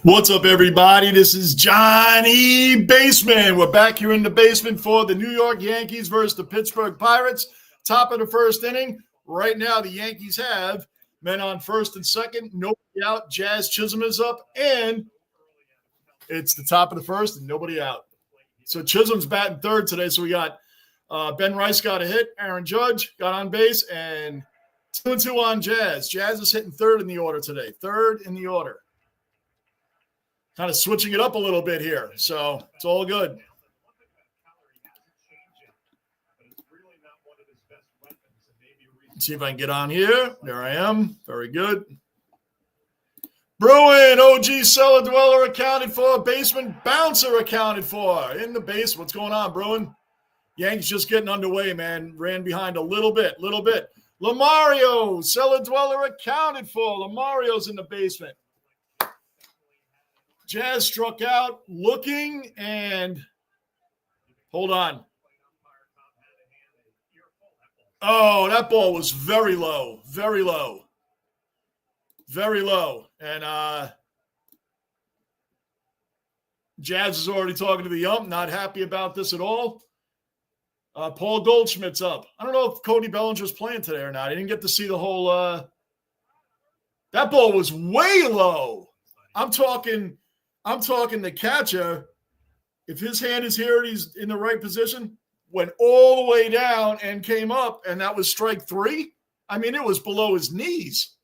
What's up, everybody? This is Johnny Basement. We're back here in the basement for the New York Yankees versus the Pittsburgh Pirates. Top of the first inning. Right now, the Yankees have men on first and second. Nobody out. Jazz Chisholm is up. And it's the top of the first and nobody out. So Chisholm's batting third today. So we got Ben Rice got a hit. Aaron Judge got on base. And 2-2 on Jazz. Jazz is hitting third in the order today. Third in the order. Kind of switching it up a little bit here. So it's all good. Let's see if I can get on here. There I am. Very good. Bruin, OG cellar dweller accounted for. Basement bouncer accounted for. In the base. What's going on, Bruin? Yankees just getting underway, man. Ran behind a little bit. Lamario, cellar dweller accounted for. Lamario's in the basement. Jazz struck out, looking, and hold on. Oh, that ball was very low. And Jazz is already talking to the ump, not happy about this at all. Paul Goldschmidt's up. I don't know if Cody Bellinger's playing today or not. I didn't get to see the whole that ball was way low. I'm talking the catcher, if his hand is here and he's in the right position, went all the way down and came up, and that was strike three. I mean, it was below his knees.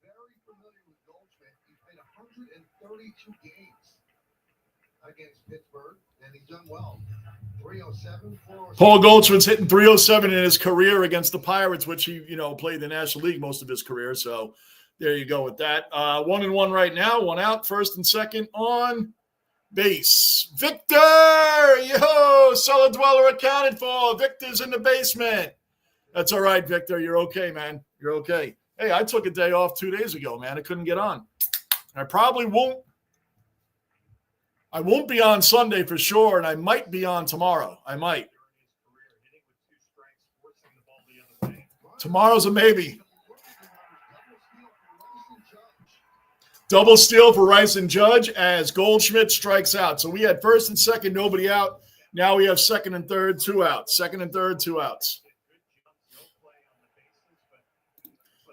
Very familiar with Goldschmidt. He's played 132 games against Pittsburgh, and he's done well. 307, 407. Paul Goldschmidt's hitting 307 in his career against the Pirates, which he, played the National League most of his career. So there you go with that. 1-1 right now. One out, first and second on base. Victor! Yo! Cellar dweller accounted for. Victor's in the basement. That's all right, Victor. You're okay, man. You're okay. Hey, I took a day off 2 days ago, man. I couldn't get on. I probably won't. I won't be on Sunday for sure, and I might be on tomorrow. I might. Tomorrow's a maybe. Double steal for Rice and Judge as Goldschmidt strikes out. So we had first and second, nobody out. Now we have second and third, two outs. Second and third, two outs.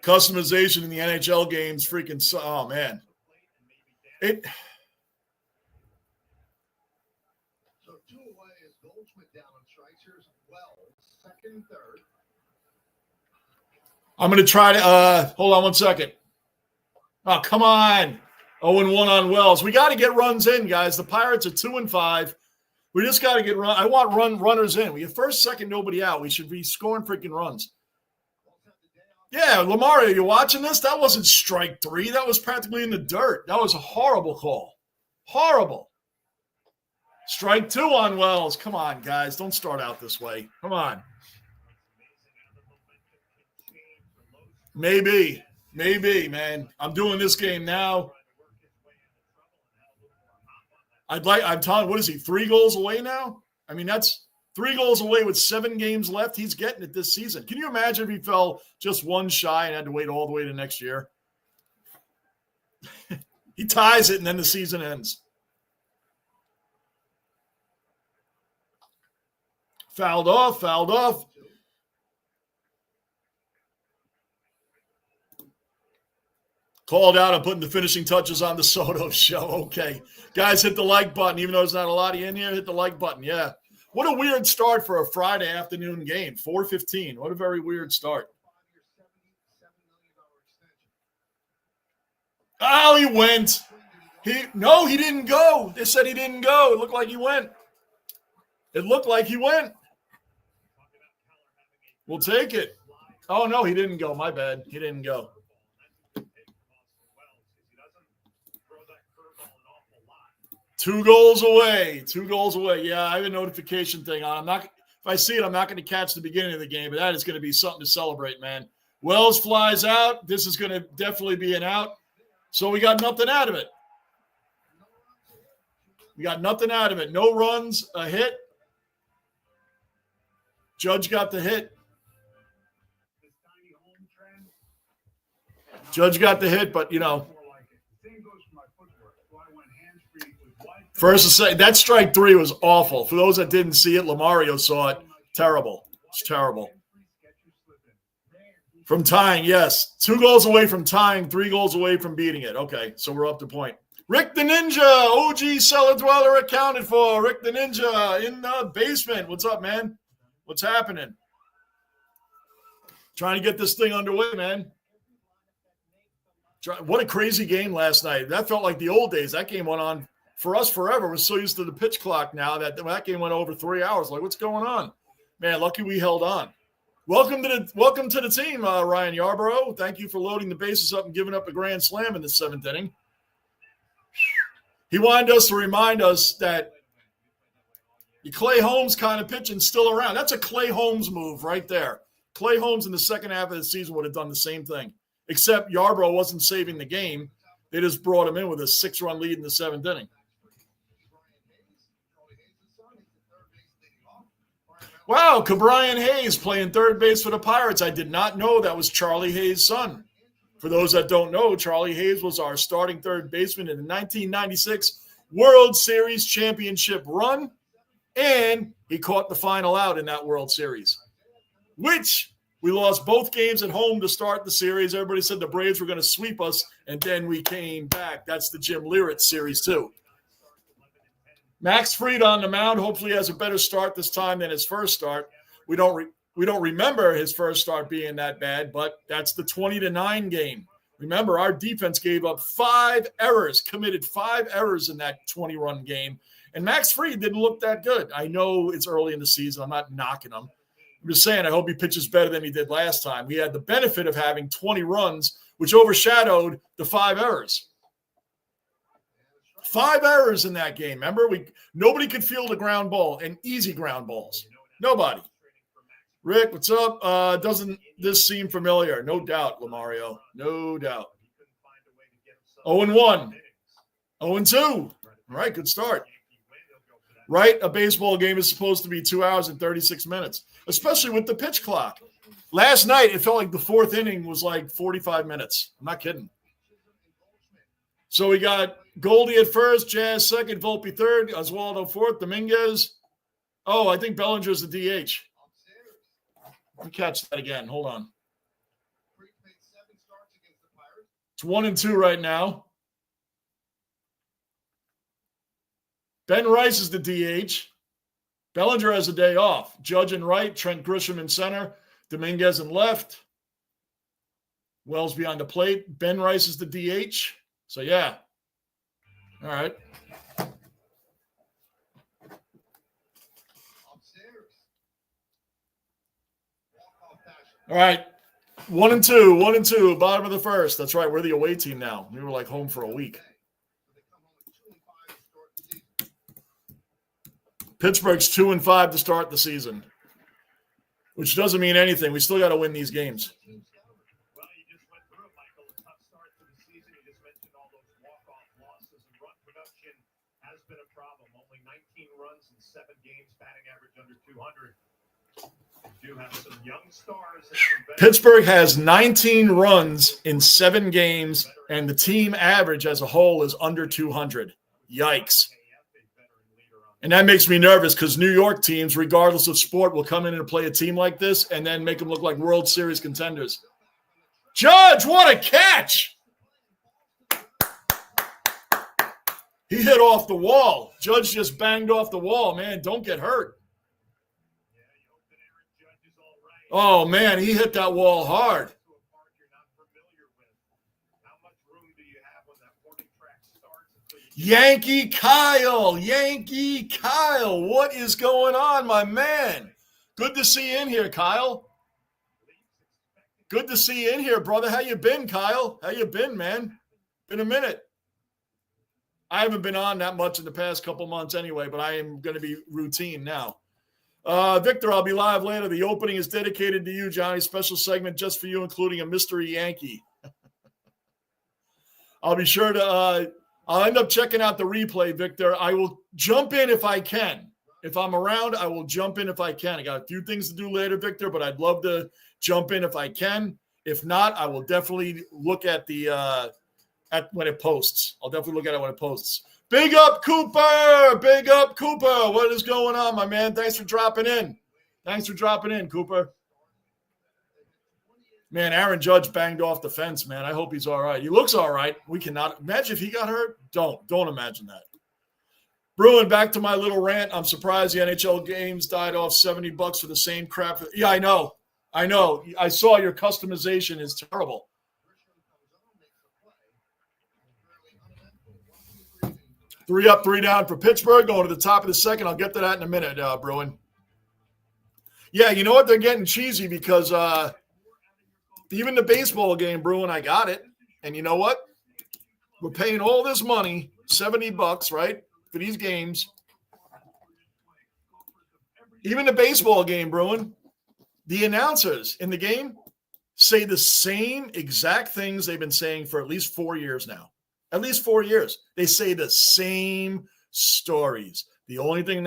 Customization in the NHL games, freaking, oh, man. So two away is Goldschmidt down on strikes. Here's Wells, second and third. I'm going to try to hold on 1 second. Oh, come on. 0-1 on Wells. We got to get runs in, guys. The Pirates are 2-5. We just got to get run. I want runners in. We get first, second, nobody out. We should be scoring freaking runs. Yeah, Lamario, you watching this? That wasn't strike three. That was practically in the dirt. That was a horrible call. Horrible. Strike two on Wells. Come on, guys. Don't start out this way. Come on. Maybe, man. I'm doing this game now. I'm telling, what is he, 3 goals away now? I mean, that's 3 goals away with 7 games left. He's getting it this season. Can you imagine if he fell just one shy and had to wait all the way to next year? He ties it, and then the season ends. Fouled off. Called out. I'm putting the finishing touches on the Soto show. Okay. Guys, hit the like button. Even though there's not a lot of you in here, hit the like button. Yeah. What a weird start for a Friday afternoon game. 4:15. What a very weird start. Oh, he went. He didn't go. They said he didn't go. It looked like he went. We'll take it. Oh, no, he didn't go. My bad. He didn't go. 2 goals away. Yeah, I have a notification thing on. If I see it, I'm not going to catch the beginning of the game, but that is going to be something to celebrate, man. Wells flies out. This is going to definitely be an out. So we got nothing out of it. No runs, a hit. Judge got the hit. But, First and second. That strike three was awful. For those that didn't see it, Lamario saw it. Terrible. It's terrible. From tying, yes. 2 goals away from tying, 3 goals away from beating it. Okay, so we're up to point. Rick the Ninja, OG Cellar Dweller accounted for. Rick the Ninja in the basement. What's up, man? What's happening? Trying to get this thing underway, man. What a crazy game last night. That felt like the old days. That game went on for us forever. We're so used to the pitch clock now that game went over 3 hours. Like, what's going on? Man, lucky we held on. Welcome to the team, Ryan Yarborough. Thank you for loading the bases up and giving up a grand slam in the 7th inning. He wanted us to remind us that the Clay Holmes kind of pitching still around. That's a Clay Holmes move right there. Clay Holmes in the second half of the season would have done the same thing, except Yarborough wasn't saving the game. They just brought him in with a 6-run lead in the 7th inning. Wow, Cabrian Hayes playing third base for the Pirates. I did not know that was Charlie Hayes' son. For those that don't know, Charlie Hayes was our starting third baseman in the 1996 World Series championship run, and he caught the final out in that World Series, which we lost both games at home to start the series. Everybody said the Braves were going to sweep us, and then we came back. That's the Jim Leyritz series, too. Max Fried on the mound hopefully has a better start this time than his first start. We don't remember his first start being that bad, but that's the 20-9 game. Remember, our defense gave up 5 errors, committed 5 errors in that 20-run game, and Max Fried didn't look that good. I know it's early in the season. I'm not knocking him. I'm just saying I hope he pitches better than he did last time. We had the benefit of having 20 runs, which overshadowed the 5 errors. 5 errors in that game. Remember, nobody could field a ground ball and easy ground balls. Nobody. Rick, what's up? Doesn't this seem familiar? No doubt, Lamario. No doubt. 0-1. 0-2. All right, good start. Right? A baseball game is supposed to be 2 hours and 36 minutes, especially with the pitch clock. Last night, it felt like the 4th inning was like 45 minutes. I'm not kidding. So we got Goldie at first, Jazz second, Volpe third, Oswaldo fourth, Dominguez. Oh, I think Bellinger's the DH. Let me catch that again. Hold on. It's 1-2 right now. Ben Rice is the DH. Bellinger has a day off. Judge in right, Trent Grisham in center, Dominguez in left. Wells behind the plate. Ben Rice is the DH. So, yeah. All right. All right. 1-2, 1-2, bottom of the first. That's right. We're the away team now. We were like home for a week. Pittsburgh's 2-5 to start the season, which doesn't mean anything. We still got to win these games. Well, you just went through it, Michael. A tough start to the season. You just mentioned all those walk-off losses, and run production has been a problem. Only 19 runs in 7 games, batting average under 200. You do have some young stars. Pittsburgh has 19 runs in 7 games, and the team average as a whole is under 200. Yikes. And that makes me nervous because New York teams, regardless of sport, will come in and play a team like this and then make them look like World Series contenders. Judge, what a catch! He hit off the wall. Judge just banged off the wall. Man, don't get hurt. Oh, man, he hit that wall hard. Yankee Kyle, what is going on, my man? Good to see you in here, Kyle. Good to see you in here, brother. How you been, Kyle? How you been, man? Been a minute. I haven't been on that much in the past couple months anyway, but I am going to be routine now. Victor, I'll be live later. The opening is dedicated to you, Johnny. Special segment just for you, including a mystery Yankee. I'll be sure to I'll end up checking out the replay, Victor. I will jump in if I can. If I'm around, I will jump in if I can. I got a few things to do later, Victor, but I'd love to jump in if I can. If not, I will definitely look at the when it posts. I'll definitely look at it when it posts. Big up, Cooper. Big up, Cooper. What is going on, my man? Thanks for dropping in. Cooper. Man, Aaron Judge banged off the fence, man. I hope he's all right. He looks all right. We cannot imagine if he got hurt. Don't imagine that. Bruin, back to my little rant. I'm surprised the NHL games died off $70 for the same crap. Yeah, I know. I saw your customization is terrible. 3 up, 3 down for Pittsburgh. Going to the top of the second. I'll get to that in a minute, Bruin. Yeah, you know what? They're getting cheesy because even the baseball game, Bruin, I got it. And you know what? We're paying all this money, $70, right, for these games. Even the baseball game, Bruin, the announcers in the game say the same exact things they've been saying for at least 4 years now. At least 4 years. They say the same stories. The only thing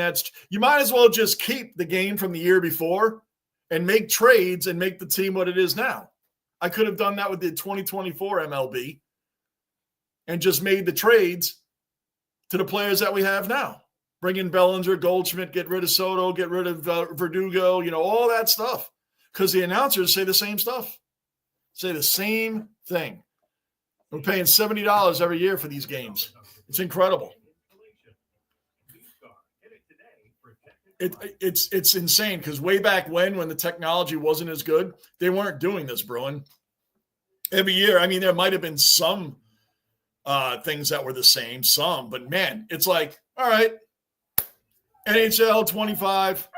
you might as well just keep the game from the year before and make trades and make the team what it is now. I could have done that with the 2024 MLB and just made the trades to the players that we have now. Bring in Bellinger, Goldschmidt, get rid of Soto, get rid of Verdugo, all that stuff. Because the announcers say the same stuff. Say the same thing. We're paying $70 every year for these games. It's incredible. It's insane because way back when the technology wasn't as good, they weren't doing this, Bruin. Every year, I mean, there might have been some things that were the same, but man, it's like, all right, NHL 25,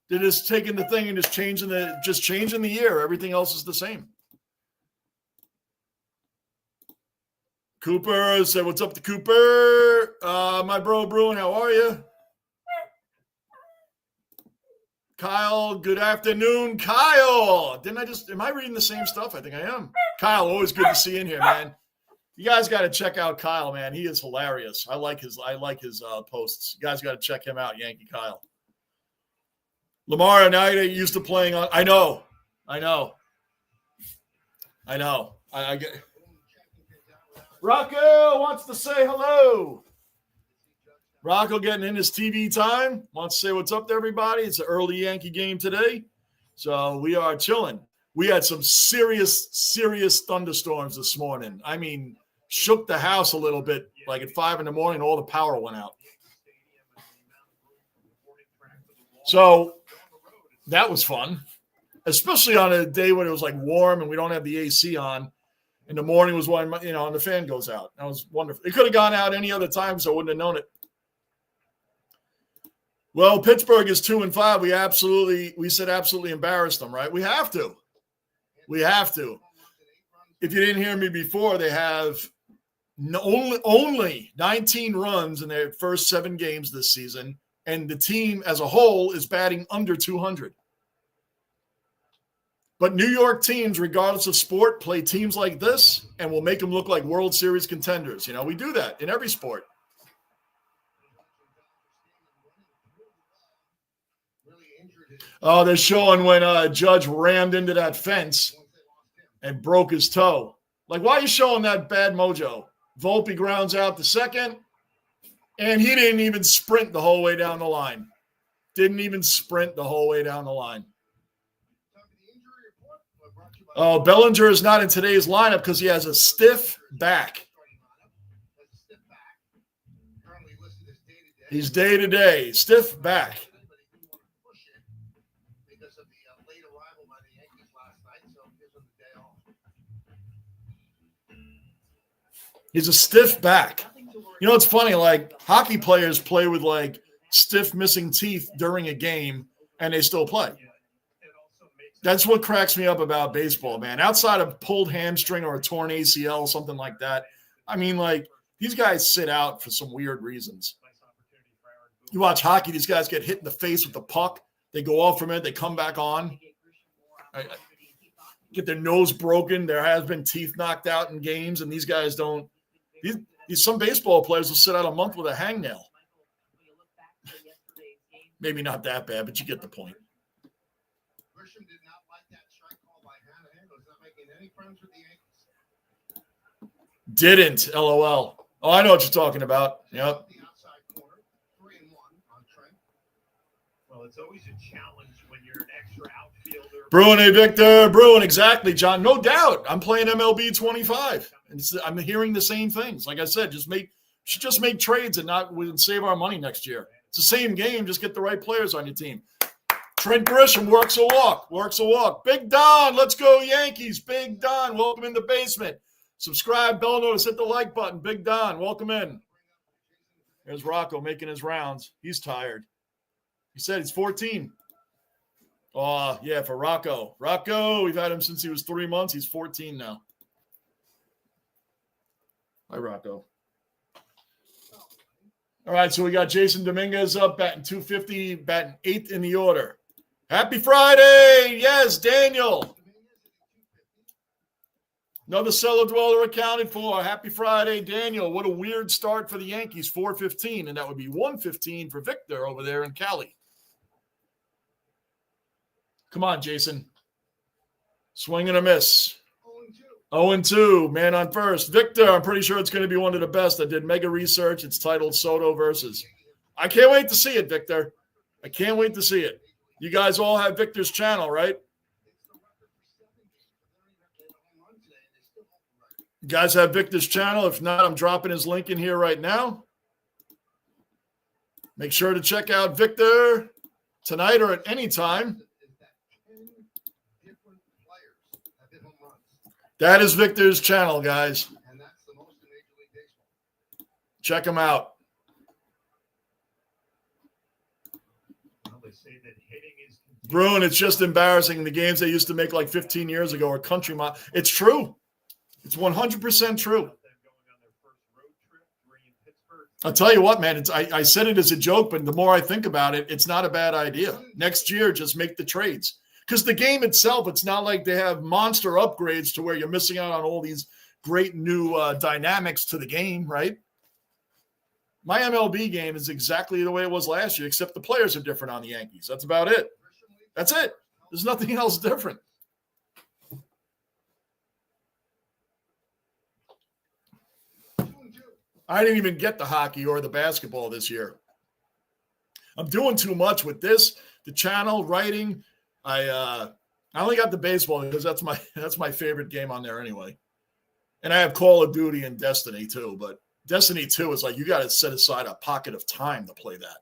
they're just taking the thing and just changing the year. Everything else is the same. Cooper said, "What's up to Cooper? My bro Bruin, how are you?" Kyle, good afternoon, Kyle. Am I reading the same stuff? I think I am. Kyle, always good to see you in here, man. You guys got to check out Kyle, man. He is hilarious. I like his posts. You guys got to check him out, Yankee Kyle. Lamar and I used to playing on. I know. I get. Rocco wants to say hello. Rocco getting in his TV time. Wants to say what's up to everybody. It's an early Yankee game today. So we are chilling. We had some serious thunderstorms this morning. I mean, shook the house a little bit. Like at 5 a.m, all the power went out. So that was fun, especially on a day when it was like warm and we don't have the AC on. In the morning was when, and the fan goes out. That was wonderful. It could have gone out any other time, so I wouldn't have known it. Well, Pittsburgh is 2-5. We said absolutely embarrassed them, right? We have to. If you didn't hear me before, they have only 19 runs in their first 7 games this season, and the team as a whole is batting under 200. But New York teams, regardless of sport, play teams like this and will make them look like World Series contenders. We do that in every sport. Oh, they're showing when Judge rammed into that fence and broke his toe. Like, why are you showing that bad mojo? Volpe grounds out the second, and he didn't even sprint the whole way down the line. Oh, Bellinger is not in today's lineup because he has a stiff back. He's day-to-day, stiff back. He's a stiff back. It's funny, like hockey players play with like stiff missing teeth during a game and they still play. That's what cracks me up about baseball, man. Outside of pulled hamstring or a torn ACL, something like that. I mean, like, these guys sit out for some weird reasons. You watch hockey, these guys get hit in the face with the puck. They go off from it. They come back on. Get their nose broken. There has been teeth knocked out in games, and these guys don't. Some baseball players will sit out a month with a hangnail. Maybe not that bad, but you get the point. Did not like that strike call by Hanahan. Was not making any friends with the Yankees. Didn't, LOL. Oh, I know what you're talking about. Yep. The outside corner, 3-1 on Trent. Well, it's always a challenge when you're an extra outfielder. Bruin, hey, Victor. Bruin, exactly, John. No doubt. I'm playing MLB 25. I'm hearing the same things. Like I said, should just make trades and save our money next year. It's the same game. Just get the right players on your team. Trent Grisham works a walk. Big Don, let's go Yankees. Big Don, welcome in the basement. Subscribe, bell notice, hit the like button. Big Don, welcome in. There's Rocco making his rounds. He's tired. He said he's 14. Oh, yeah, for Rocco. Rocco, we've had him since he was 3 months. He's 14 now. Hi, Rocco. All right, so we got Jason Dominguez up, batting 250, batting 8th in the order. Happy Friday. Yes, Daniel. Another cellar dweller accounted for. Happy Friday, Daniel. What a weird start for the Yankees, 4-15, and that would be 1-15 for Victor over there in Cali. Come on, Jason. Swing and a miss. 0-2, man on first. Victor, I'm pretty sure it's going to be one of the best. I did mega research. It's titled Soto versus. I can't wait to see it, Victor. I can't wait to see it. You guys all have Victor's channel, right? You guys have Victor's channel. If not, I'm dropping his link in here right now. Make sure to check out Victor tonight or at any time. That is Victor's channel, guys. Check him out. Bruin, it's just embarrassing. The games they used to make like 15 years ago are country mile. It's true. It's 100% true. I'll tell you what, man. I said it as a joke, but the more I think about it, it's not a bad idea. Next year, just make the trades. Because the game itself, it's not like they have monster upgrades to where you're missing out on all these great new dynamics to the game, right? My MLB game is exactly the way it was last year, except the players are different on the Yankees. That's about it. That's it. There's nothing else different. I didn't even get the hockey or the basketball this year. I'm doing too much with this, the channel, writing. I only got the baseball because that's my favorite game on there anyway. And I have Call of Duty and Destiny too, but Destiny 2 is like you got to set aside a pocket of time to play that.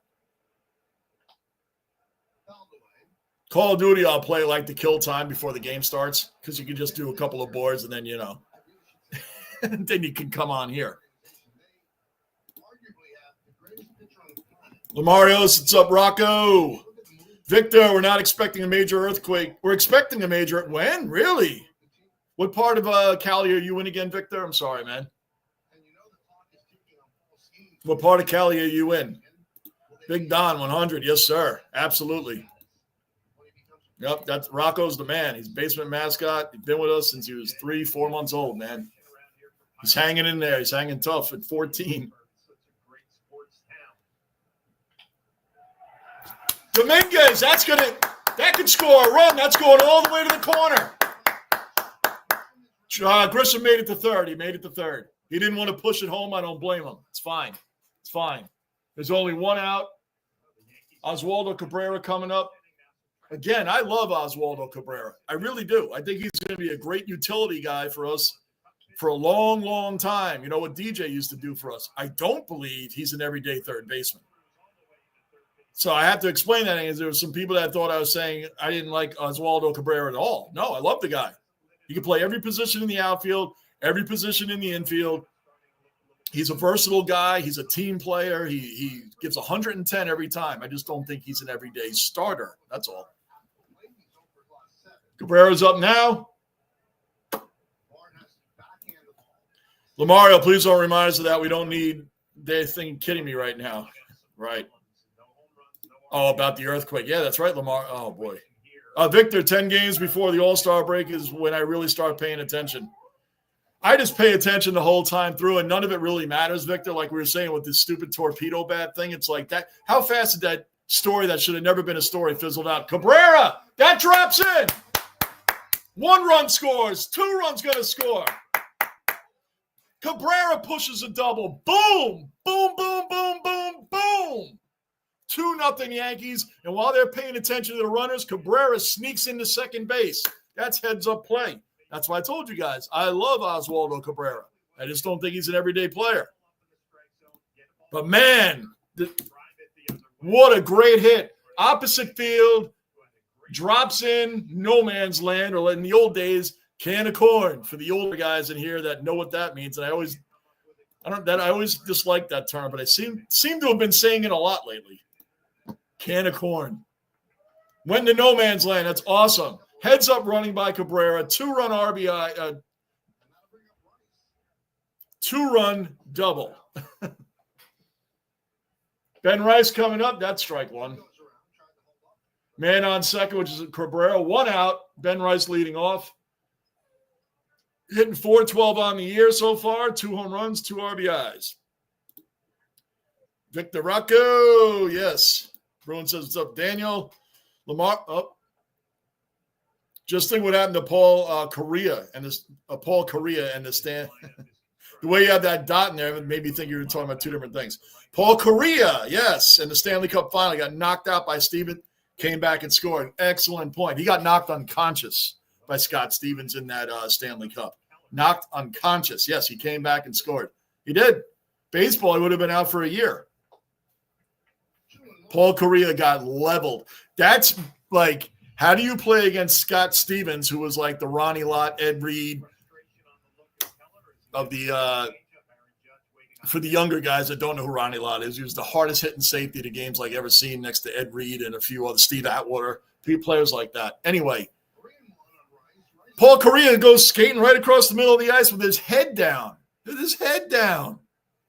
Call of Duty I'll play like the kill time before the game starts because you can just do a couple of boards and then, and then you can come on here. Lamarios, it's up, Rocco. Victor, we're not expecting a major earthquake. We're expecting a major. When? Really? What part of Cali are you in again, Victor? I'm sorry, man. What part of Cali are you in? Big Don, 100. Yes, sir. Absolutely. Yep, that's Rocco's the man. He's basement mascot. He's been with us since he was 3-4 months old, man. He's hanging in there. He's hanging tough at 14. Dominguez, that could score a run. That's going all the way to the corner. Grisham made it to third. He made it to third. He didn't want to push it home. I don't blame him. It's fine. It's fine. There's only one out. Oswaldo Cabrera coming up. Again, I love Oswaldo Cabrera. I really do. I think he's going to be a great utility guy for us for a long, long time. You know what DJ used to do for us. I don't believe he's an everyday third baseman. So I have to explain that because there were some people that thought I was saying I didn't like Oswaldo Cabrera at all. No, I love the guy. He can play every position in the outfield, every position in the infield. He's a versatile guy. He's a team player. He gives 110 every time. I just don't think he's an everyday starter. That's all. Cabrera's up now. Lamario, please don't remind us of that. We don't need they think kidding me right now. Right. Oh, about the earthquake. Yeah, that's right, Lamar. Oh, boy. Victor, 10 games before the All-Star break is when I really start paying attention. I just pay attention the whole time through, and none of it really matters, Victor. Like we were saying with this stupid torpedo bat thing, it's like that. How fast did that story that should have never been a story fizzled out? Cabrera, that drops in. 1 run scores. 2 runs going to score. Cabrera pushes a double. Boom, boom, boom, boom, boom, boom. 2-0 Yankees. And while they're paying attention to the runners, Cabrera sneaks into second base. That's heads-up play. That's why I told you guys, I love Oswaldo Cabrera. I just don't think he's an everyday player. But, man, what a great hit. Opposite field, drops in no man's land, or in the old days, can of corn for the older guys in here that know what that means. And I always dislike that term, but I seem to have been saying it a lot lately. Can of corn. Went to no man's land. That's awesome. Heads up running by Cabrera. 2-run RBI. 2-run double. Ben Rice coming up. That's strike one. Man on second, which is Cabrera. 1 out. Ben Rice leading off. Hitting .412 on the year so far. 2 home runs, 2 RBIs. Victor Rocco. Yes. Bruin says, what's up, Daniel? Lamar. Oh. Just think what happened to Paul Correa and this Paul Correa and the stand. The way you have that dot in there made me think you were talking about 2 different things. Paul Correa, yes, in the Stanley Cup final, got knocked out by Steven, came back and scored. Excellent point. He got knocked unconscious by Scott Stevens in that Stanley Cup. Knocked unconscious. Yes, he came back and scored. He did. Baseball, he would have been out for a year. Paul Correa got leveled. That's like, how do you play against Scott Stevens, who was like the Ronnie Lott, Ed Reed of the for the younger guys that don't know who Ronnie Lott is, he was the hardest hitting safety the game's like ever seen, next to Ed Reed and a few other Steve Atwater, few players like that. Anyway, Paul Correa goes skating right across the middle of the ice with his head down. With his head down.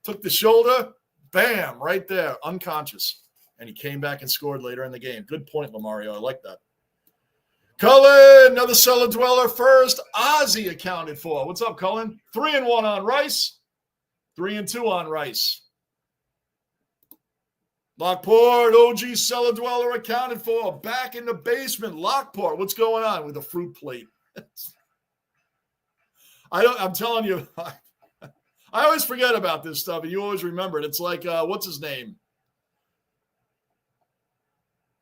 Took the shoulder, bam, right there, unconscious. And he came back and scored later in the game. Good point, Lamario. I like that. Cullen, another cellar dweller first. Ozzy accounted for. What's up, Cullen? 3-1 on Rice. 3-2 on Rice. Lockport, OG cellar dweller accounted for. Back in the basement. Lockport, what's going on with the fruit plate? I'm telling you, I always forget about this stuff, and you always remember it. It's like, what's his name?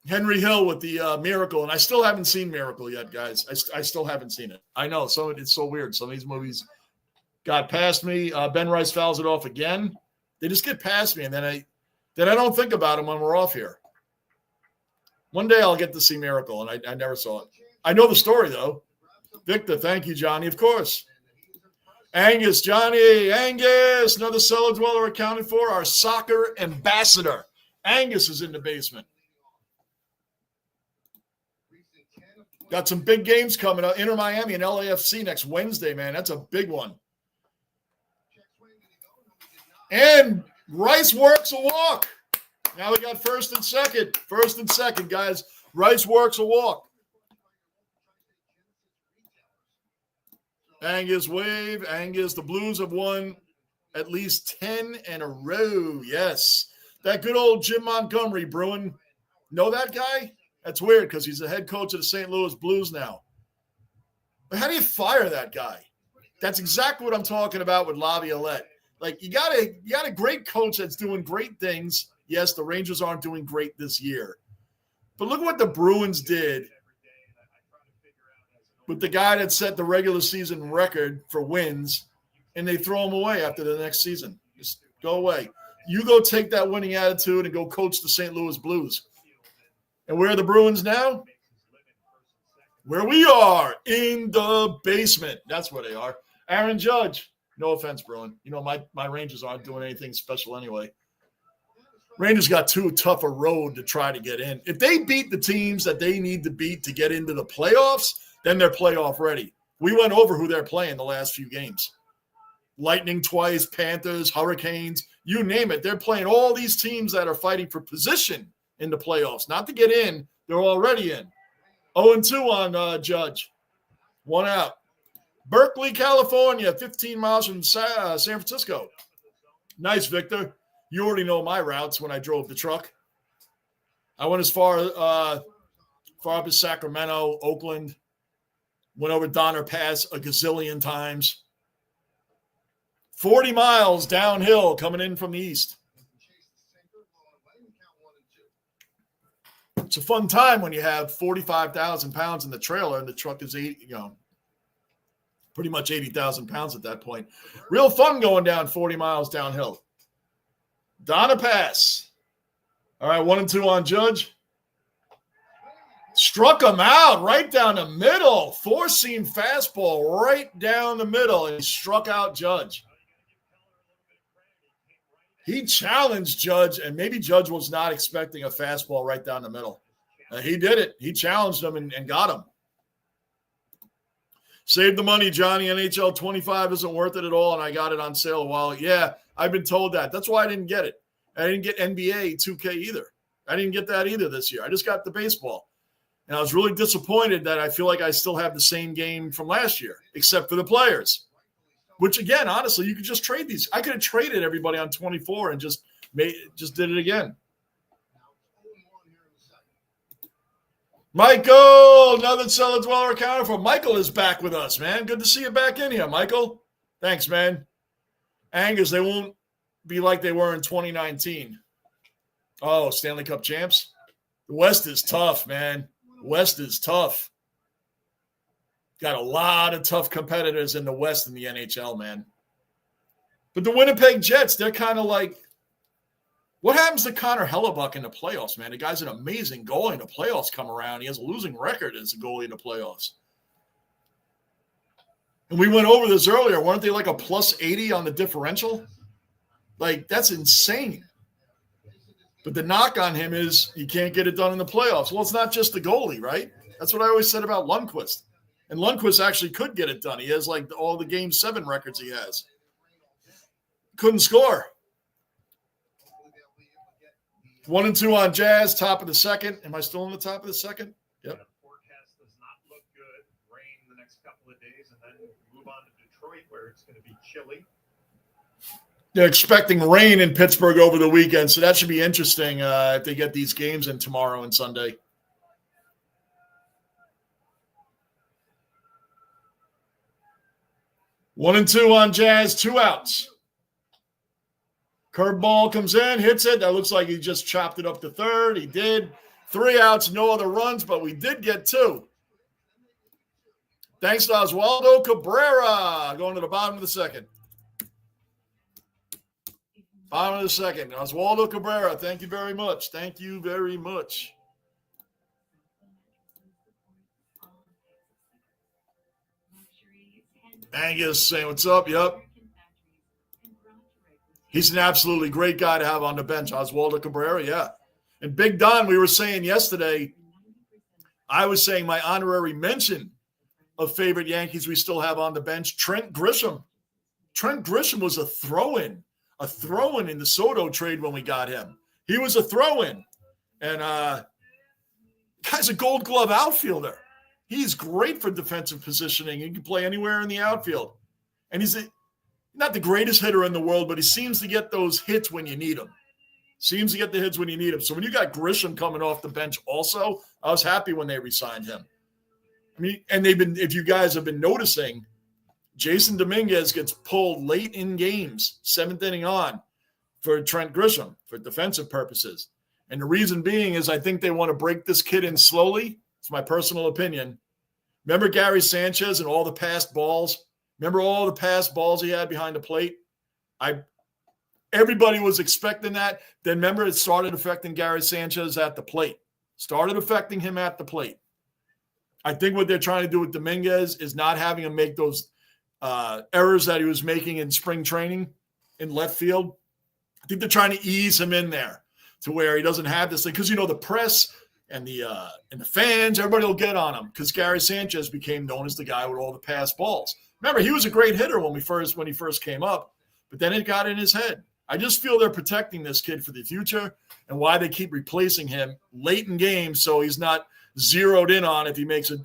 Henry Hill with the Miracle, and I still haven't seen Miracle yet, guys. I still haven't seen it. I know, so it's so weird. Some of these movies got past me. Ben Rice fouls it off again. They just get past me, and then I don't think about them when we're off here. One day I'll get to see Miracle, and I never saw it. I know the story, though. Victor, thank you, Johnny, of course. Angus, Johnny, Angus, another cellar dweller accounted for. Our soccer ambassador. Angus is in the basement. Got some big games coming up. Inter Miami and LAFC next Wednesday, man. That's a big one. And Rice works a walk. Now we got first and second. First and second, guys. Rice works a walk. Angus wave. Angus, the Blues have won at least 10 in a row. Yes. That good old Jim Montgomery, Bruin. Know that guy? That's weird because he's the head coach of the St. Louis Blues now. But how do you fire that guy? That's exactly what I'm talking about with Laviolette. Like, you got a great coach that's doing great things. Yes, the Rangers aren't doing great this year. But look what the Bruins did with the guy that set the regular season record for wins, and they throw him away after the next season. Just go away. You go take that winning attitude and go coach the St. Louis Blues. And where are the Bruins now? Where we are, in the basement. That's where they are. Aaron Judge. No offense, Bruin. You know, my Rangers aren't doing anything special anyway. Rangers got too tough a road to try to get in. If they beat the teams that they need to beat to get into the playoffs, then they're playoff ready. We went over who they're playing the last few games. Lightning twice, Panthers, Hurricanes, you name it. They're playing all these teams that are fighting for position in the playoffs. Not to get in, they're already in. 0-2 on Judge. 1 out. Berkeley, California, 15 miles from San Francisco. Nice, Victor. You already know my routes when I drove the truck. I went as far up as Sacramento, Oakland. Went over Donner Pass a gazillion times. 40 miles downhill coming in from the east. It's a fun time when you have 45,000 pounds in the trailer and the truck is pretty much 80,000 pounds at that point. Real fun going down 40 miles downhill. Donna pass. All right, 1-2 on Judge. Struck him out right down the middle. Four-seam fastball right down the middle, and he struck out Judge. He challenged Judge, and maybe Judge was not expecting a fastball right down the middle. He did it. He challenged him and got him. Save the money, Johnny. NHL 25 isn't worth it at all, and I got it on sale a while. Yeah, I've been told that. That's why I didn't get it. I didn't get NBA 2K either. I didn't get that either this year. I just got the baseball. And I was really disappointed that I feel like I still have the same game from last year, except for the players. Which, again, honestly, you could just trade these. I could have traded everybody on 24 and just did it again. Michael, another cellar dweller accounted for. Michael is back with us, man. Good to see you back in here, Michael. Thanks, man. Angus, they won't be like they were in 2019. Oh, Stanley Cup champs? The West is tough, man. West is tough. Got a lot of tough competitors in the West in the NHL, man. But the Winnipeg Jets, they're kind of like, what happens to Connor Hellebuck in the playoffs, man? The guy's an amazing goalie in the playoffs come around. He has a losing record as a goalie in the playoffs. And we went over this earlier. Weren't they like a plus 80 on the differential? Like, that's insane. But the knock on him is he can't get it done in the playoffs. Well, it's not just the goalie, right? That's what I always said about Lundqvist. And Lundqvist actually could get it done. He has like all the Game 7 records he has. Couldn't score. 1-2 on Jazz, top of the second. Am I still in the top of the second? Yep. The forecast does not look good. Rain the next couple of days, and then move on to Detroit where it's going to be chilly. They're expecting rain in Pittsburgh over the weekend, so that should be interesting if they get these games in tomorrow and Sunday. 1-2 on Jazz, 2 outs. Curveball comes in, hits it. That looks like he just chopped it up to third. He did. 3 outs, no other runs, but we did get 2. Thanks to Oswaldo Cabrera. Going to the bottom of the second. Bottom of the second. Oswaldo Cabrera, thank you very much. Thank you very much. Angus saying what's up. Yep. He's an absolutely great guy to have on the bench, Oswaldo Cabrera, yeah. And Big Don, we were saying yesterday, I was saying my honorary mention of favorite Yankees we still have on the bench, Trent Grisham. Trent Grisham was a throw-in in the Soto trade when we got him. He was a throw-in. And guy's a Gold Glove outfielder. He's great for defensive positioning. He can play anywhere in the outfield. And he's not the greatest hitter in the world, but he seems to get those hits when you need them. Seems to get the hits when you need them. So when you got Grisham coming off the bench also, I was happy when they re-signed him. I mean, and if you guys have been noticing, Jason Dominguez gets pulled late in games, 7th inning on, for Trent Grisham for defensive purposes. And the reason being is I think they want to break this kid in slowly. It's my personal opinion. Remember Gary Sanchez and all the passed balls? Remember all the passed balls he had behind the plate? Everybody was expecting that. Then remember it started affecting Gary Sanchez at the plate. Started affecting him at the plate. I think what they're trying to do with Dominguez is not having him make those errors that he was making in spring training in left field. I think they're trying to ease him in there to where he doesn't have this thing. Because, the press and the fans, everybody will get on him because Gary Sanchez became known as the guy with all the passed balls. Remember, he was a great hitter when he first came up, but then it got in his head. I just feel they're protecting this kid for the future and why they keep replacing him late in games so he's not zeroed in on if he makes a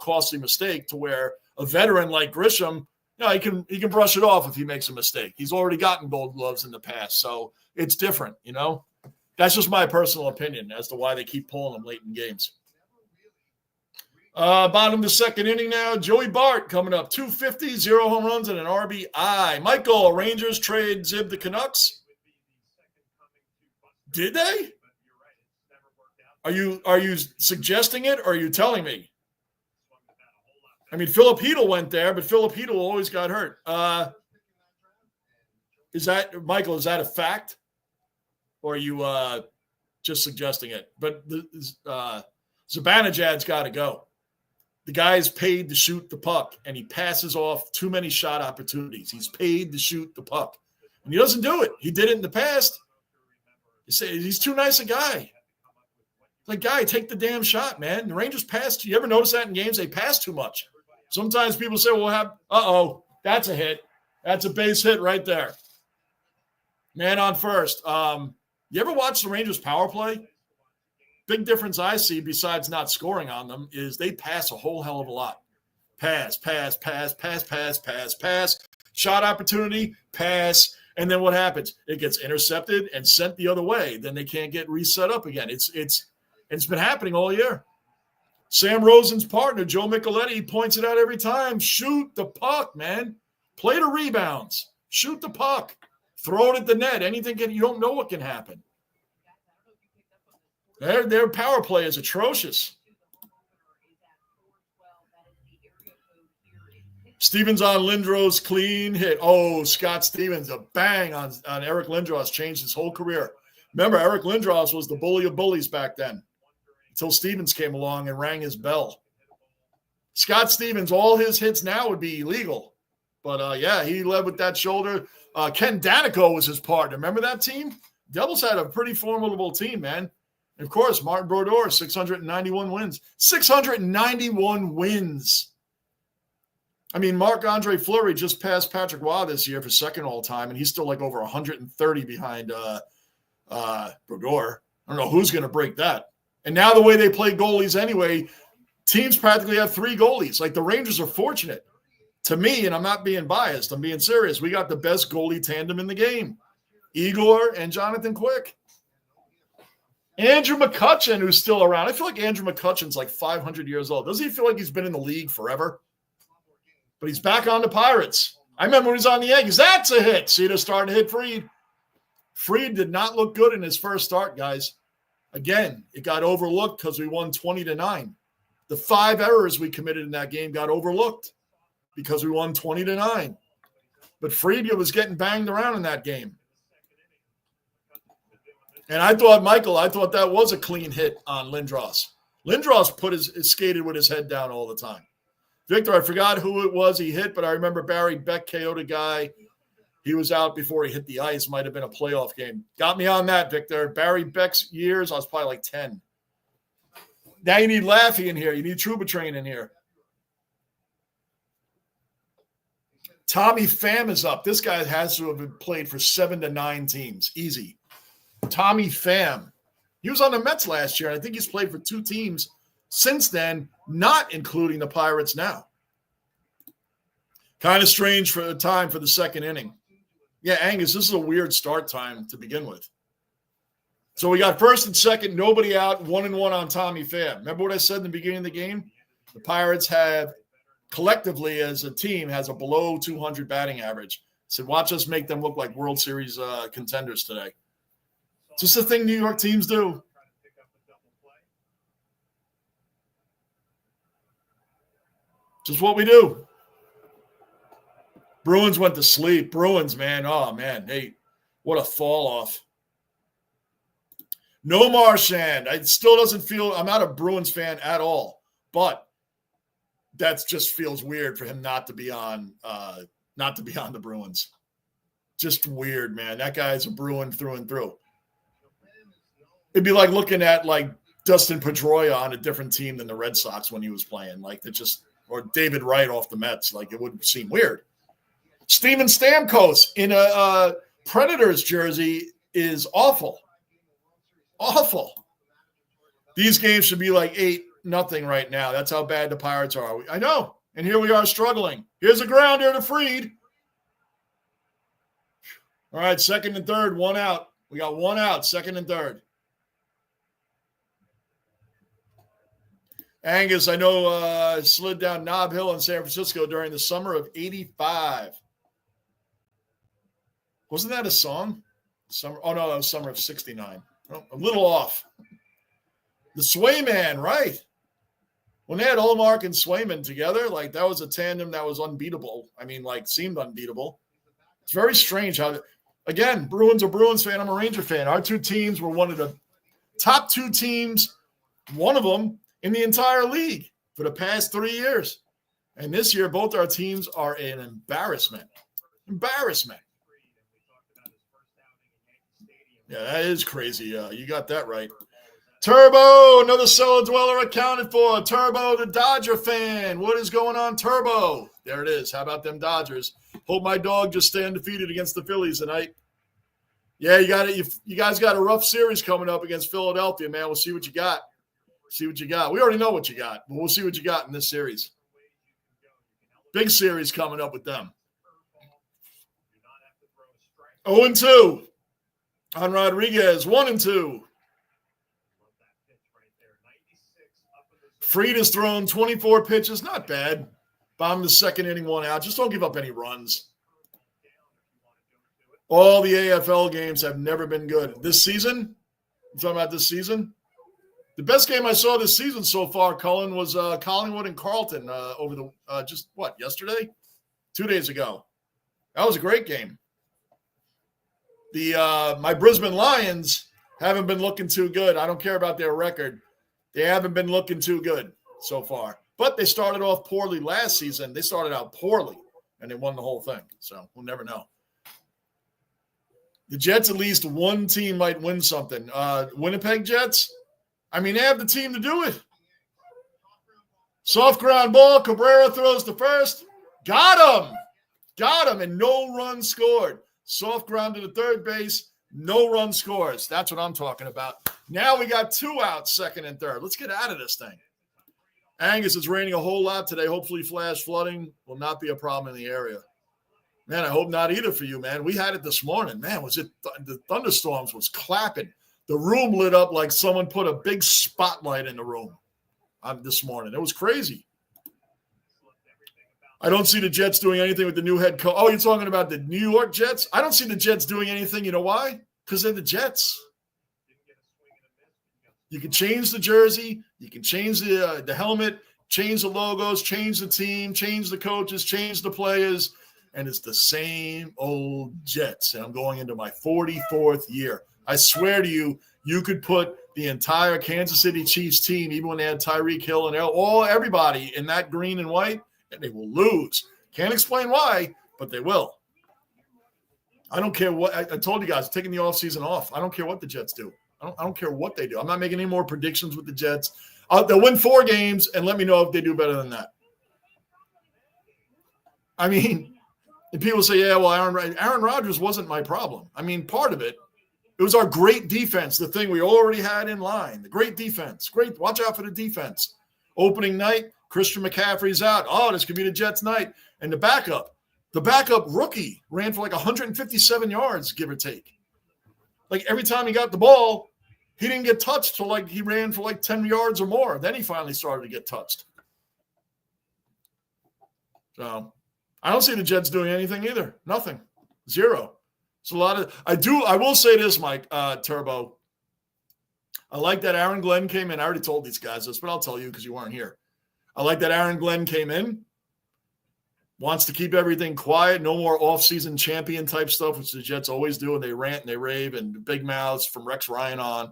costly mistake to where a veteran like Grisham, he can brush it off if he makes a mistake. He's already gotten Gold Gloves in the past, so it's different, That's just my personal opinion as to why they keep pulling him late in games. Bottom of the second inning now. Joey Bart coming up. 250, 0 home runs, and an RBI. Michael, Rangers trade Zib the Canucks. Did they? Are you suggesting it, or are you telling me? I mean, Philip Hedl went there, but Philip Hedl always got hurt. Is that, Michael, is that a fact? Or are you just suggesting it? But Zibanejad's got to go. The guy's paid to shoot the puck, and he passes off too many shot opportunities. He's paid to shoot the puck. And he doesn't do it. He did it in the past. You say he's too nice a guy. Like, guy, take the damn shot, man. The Rangers pass. You ever notice that in games? They pass too much. Sometimes people say, well, that's a hit. That's a base hit right there. Man on first. You ever watch the Rangers power play? Big difference I see besides not scoring on them is they pass a whole hell of a lot. Pass. Shot opportunity, pass. And then what happens? It gets intercepted and sent the other way. Then they can't get reset up again. It's been happening all year. Sam Rosen's partner, Joe Micheletti, points it out every time. Shoot the puck, man. Play the rebounds. Shoot the puck. Throw it at the net. Anything you don't know what can happen. Their power play is atrocious. Stevens on Lindros, clean hit. Oh, Scott Stevens, a bang on Eric Lindros, changed his whole career. Remember, Eric Lindros was the bully of bullies back then until Stevens came along and rang his bell. Scott Stevens, all his hits now would be illegal. But, he led with that shoulder. Ken Danico was his partner. Remember that team? Devils had a pretty formidable team, man. And of course, Martin Brodeur, 691 wins. 691 wins. I mean, Marc-Andre Fleury just passed Patrick Waugh this year for second all-time, and he's still like over 130 behind Brodeur. I don't know who's going to break that. And now the way they play goalies anyway, teams practically have 3 goalies. Like, the Rangers are fortunate. To me, and I'm not being biased, I'm being serious, we got the best goalie tandem in the game. Igor and Jonathan Quick. Andrew McCutchen, who's still around. I feel like Andrew McCutchen's like 500 years old. Doesn't he feel like he's been in the league forever? But he's back on the Pirates. I remember when he was on the Yankees. That's a hit. See, they're starting to hit Fried. Fried did not look good in his first start, guys. Again, it got overlooked because we won 20-9. The 5 errors we committed in that game got overlooked because we won 20-9. But Fried was getting banged around in that game. And I thought that was a clean hit on Lindros. Lindros skated with his head down all the time. Victor, I forgot who it was he hit, but I remember Barry Beck KO'd a guy. He was out before he hit the ice. Might have been a playoff game. Got me on that, Victor. Barry Beck's years, I was probably like 10. Now you need Laffy in here. You need Troubatrain in here. Tommy Pham is up. This guy has to have played for 7 to 9 teams. Easy. Tommy Pham. He was on the Mets last year, and I think he's played for 2 teams since then, not including the Pirates now. Kind of strange for the time for the second inning. Yeah, Angus, this is a weird start time to begin with. So we got first and second, nobody out, 1-1 on Tommy Pham. Remember what I said in the beginning of the game? The Pirates have collectively as a team has a below 200 batting average. I said, watch us make them look like World Series contenders today. It's just a thing New York teams do. Just what we do. Bruins went to sleep. Bruins, man. Oh, man. Hey, what a fall off. No Marchand. It still doesn't feel – I'm not a Bruins fan at all. But that just feels weird for him not to be on the Bruins. Just weird, man. That guy's a Bruin through and through. It'd be like looking at, like, Dustin Pedroia on a different team than the Red Sox when he was playing. Like, it just – or David Wright off the Mets. Like, it would seem weird. Steven Stamkos in a Predators jersey is awful. Awful. These games should be like 8-0 right now. That's how bad the Pirates are. I know. And here we are struggling. Here's a grounder to Fried. All right, second and third, 1 out. We got 1 out, second and third. Angus, I know slid down Nob Hill in San Francisco during the summer of 85. Wasn't that a song? Summer? Oh, no, that was summer of 69. Oh, a little off. The Swayman, right. When they had Olmark and Swayman together, like that was a tandem that was unbeatable. I mean, like seemed unbeatable. It's very strange how, again, Bruins are Bruins fan. I'm a Ranger fan. Our two teams were one of the top two teams, one of them in the entire league for the past 3 years. And this year, both our teams are an embarrassment. Embarrassment. Yeah, that is crazy. You got that right. Turbo, another cellar dweller accounted for. Turbo, the Dodger fan. What is going on, Turbo? There it is. How about them Dodgers? Hope my dog just stay undefeated against the Phillies tonight. Yeah, you got it. You guys got a rough series coming up against Philadelphia, man. We'll see what you got. See what you got. We already know what you got, but we'll see what you got in this series. Big series coming up with them. 0-2 on Rodriguez. 1-2. Fried has thrown 24 pitches. Not bad. Bombed the second inning, 1 out. Just don't give up any runs. All the AFL games have never been good. This season, I'm talking about this season, the best game I saw this season so far, Cullen, was Collingwood and Carlton over the yesterday? 2 days ago. That was a great game. My Brisbane Lions haven't been looking too good. I don't care about their record. They haven't been looking too good so far. But they started off poorly last season. They started out poorly, and they won the whole thing. So we'll never know. The Jets, at least one team might win something. Winnipeg Jets, I mean, they have the team to do it. Soft ground ball. Cabrera throws to first. Got him, and no run scored. Soft ground to the third base. No run scores. That's what I'm talking about. Now we got 2 outs, second and third. Let's get out of this thing. Angus, it's raining a whole lot today. Hopefully flash flooding will not be a problem in the area. Man, I hope not either for you, man. We had it this morning. Man, the thunderstorms was clapping. The room lit up like someone put a big spotlight in the room this morning. It was crazy. I don't see the Jets doing anything with the new head coach. Oh, you're talking about the New York Jets? I don't see the Jets doing anything. You know why? Because they're the Jets. You can change the jersey. You can change the helmet, change the logos, change the team, change the coaches, change the players, and it's the same old Jets. And I'm going into my 44th year. I swear to you, you could put the entire Kansas City Chiefs team, even when they had Tyreek Hill and everybody in that green and white, and they will lose. Can't explain why, but they will. I don't care what – I told you guys, taking the offseason off. I don't care what the Jets do. I don't care what they do. I'm not making any more predictions with the Jets. They'll win 4 games, and let me know if they do better than that. I mean, and people say, yeah, well, Aaron Rodgers wasn't my problem. I mean, part of it was our great defense, the thing we already had in line, the great defense. Great. Watch out for the defense. Opening night, Christian McCaffrey's out. Oh, this could be the Jets' night. And the backup rookie ran for like 157 yards, give or take. Like every time he got the ball, he didn't get touched till like he ran for like 10 yards or more. Then he finally started to get touched. So I don't see the Jets doing anything either. Nothing. Zero. It's a lot of I will say this, Mike, Turbo. I like that Aaron Glenn came in. I already told these guys this, but I'll tell you because you weren't here. I like that Aaron Glenn came in. Wants to keep everything quiet. No more off-season champion type stuff, which the Jets always do, and they rant and they rave and big mouths from Rex Ryan on.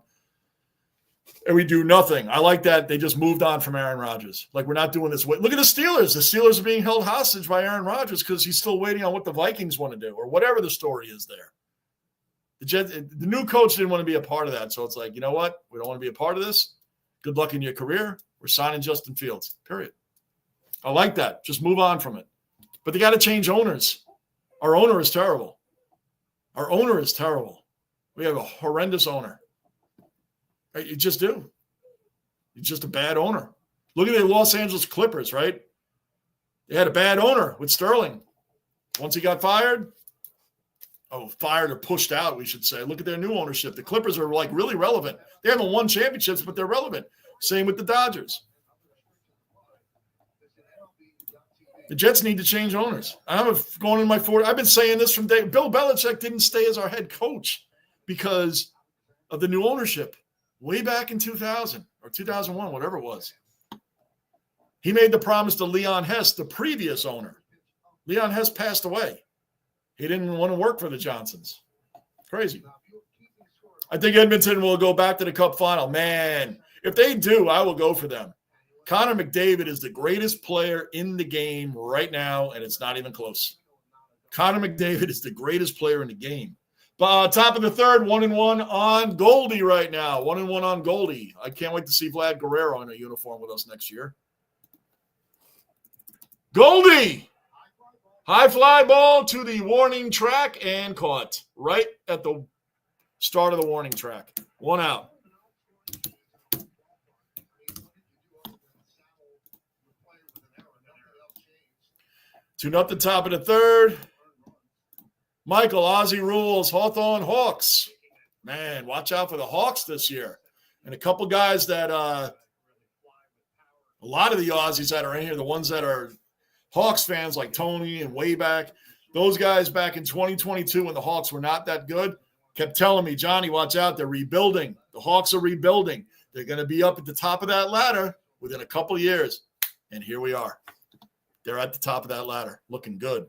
And we do nothing. I like that they just moved on from Aaron Rodgers. Like we're not doing this. Look at the Steelers. The Steelers are being held hostage by Aaron Rodgers because he's still waiting on what the Vikings want to do or whatever the story is there. The new coach didn't want to be a part of that. So it's like, you know what? We don't want to be a part of this. Good luck in your career. We're signing Justin Fields, period. I like that. Just move on from it. But they got to change owners. Our owner is terrible. We have a horrendous owner. You just do. You're just a bad owner. Look at the Los Angeles Clippers, right? They had a bad owner with Sterling. Once he got fired or pushed out, we should say. Look at their new ownership. The Clippers are like really relevant. They haven't won championships, but they're relevant. Same with the Dodgers. The Jets need to change owners. I'm going in my 40. I've been saying this from day. Bill Belichick didn't stay as our head coach because of the new ownership way back in 2000 or 2001, whatever it was. He made the promise to Leon Hess, the previous owner. Leon Hess passed away. He didn't want to work for the Johnsons. Crazy. I think Edmonton will go back to the Cup final. Man, if they do, I will go for them. Connor McDavid is the greatest player in the game right now, and it's not even close. Connor McDavid is the greatest player in the game. But top of the third, 1-1 on Goldie right now. 1-1 on Goldie. I can't wait to see Vlad Guerrero in a uniform with us next year. Goldie! High fly ball to the warning track and caught right at the start of the warning track. 1 out. 2-0 top of the third. Michael, Aussie rules, Hawthorne Hawks. Man, watch out for the Hawks this year. And a couple guys that a lot of the Aussies that are in here, the ones that are Hawks fans like Tony and way back, those guys back in 2022 when the Hawks were not that good, kept telling me, Johnny, watch out, they're rebuilding. The Hawks are rebuilding. They're going to be up at the top of that ladder within a couple years. And here we are. They're at the top of that ladder, looking good.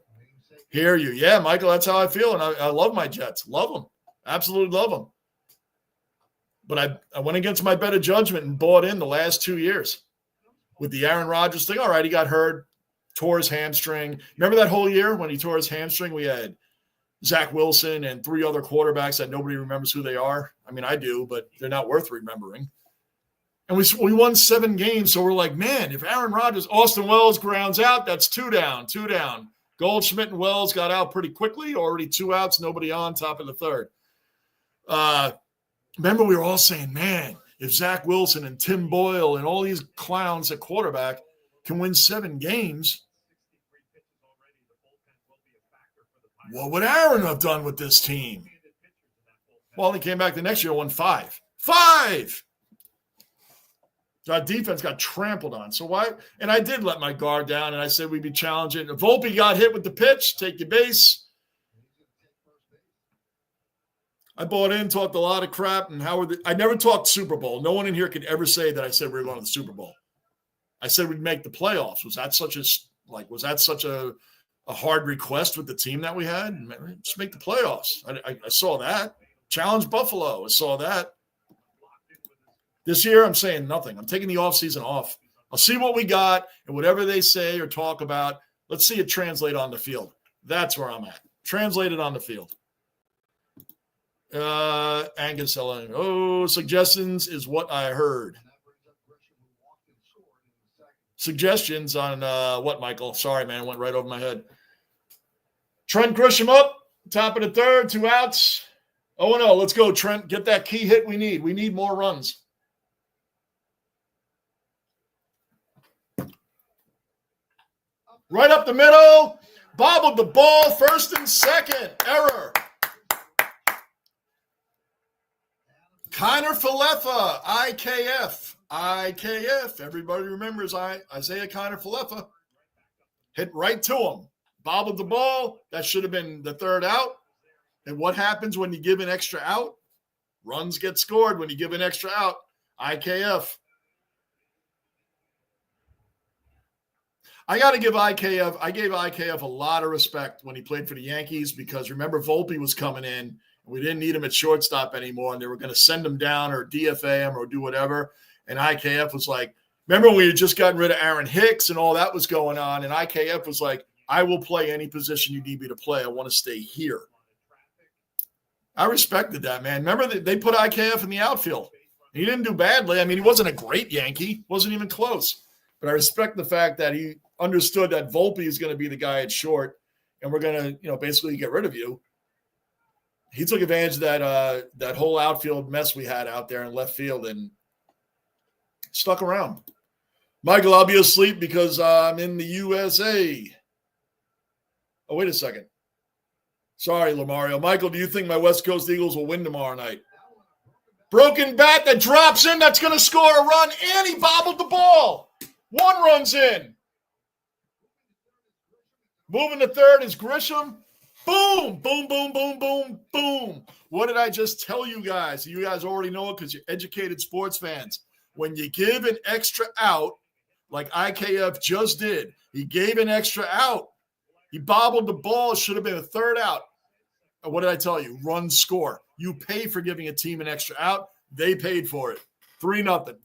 Hear you. Yeah, Michael, that's how I feel. And I love my Jets. Love them. Absolutely love them. But I went against my better judgment and bought in the last 2 years with the Aaron Rodgers thing. All right, he got hurt, tore his hamstring. Remember that whole year when he tore his hamstring? We had Zach Wilson and 3 other quarterbacks that nobody remembers who they are. I mean, I do, but they're not worth remembering. And we won 7 games, so we're like, man, if Aaron Rodgers, Austin Wells grounds out, that's 2 down. Goldschmidt and Wells got out pretty quickly, already 2 outs, nobody on, top of the third. Remember, we were all saying, man, if Zach Wilson and Tim Boyle and all these clowns at quarterback can win 7 games, what would Aaron have done with this team? Well, he came back the next year and won 5. 5! Our defense got trampled on. So why? And I did let my guard down, and I said we'd be challenging. Volpe got hit with the pitch. Take your base. I bought in, talked a lot of crap, and I never talked Super Bowl. No one in here could ever say that I said we were going to the Super Bowl. I said we'd make the playoffs. Was that such a hard request with the team that we had? Just make the playoffs. I saw that. Challenge Buffalo. I saw that. This year, I'm saying nothing. I'm taking the offseason off. I'll see what we got, and whatever they say or talk about, let's see it translate on the field. That's where I'm at. Translate it on the field. Angus Ellen. Oh, suggestions is what I heard. Suggestions on what, Michael? Sorry, man. It went right over my head. Trent Grisham up. Top of the third. 2 outs. 0-0. Let's go, Trent. Get that key hit we need. We need more runs. Right up the middle. Bobbled the ball. First and second. Error. Kiner Falefa. IKF. IKF. Everybody remembers Isaiah Kiner Falefa. Hit right to him. Bobbled the ball. That should have been the 3rd out. And what happens when you give an extra out? Runs get scored when you give an extra out. IKF. I got to give IKF. I gave IKF a lot of respect when he played for the Yankees because remember Volpe was coming in. And we didn't need him at shortstop anymore, and they were going to send him down or DFA him or do whatever. And IKF was like, remember when we had just gotten rid of Aaron Hicks and all that was going on, and IKF was like, I will play any position you need me to play. I want to stay here. I respected that, man. Remember they put IKF in the outfield. He didn't do badly. I mean, he wasn't a great Yankee. Wasn't even close. But I respect the fact that he understood that Volpe is going to be the guy at short, and we're going to, basically get rid of you. He took advantage of that whole outfield mess we had out there in left field and stuck around. Michael, I'll be asleep because I'm in the USA. Oh, wait a second. Sorry, Lamario. Michael, do you think my West Coast Eagles will win tomorrow night? Broken bat that drops in. That's going to score a run, and he bobbled the ball. 1 run's in. Moving to third is Grisham. Boom, boom, boom, boom, boom, boom. What did I just tell you guys? You guys already know it because you're educated sports fans. When you give an extra out, like IKF just did, he gave an extra out. He bobbled the ball. It should have been a third out. What did I tell you? Run, score. You pay for giving a team an extra out. They paid for it. 3-0.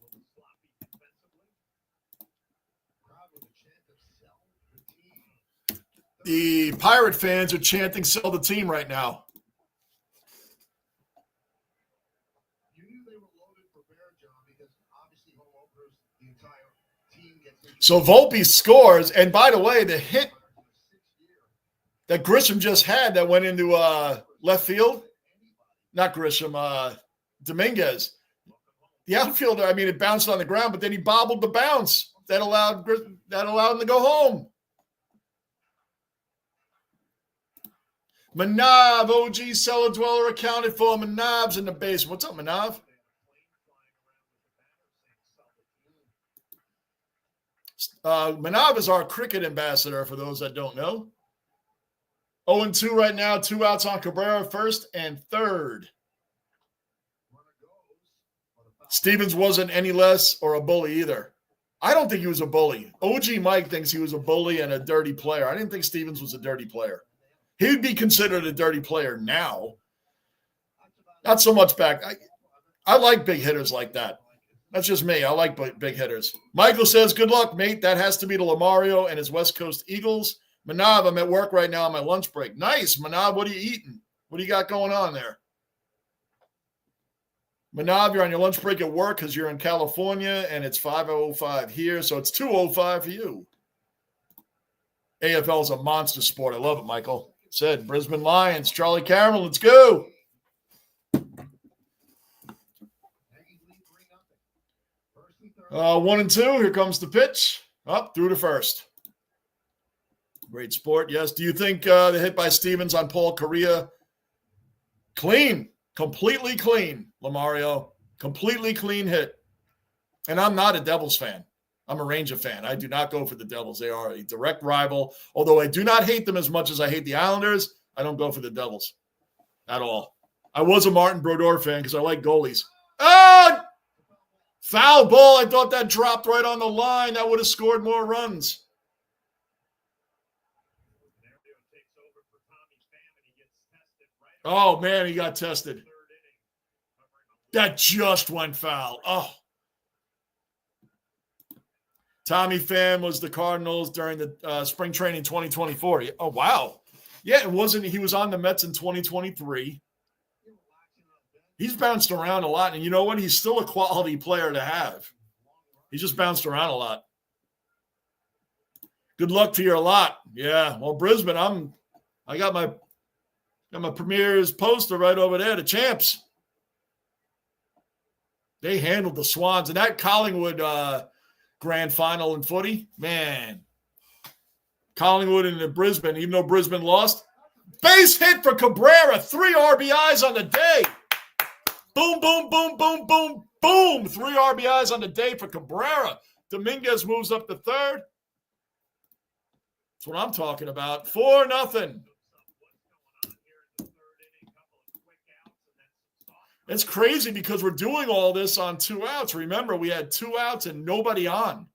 The Pirate fans are chanting "sell the team" right now. You knew they were loaded for bear, John, because obviously home openers, the entire team gets. So Volpe scores, and by the way, the hit that Grisham just had that went into left field, not Grisham, Dominguez. The outfielder, I mean, it bounced on the ground, but then he bobbled the bounce that allowed him to go home. Manav, OG cellar dweller accounted for. Manav's in the basement. What's up, Manav? Manav is our cricket ambassador, for those that don't know. 0-2 right now. 2 outs on Cabrera, first and third. Stevens wasn't any less or a bully either. I don't think he was a bully. OG Mike thinks he was a bully and a dirty player. I didn't think Stevens was a dirty player. He'd be considered a dirty player now. Not so much back. I like big hitters like that. That's just me. I like big hitters. Michael says, good luck, mate. That has to be to Lamario and his West Coast Eagles. Manav, I'm at work right now on my lunch break. Nice, Manav. What are you eating? What do you got going on there? Manav, you're on your lunch break at work because you're in California, and it's 5:05 here, so it's 2:05 for you. AFL is a monster sport. I love it, Michael. Said Brisbane Lions, Charlie Cameron, let's go. 1-2, here comes the pitch. Up through to first. Great sport, yes. Do you think the hit by Stevens on Paul Correa, clean, completely clean, Lamario, completely clean hit? And I'm not a Devils fan. I'm a Ranger fan. I do not go for the Devils. They are a direct rival. Although I do not hate them as much as I hate the Islanders, I don't go for the Devils at all. I was a Martin Brodeur fan because I like goalies. Oh! Foul ball. I thought that dropped right on the line. That would have scored more runs. Oh, man, he got tested. That just went foul. Oh. Tommy Pham was the Cardinals during the spring training 2024. Oh, wow. Yeah, it wasn't. He was on the Mets in 2023. He's bounced around a lot. And you know what? He's still a quality player to have. He just bounced around a lot. Good luck to your lot. Yeah. Well, Brisbane, I got my Premier's poster right over there, the champs. They handled the Swans. And that Collingwood grand final in footy, man. Collingwood and Brisbane, even though Brisbane lost. Base hit for Cabrera. 3 RBIs on the day. Boom, boom, boom, boom, boom, boom. 3 RBIs on the day for Cabrera. Dominguez moves up to third. That's what I'm talking about. 4-0. It's crazy because we're doing all this on 2 outs. Remember, we had 2 outs and nobody on.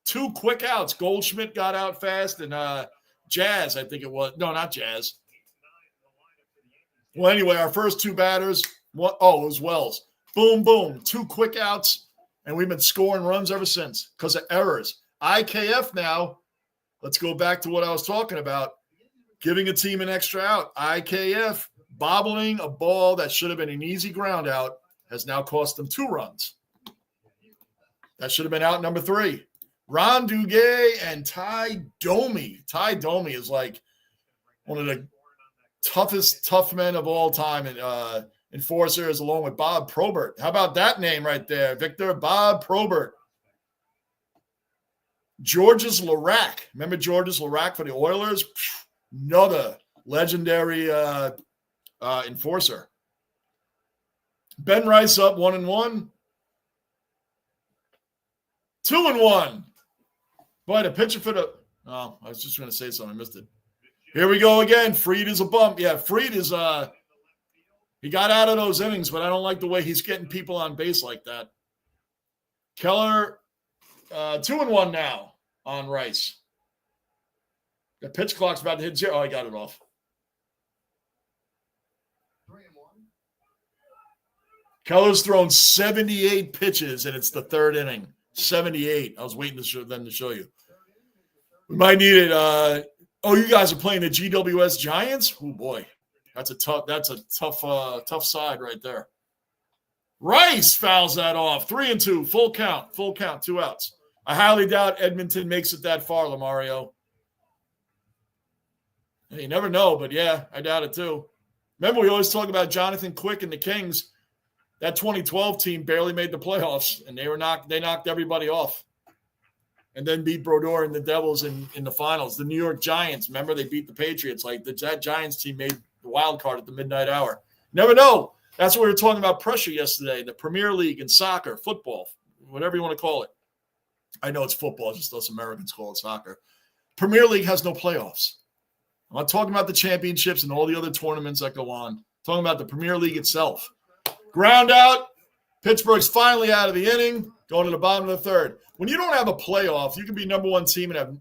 2 quick outs. Goldschmidt got out fast and Jazz, I think it was. No, not Jazz. Well, anyway, our first 2 batters, it was Wells. Boom, boom. 2 quick outs, and we've been scoring runs ever since because of errors. IKF now, let's go back to what I was talking about. Giving a team an extra out. IKF. Bobbling a ball that should have been an easy ground out has now cost them 2 runs. That should have been out number 3. Ron Duguay and Ty Domi. Ty Domi is like one of the toughest tough men of all time and enforcers, along with Bob Probert. How about that name right there, Victor? Bob Probert. Georges Larac. Remember Georges Larac for the Oilers? Another legendary enforcer. Ben Rice up 1-1. 2-1. Boy, the pitcher for the. Oh, I was just going to say something. I missed it. Here we go again. Fried is a bump. Yeah, Fried is he got out of those innings, but I don't like the way he's getting people on base like that. Keller, 2-1 now on Rice. The pitch clock's about to hit 0. Oh, I got it off. 3-1. Keller's thrown 78 pitches, and it's the third inning. 78. I was waiting to show you. We might need it. You guys are playing the GWS Giants? Oh boy, that's a tough side right there. Rice fouls that off. 3-2, full count, 2 outs. I highly doubt Edmonton makes it that far, Lamario. You never know, but yeah, I doubt it too. Remember, we always talk about Jonathan Quick and the Kings. That 2012 team barely made the playoffs, and they knocked everybody off. And then beat Brodeur and the Devils in the finals. The New York Giants, remember, they beat the Patriots. That Giants team made the wild card at the midnight hour. Never know. That's what we were talking about pressure yesterday. The Premier League in soccer, football, whatever you want to call it. I know it's football, just us Americans call it soccer. Premier League has no playoffs. I'm not talking about the championships and all the other tournaments that go on. I'm talking about the Premier League itself. Ground out. Pittsburgh's finally out of the inning, going to the bottom of the third. When you don't have a playoff, you can be number one team and have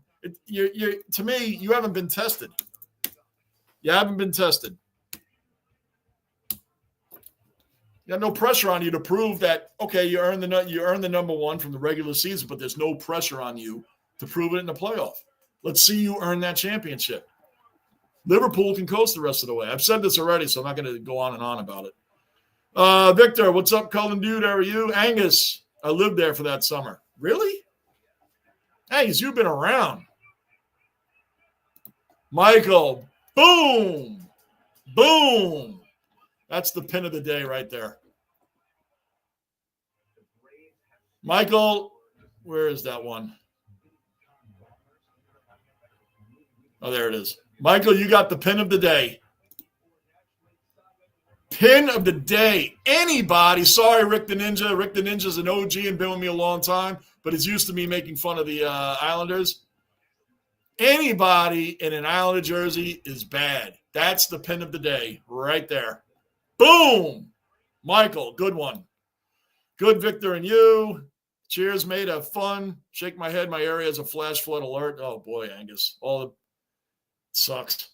to me, you haven't been tested. You haven't been tested. You got no pressure on you to prove that, okay, you earned the number one from the regular season, but there's no pressure on you to prove it in the playoff. Let's see you earn that championship. Liverpool can coast the rest of the way. I've said this already, so I'm not going to go on and on about it. Victor, what's up, Cullen Dude? How are you? Angus, I lived there for that summer. Really? Angus, you've been around. Michael, boom. Boom. That's the pin of the day right there. Michael, where is that one? Oh, there it is. Michael, you got the pin of the day. Pin of the day. Anybody. Sorry, Rick the Ninja. Rick the Ninja's an OG and been with me a long time, but it's used to me making fun of the Islanders. Anybody in an Islander jersey is bad. That's the pin of the day right there. Boom. Michael, good one. Good, Victor, and you. Cheers, mate. Have fun. Shake my head. My area has a flash flood alert. Oh, boy, Angus. Sucks.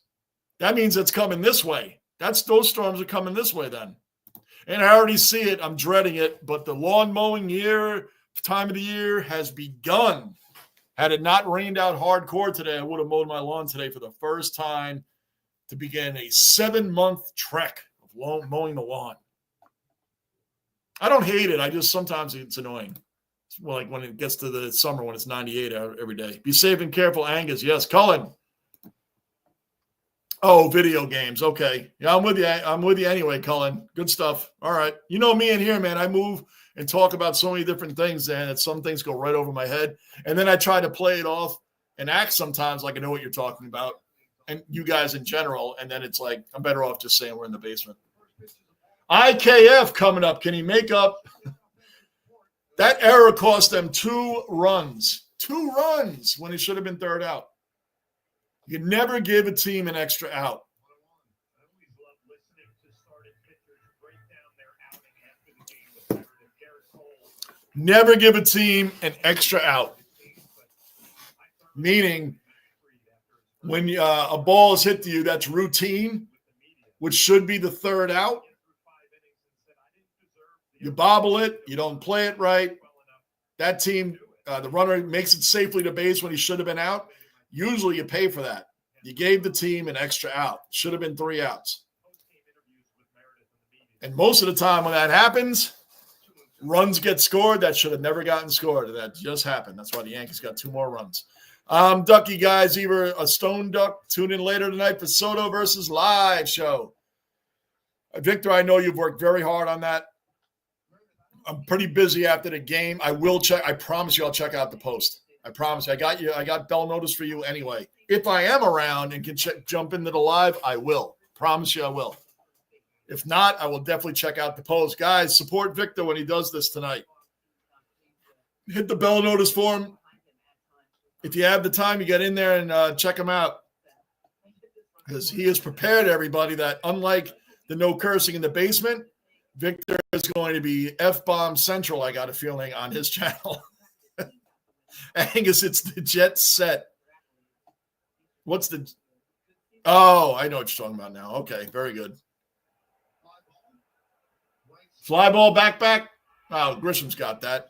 That means it's coming this way. Those storms are coming this way then. And I already see it. I'm dreading it. But the lawn mowing time of the year has begun. Had it not rained out hardcore today, I would have mowed my lawn today for the first time to begin a 7-month trek of mowing the lawn. I don't hate it. Sometimes it's annoying. It's like when it gets to the summer when it's 98 every day. Be safe and careful, Angus. Yes, Cullen. Oh, video games. Okay. Yeah, I'm with you. I'm with you anyway, Cullen. Good stuff. All right. You know me in here, man. I move and talk about so many different things, and some things go right over my head. And then I try to play it off and act sometimes like I know what you're talking about, and you guys in general. And then it's like, I'm better off just saying we're in the basement. IKF coming up. Can he make up? That error cost them 2 runs. 2 runs when it should have been third out. You can never give a team an extra out. Never give a team an extra out. Meaning, when a ball is hit to you, that's routine, which should be the third out. You bobble it. You don't play it right. That team, the runner makes it safely to base when he should have been out. Usually you pay for that. You gave the team an extra out. Should have been 3 outs. And most of the time when that happens, runs get scored that should have never gotten scored. That just happened. That's why the Yankees got 2 more runs. Ducky guys, either a stone duck. Tune in later tonight for Soto versus live show. Victor, I know you've worked very hard on that. I'm pretty busy after the game. I will check. I promise you I'll check out the post. I promise you. I got bell notice for you anyway. If I am around and can jump into the live, I will. Promise you I will. If not, I will definitely check out the post. Guys, support Victor when he does this tonight. Hit the bell notice for him. If you have the time, you get in there and check him out. because he has prepared everybody that unlike the no cursing in the basement, Victor is going to be F-bomb central, I got a feeling, on his channel. Angus, it's the jet set. What's the – oh, I know what you're talking about now. Okay, very good. Fly ball back. Oh, Grisham's got that.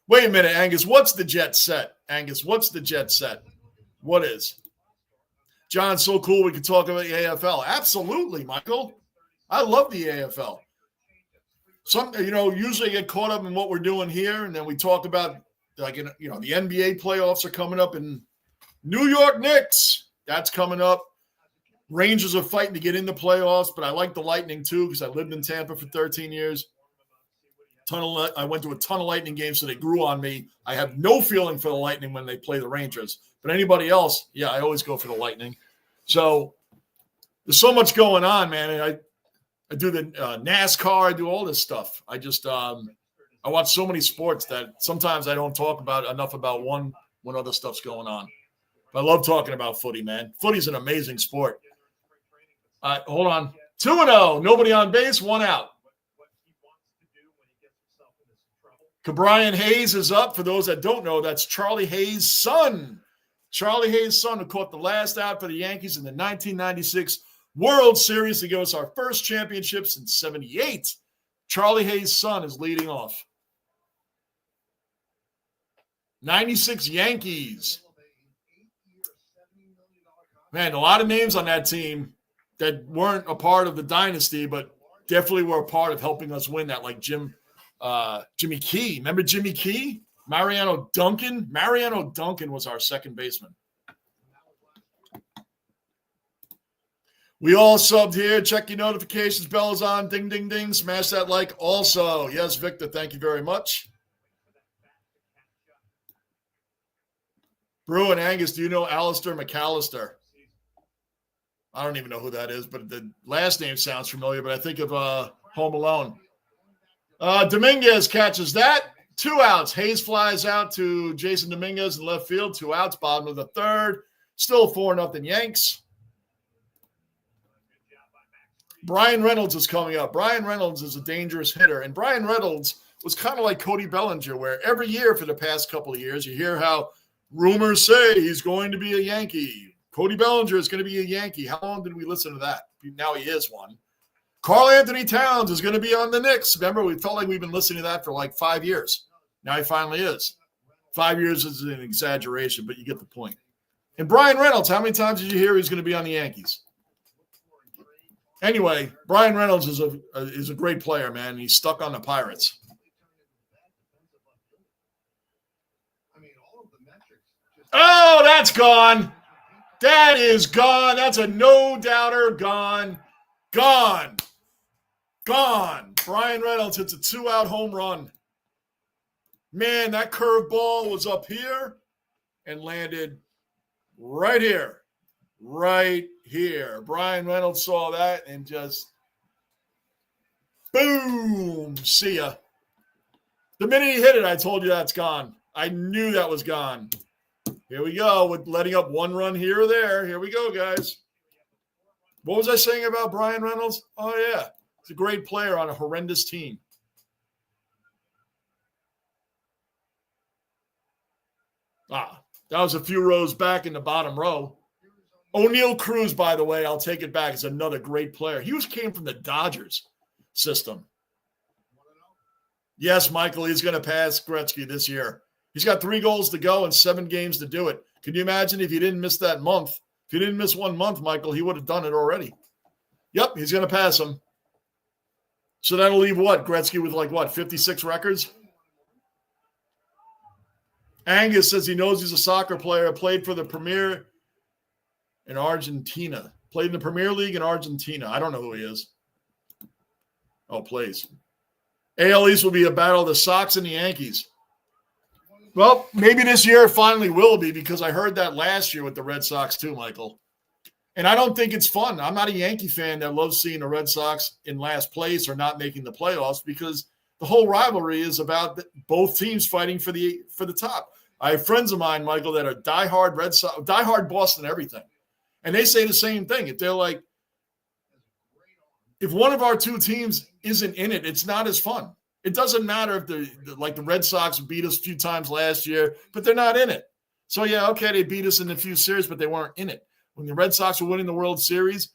Wait a minute, Angus. What's the jet set? Angus, what's the jet set? What is? John, so cool we could talk about the AFL. Absolutely, Michael. I love the AFL. Usually I get caught up in what we're doing here, and then we talk about, the NBA playoffs are coming up in New York Knicks. That's coming up. Rangers are fighting to get in the playoffs, but I like the Lightning too because I lived in Tampa for 13 years. I went to a ton of Lightning games, so they grew on me. I have no feeling for the Lightning when they play the Rangers. But anybody else, yeah, I always go for the Lightning. So there's so much going on, man. And I do the NASCAR. I do all this stuff. I just I watch so many sports that sometimes I don't talk about enough about one when other stuff's going on. But I love talking about footy, man. Footy's an amazing sport. Hold on. 2-0. Nobody on base. 1 out. Cabrian Hayes is up. For those that don't know, that's Charlie Hayes' son. Charlie Hayes' son, who caught the last out for the Yankees in the 1996 World Series to give us our first championship since '78. Charlie Hayes' son is leading off. 96 Yankees. Man, a lot of names on that team that weren't a part of the dynasty, but definitely were a part of helping us win that, like Jimmy Key. Remember Jimmy Key? Mariano Duncan? Mariano Duncan was our second baseman. We all subbed here. Check your notifications. Bell is on. Ding, ding, ding. Smash that like also. Yes, Victor, thank you very much. Brew and Angus, do you know Alistair McAllister? I don't even know who that is, but the last name sounds familiar, but I think of Home Alone. Dominguez catches that. 2 outs. Hayes flies out to Jason Dominguez in left field. 2 outs, bottom of the third. Still 4-0 Yanks. Brian Reynolds is coming up. Brian Reynolds is a dangerous hitter. And Brian Reynolds was kind of like Cody Bellinger, where every year for the past couple of years, you hear how rumors say he's going to be a Yankee. Cody Bellinger is going to be a Yankee. How long did we listen to that? Now he is one. Karl Anthony Towns is going to be on the Knicks. Remember, we felt like we've been listening to that for like 5 years. Now he finally is. 5 years is an exaggeration, but you get the point. And Brian Reynolds, how many times did you hear he's going to be on the Yankees? Anyway, Brian Reynolds is a great player, man. He's stuck on the Pirates. Oh, that's gone. That is gone. That's a no-doubter. Gone. Gone. Gone. Brian Reynolds hits a 2-out home run. Man, that curveball was up here and landed right here. Right here. Brian Reynolds saw that and just boom. See ya. The minute he hit it, I told you that's gone. I knew that was gone. Here we go with letting up 1 run here or there. Here we go, guys. What was I saying about Brian Reynolds? Oh, yeah. He's a great player on a horrendous team. That was a few rows back in the bottom row. O'Neal Cruz, by the way, I'll take it back, is another great player. He came from the Dodgers system. Yes, Michael, he's going to pass Gretzky this year. He's got 3 goals to go and 7 games to do it. Can you imagine if he didn't miss that month? If he didn't miss 1 month, Michael, he would have done it already. Yep, he's going to pass him. So that'll leave what? Gretzky with 56 records? Angus says he knows he's a soccer player, played for the Premier in Argentina. Played in the Premier League in Argentina. I don't know who he is. Oh, plays. AL East will be a battle of the Sox and the Yankees. Well, maybe this year it finally will be, because I heard that last year with the Red Sox too, Michael. And I don't think it's fun. I'm not a Yankee fan that loves seeing the Red Sox in last place or not making the playoffs, because the whole rivalry is about both teams fighting for the top. I have friends of mine, Michael, that are diehard Red Sox, diehard Boston, everything. And they say the same thing. If they're like, if one of our two teams isn't in it, it's not as fun. It doesn't matter if the Red Sox beat us a few times last year, but they're not in it. So, yeah, okay, they beat us in a few series, but they weren't in it. When the Red Sox were winning the World Series,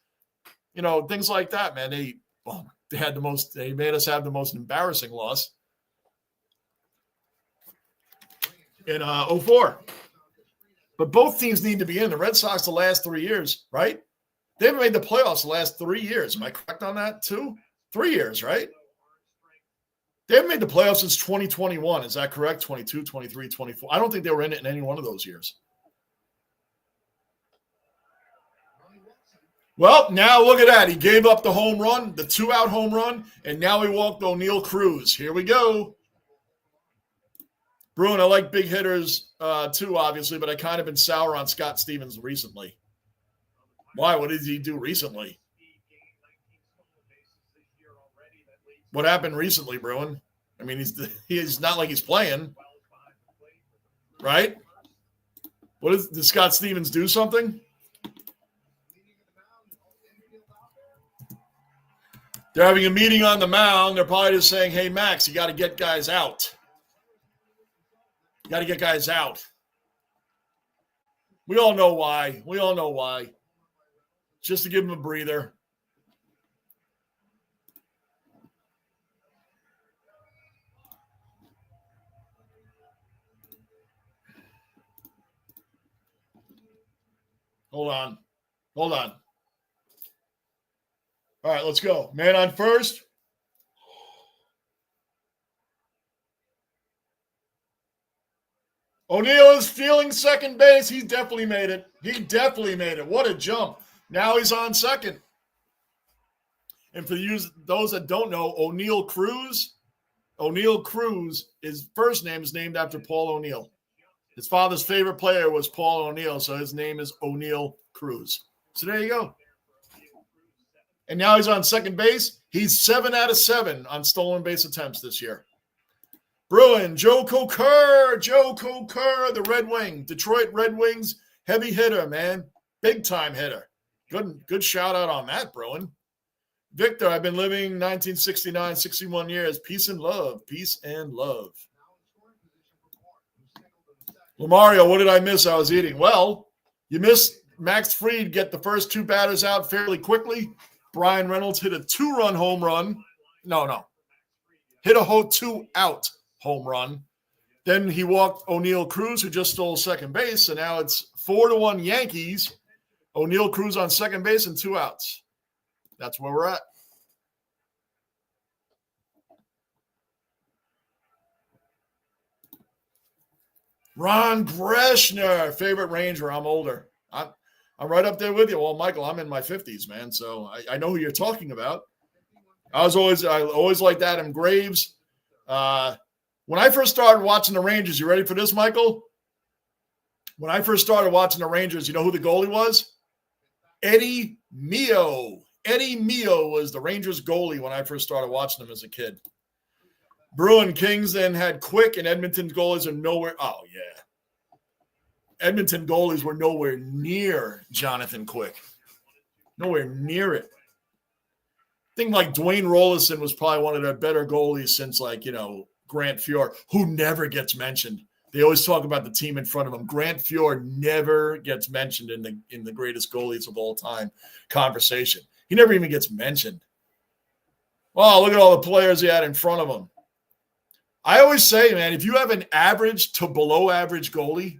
things like that, man, they made us have the most embarrassing loss in 04. But both teams need to be in. The Red Sox the last 3 years, right? They haven't made the playoffs the last 3 years. Am I correct on that too? 3 years, right? They haven't made the playoffs since 2021. Is that correct? 22, 23, 24. I don't think they were in it in any one of those years. Well, now look at that. He gave up the home run, the 2-out home run, and now he walked O'Neill Cruz. Here we go. Bruin, I like big hitters too, obviously, but I kind of been sour on Scott Stevens recently. Why? What did he do recently? What happened recently, Bruin? I mean, he's not like he's playing, right? Did Scott Stevens do something? They're having a meeting on the mound. They're probably just saying, hey, Max, you got to get guys out. You got to get guys out. We all know why. Just to give him a breather. Hold on. All right, let's go. Man on first. O'Neill is stealing second base. He definitely made it. What a jump. Now he's on second. And for those that don't know, O'Neill Cruz, his first name is named after Paul O'Neill. His father's favorite player was Paul O'Neill, so his name is O'Neill Cruz. So there you go. And now he's on second base. He's 7 out of 7 on stolen base attempts this year. Bruin, Joe Coker, the Red Wing, Detroit Red Wings, heavy hitter, man. Big time hitter. Good shout out on that, Bruin. Victor, I've been living 1969, 61 years. Peace and love. Lamario, what did I miss? I was eating. Well, you missed Max Fried get the first 2 batters out fairly quickly. Brian Reynolds hit a 2-run home run. No. Hit a 2-out home run. Then he walked O'Neill Cruz, who just stole second base. So now it's 4-1 Yankees. O'Neill Cruz on second base and 2 outs. That's where we're at. Ron Greshner, favorite Ranger. I'm older. I'm right up there with you. Well, Michael, I'm in my 50s, man. So I know who you're talking about. I always liked Adam Graves. When I first started watching the Rangers, you ready for this, Michael? When I first started watching the Rangers, you know who the goalie was? Eddie Mio. Eddie Mio was the Rangers goalie when I first started watching them as a kid. Bruin Kings then had Quick, and Edmonton goalies are nowhere. Oh, yeah. Edmonton goalies were nowhere near Jonathan Quick. Nowhere near it. I think like Dwayne Rollison was probably one of their better goalies since Grant Fuhr, who never gets mentioned. They always talk about the team in front of him. Grant Fuhr never gets mentioned in the greatest goalies of all time conversation. He never even gets mentioned. Oh, look at all the players he had in front of him. I always say, man, if you have an average to below average goalie,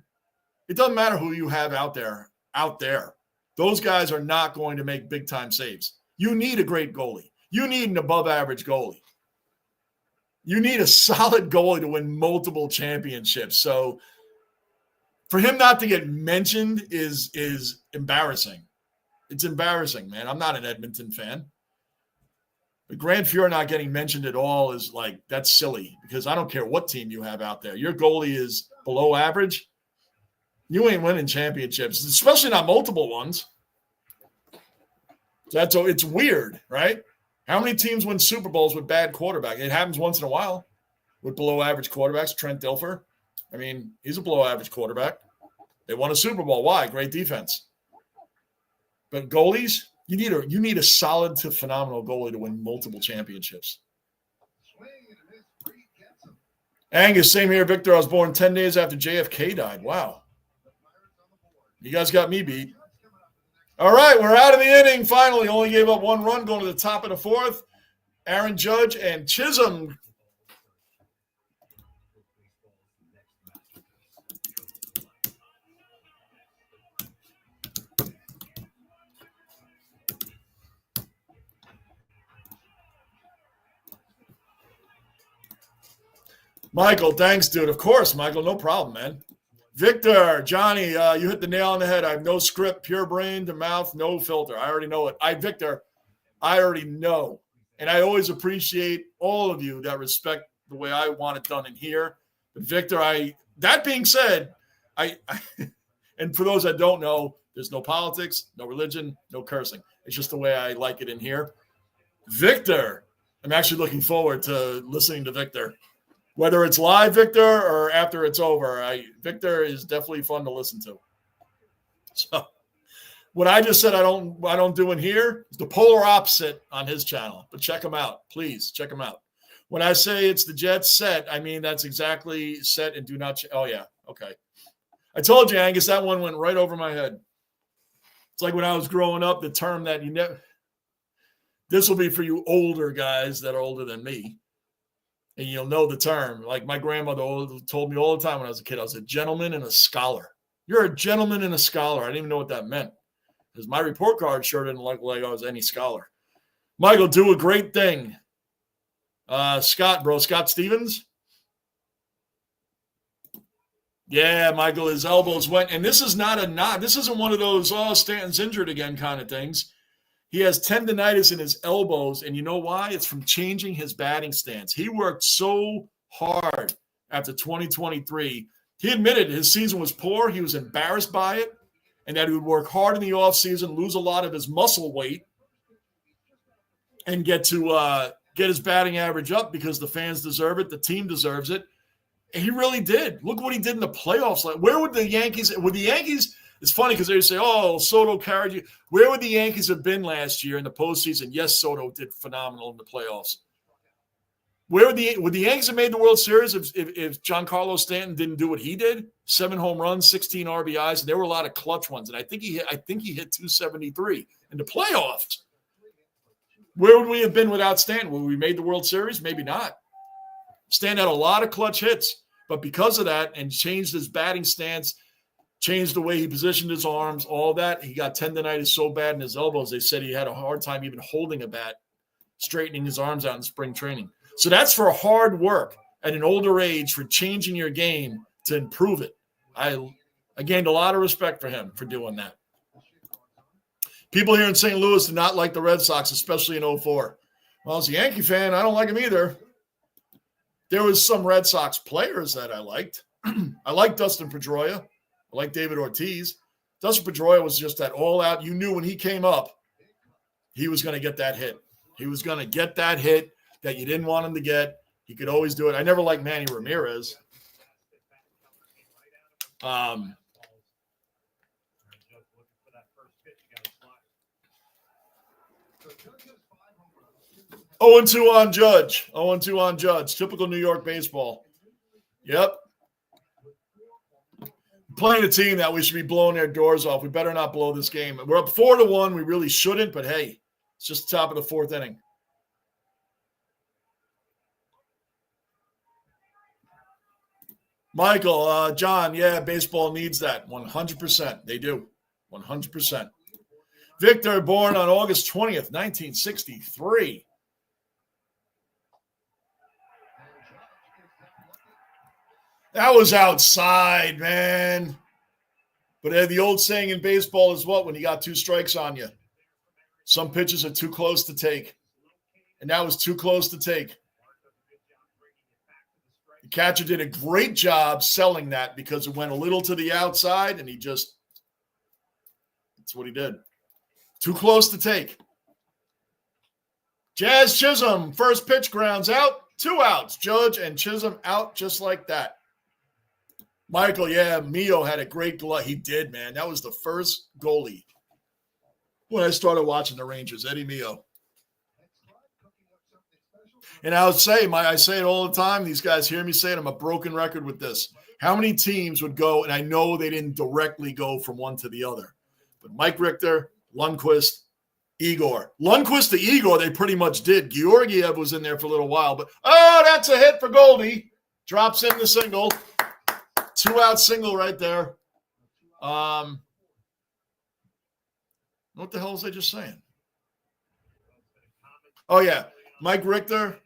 it doesn't matter who you have out there. Those guys are not going to make big time saves. You need a great goalie. You need an above average goalie. You need a solid goalie to win multiple championships. So for him not to get mentioned is embarrassing. It's embarrassing, man. I'm not an Edmonton fan. But Grant Fuhr not getting mentioned at all is that's silly because I don't care what team you have out there. Your goalie is below average. You ain't winning championships, especially not multiple ones. It's weird, right? How many teams win Super Bowls with bad quarterback? It happens once in a while with below average quarterbacks. Trent Dilfer. I mean, he's a below average quarterback. They won a Super Bowl. Why? Great defense. But goalies, you need a solid to phenomenal goalie to win multiple championships. Angus, same here, Victor. I was born 10 days after JFK died. Wow. You guys got me beat. All right, we're out of the inning. Finally, only gave up 1 run going to the top of the 4th. Aaron Judge and Chisholm. Michael, thanks, dude. Of course, Michael, no problem, man. Victor, Johnny, you hit the nail on the head. I have no script, pure brain to mouth, no filter. I already know it. Victor, I already know. And I always appreciate all of you that respect the way I want it done in here. But Victor, that being said, and for those that don't know, there's no politics, no religion, no cursing. It's just the way I like it in here. Victor, I'm actually looking forward to listening to Victor. Whether it's live, Victor, or after it's over, Victor is definitely fun to listen to. So, what I just said I don't do in here is the polar opposite on his channel. But check him out, please check him out. When I say it's the Jets set, I mean that's exactly set and do not. Oh yeah, okay. I told you, Angus, that one went right over my head. It's like when I was growing up, the term that you never. This will be for you older guys that are older than me. And you'll know the term. Like my grandmother told me all the time when I was a kid, I was a gentleman and a scholar. You're a gentleman and a scholar. I didn't even know what that meant. Because my report card sure didn't look like I was any scholar. Michael, do a great thing. Scott Stevens. Yeah, Michael, his elbows went. And this is not a knot. This isn't one of those, Stanton's injured again kind of things. He has tendonitis in his elbows, and you know why? It's from changing his batting stance. He worked so hard after 2023. He admitted his season was poor. He was embarrassed by it, and that he would work hard in the offseason, lose a lot of his muscle weight, and get his batting average up because the fans deserve it. The team deserves it. And he really did. Look what he did in the playoffs. Like, where would the Yankees – it's funny because they say, Soto carried you. Where would the Yankees have been last year in the postseason? Yes, Soto did phenomenal in the playoffs. Where would the Yankees have made the World Series if Giancarlo Stanton didn't do what he did? 7 home runs, 16 RBIs, and there were a lot of clutch ones. And I think he hit 273 in the playoffs. Where would we have been without Stanton? Would we made the World Series? Maybe not. Stanton had a lot of clutch hits, but because of that and changed his batting stance, changed the way he positioned his arms, all that. He got tendonitis so bad in his elbows, they said he had a hard time even holding a bat, straightening his arms out in spring training. So that's for hard work at an older age for changing your game to improve it. I gained a lot of respect for him for doing that. People here in St. Louis do not like the Red Sox, especially in 2004. Well, as a Yankee fan, I don't like them either. There was some Red Sox players that I liked. I liked Dustin Pedroia. I like David Ortiz. Dustin Pedroia was just that all-out. You knew when he came up, he was going to get that hit. He was going to get that hit that you didn't want him to get. He could always do it. I never liked Manny Ramirez. 0-2 on Judge. 0-2 on Judge. Typical New York baseball. Yep. Playing a team that we should be blowing their doors off. We better not blow this game. We're up 4-1. We really shouldn't, but hey, it's just the top of the 4th inning. Michael, John, yeah, baseball needs that. 100%. They do. 100%. Victor, born on August 20th, 1963. That was outside, man. But the old saying in baseball is what? When you got 2 strikes on you. Some pitches are too close to take. And that was too close to take. The catcher did a great job selling that because it went a little to the outside, and that's what he did. Too close to take. Jazz Chisholm, first pitch, grounds out. 2 outs. Judge and Chisholm out just like that. Michael, yeah, Mio had a great glove. He did, man. That was the first goalie when I started watching the Rangers. Eddie Mio. And I would say, I say it all the time. These guys hear me say it. I'm a broken record with this. How many teams would go, and I know they didn't directly go from one to the other, but Mike Richter, Lundqvist, Igor. Lundqvist to Igor, they pretty much did. Georgiev was in there for a little while, but, that's a hit for Goldie. Drops in the single. 2-out single right there. What the hell was I just saying? Oh, yeah. Mike Richter,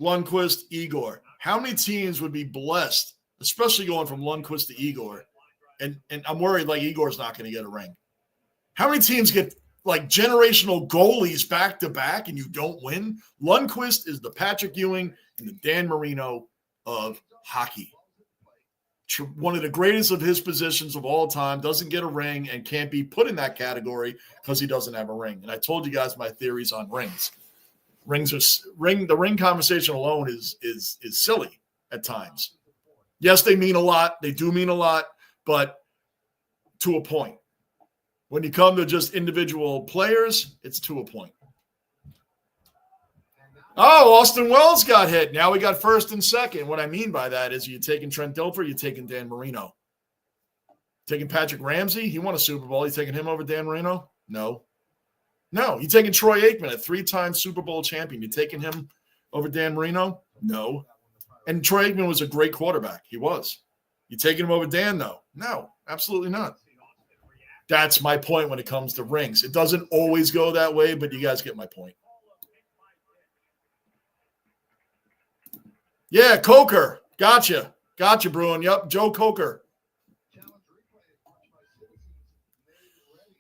Lundqvist, Igor. How many teams would be blessed, especially going from Lundqvist to Igor? And I'm worried like Igor's not going to get a ring. How many teams get like generational goalies back to back and you don't win? Lundqvist is the Patrick Ewing and the Dan Marino of hockey. One of the greatest of his positions of all time, doesn't get a ring and can't be put in that category because he doesn't have a ring. And I told you guys my theories on rings. The ring conversation alone is silly at times. Yes, they mean a lot. They do mean a lot, but to a point. When you come to just individual players, it's to a point. Oh, Austin Wells got hit. Now we got first and second. What I mean by that is, you taking Trent Dilfer, you taking Dan Marino. Taking Patrick Ramsey, he won a Super Bowl. You taking him over Dan Marino? No. You taking Troy Aikman, a 3-time Super Bowl champion. You taking him over Dan Marino? No. And Troy Aikman was a great quarterback. He was. You taking him over Dan, though? No, absolutely not. That's my point when it comes to rings. It doesn't always go that way, but you guys get my point. Yeah, Coker. Gotcha, Bruin. Yep, Joe Coker.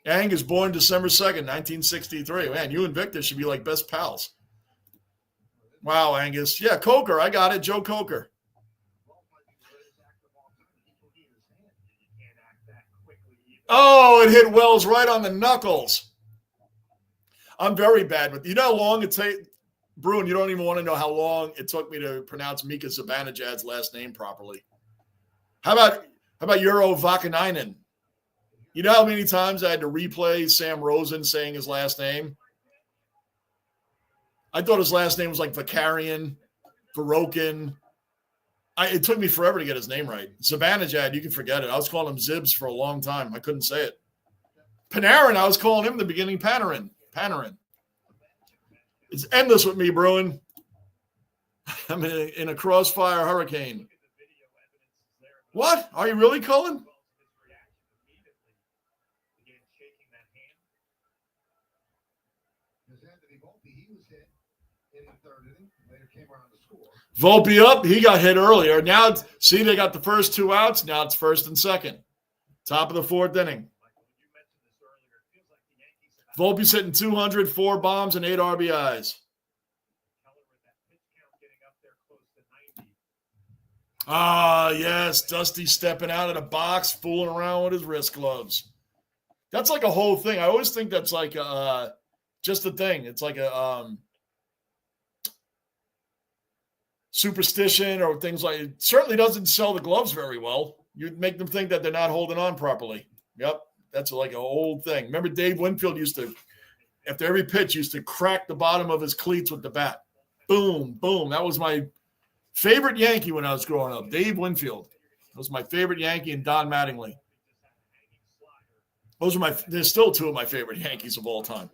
Angus born December 2nd, 1963. Man, you and Victor should be like best pals. Wow, Angus. Yeah, Coker. I got it. Joe Coker. Oh, it hit Wells right on the knuckles. I'm very bad with, you know how long it takes, Bruin, you don't even want to know how long it took me to pronounce Mika Zibanejad's last name properly. How about Euro Vakanainen? You know how many times I had to replay Sam Rosen saying his last name? I thought his last name was like Vakarian, Varokin. It took me forever to get his name right. Zibanejad, you can forget it. I was calling him Zibs for a long time. I couldn't say it. Panarin, I was calling him in the beginning Panarin. It's endless with me, Bruin. I'm in a crossfire hurricane. What? Are you really, Cullen? Volpe up. He got hit earlier. Now, see, they got the first 2 outs. Now it's first and second. Top of the 4th inning. Volpe's hitting 200, 4 bombs, and 8 RBIs. Yes. Dusty stepping out of the box, fooling around with his wrist gloves. That's like a whole thing. I always think that's like just a thing. It's like a superstition or things like it. Certainly doesn't sell the gloves very well. You'd make them think that they're not holding on properly. Yep. That's like an old thing. Remember Dave Winfield used to, after every pitch, used to crack the bottom of his cleats with the bat. Boom, boom. That was my favorite Yankee when I was growing up. Dave Winfield. That was my favorite Yankee, and Don Mattingly. There's still 2 of my favorite Yankees of all time.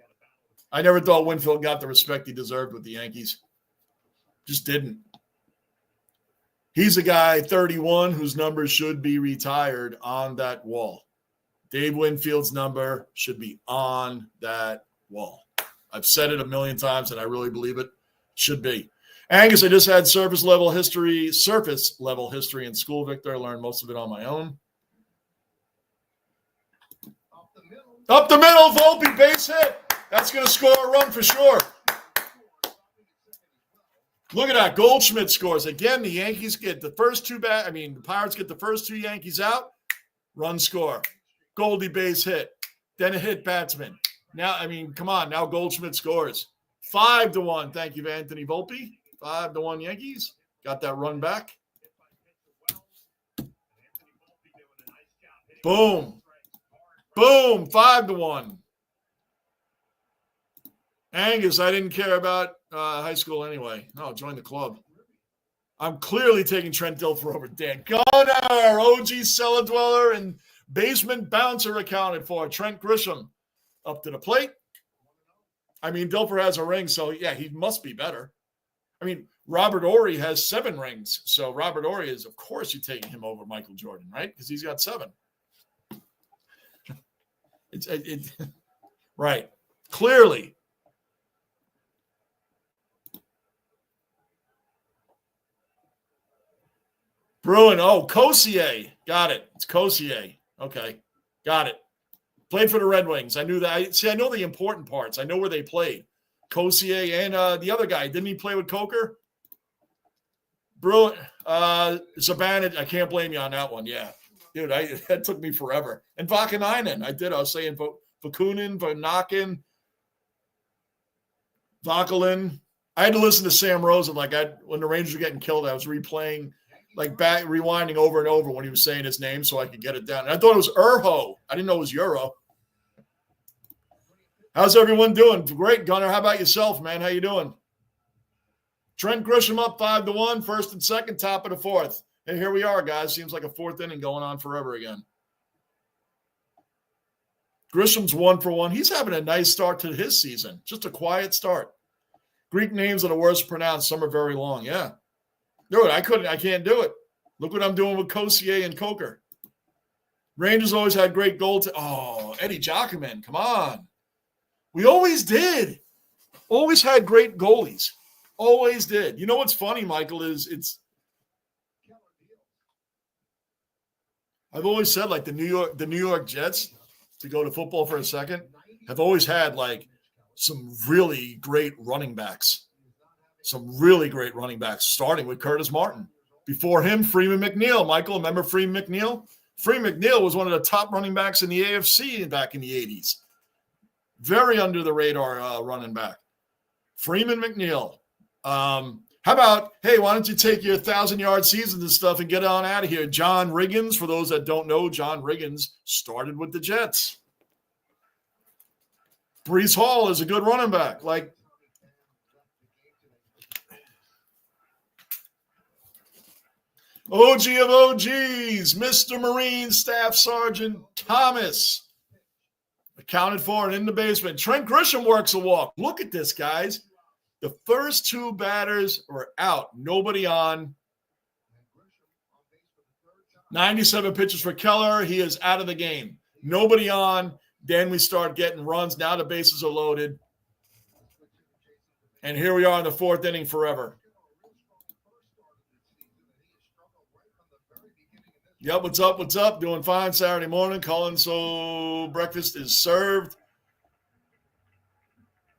I never thought Winfield got the respect he deserved with the Yankees. Just didn't. He's a guy, 31, whose number should be retired on that wall. Dave Winfield's number should be on that wall. I've said it a million times, and I really believe it. Should be. Angus, I just had surface level history in school, Victor. I learned most of it on my own. Up the middle, Volpe, base hit. That's going to score a run for sure. Look at that. Goldschmidt scores. Again, the Yankees get the first 2 the Pirates get the first 2 Yankees out. Run score. Goldie base hit. Then a hit batsman. Now, come on. Now Goldschmidt scores. 5-1. Thank you, Anthony Volpe. 5-1 Yankees. Got that run back. Boom. Boom. 5-1. Angus, I didn't care about high school anyway. No, join the club. I'm clearly taking Trent Dilfer over Dan Gunner, OG cellar dweller, and basement bouncer accounted for. Trent Grisham up to the plate. I mean, Dilfer has a ring, so yeah, he must be better. I mean, Robert Horry has 7 rings, so Robert Horry is, of course, you're taking him over Michael Jordan, right? Because he's got 7. Right. Clearly. Bruin. Oh, Kosier. Got it. It's Kosier. Okay. Got it. Played for the Red Wings. I knew that. I know the important parts. I know where they played. Kosier and the other guy. Didn't he play with Coker? Bruin. Sabanich. I can't blame you on that one. Yeah. Dude, that took me forever. And Vakanainen. I was saying Vakunin, Vanakin, Vakalin. I had to listen to Sam Rosen. When the Rangers were getting killed, I was replaying, rewinding over and over when he was saying his name so I could get it down. And I thought it was Urho. I didn't know it was Euro. How's everyone doing? Great, Gunner. How about yourself, man? How you doing? Trent Grisham up 5-1, first and second, top of the fourth. And here we are, guys. Seems like a fourth inning going on forever again. Grisham's 1-for-1. He's having a nice start to his season. Just a quiet start. Greek names are the worst to pronounce. Some are very long. Yeah. Dude, I can't do it. Look what I'm doing with Kosier and Coker. Rangers always had great goals. Oh, Eddie Giacomin. Come on. We always did. Always had great goalies. Always did. You know what's funny, Michael, is I've always said the New York Jets, to go to football for a second, have always had some really great running backs. Some really great running backs, starting with Curtis Martin. Before him, Freeman McNeil. Michael, remember Freeman McNeil? Freeman McNeil was one of the top running backs in the AFC back in the 80s. Very under the radar running back. Freeman McNeil. How about, hey, why don't you take your 1,000-yard seasons and stuff and get on out of here? John Riggins, for those that don't know, John Riggins started with the Jets. Breece Hall is a good running back. OG of OGs, Mr. Marine Staff Sergeant Thomas. Accounted for and in the basement. Trent Grisham works a walk. Look at this, guys. The first 2 batters were out. Nobody on. 97 pitches for Keller. He is out of the game. Nobody on. Then we start getting runs. Now the bases are loaded. And here we are in the 4th inning forever. Yep, what's up? What's up? Doing fine Saturday morning. Calling so breakfast is served.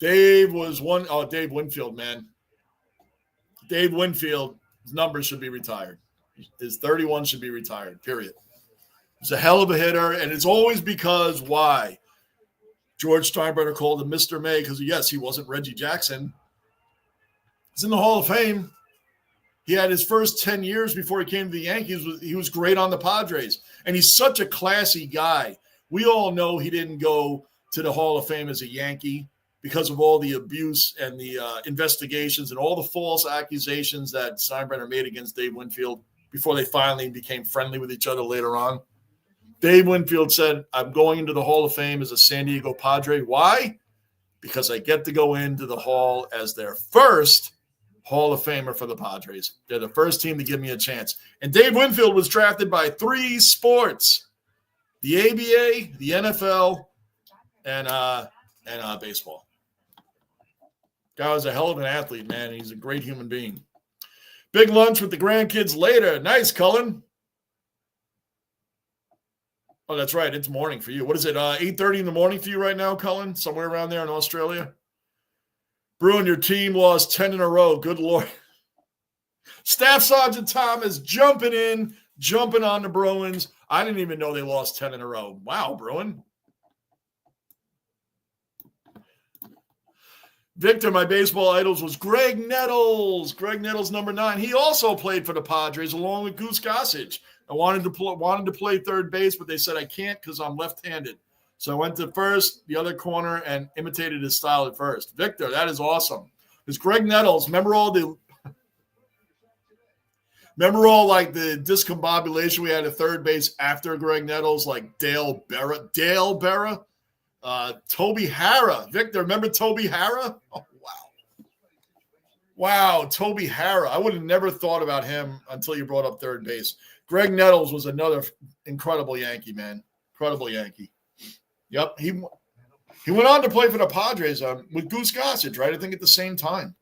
Dave Winfield, man. Dave Winfield, his numbers should be retired. His 31 should be retired, period. He's a hell of a hitter, and it's always because why? George Steinbrenner called him Mr. May because, yes, he wasn't Reggie Jackson. He's in the Hall of Fame. He had his first 10 years before he came to the Yankees. He was great on the Padres, and he's such a classy guy. We all know he didn't go to the Hall of Fame as a Yankee because of all the abuse and the investigations and all the false accusations that Steinbrenner made against Dave Winfield before they finally became friendly with each other later on. Dave Winfield said, I'm going into the Hall of Fame as a San Diego Padre. Why? Because I get to go into the Hall as their first Hall of Famer for the Padres. They're the first team to give me a chance. And Dave Winfield was drafted by 3 sports, the ABA, the NFL, and baseball. Guy was a hell of an athlete, man. He's a great human being. Big lunch with the grandkids later. Nice, Cullen. Oh, that's right. It's morning for you. What is it, 8:30 in the morning for you right now, Cullen? Somewhere around there in Australia? Bruin, your team lost 10 in a row. Good Lord. Staff Sergeant Thomas jumping on the Bruins. I didn't even know they lost 10 in a row. Wow, Bruin. Victor, my baseball idols was Greg Nettles. Greg Nettles, number 9. He also played for the Padres along with Goose Gossage. I wanted to play third base, but they said I can't because I'm left-handed. So I went to first, the other corner, and imitated his style at first. Victor, that is awesome. Because Greg Nettles, remember all the discombobulation we had at third base after Greg Nettles, like Dale Berra, Toby Harrah. Victor, remember Toby Harrah? Oh, wow. Wow, Toby Harrah. I would have never thought about him until you brought up third base. Greg Nettles was another incredible Yankee, man. Incredible Yankee. Yep, he went on to play for the Padres with Goose Gossage, right? I think at the same time.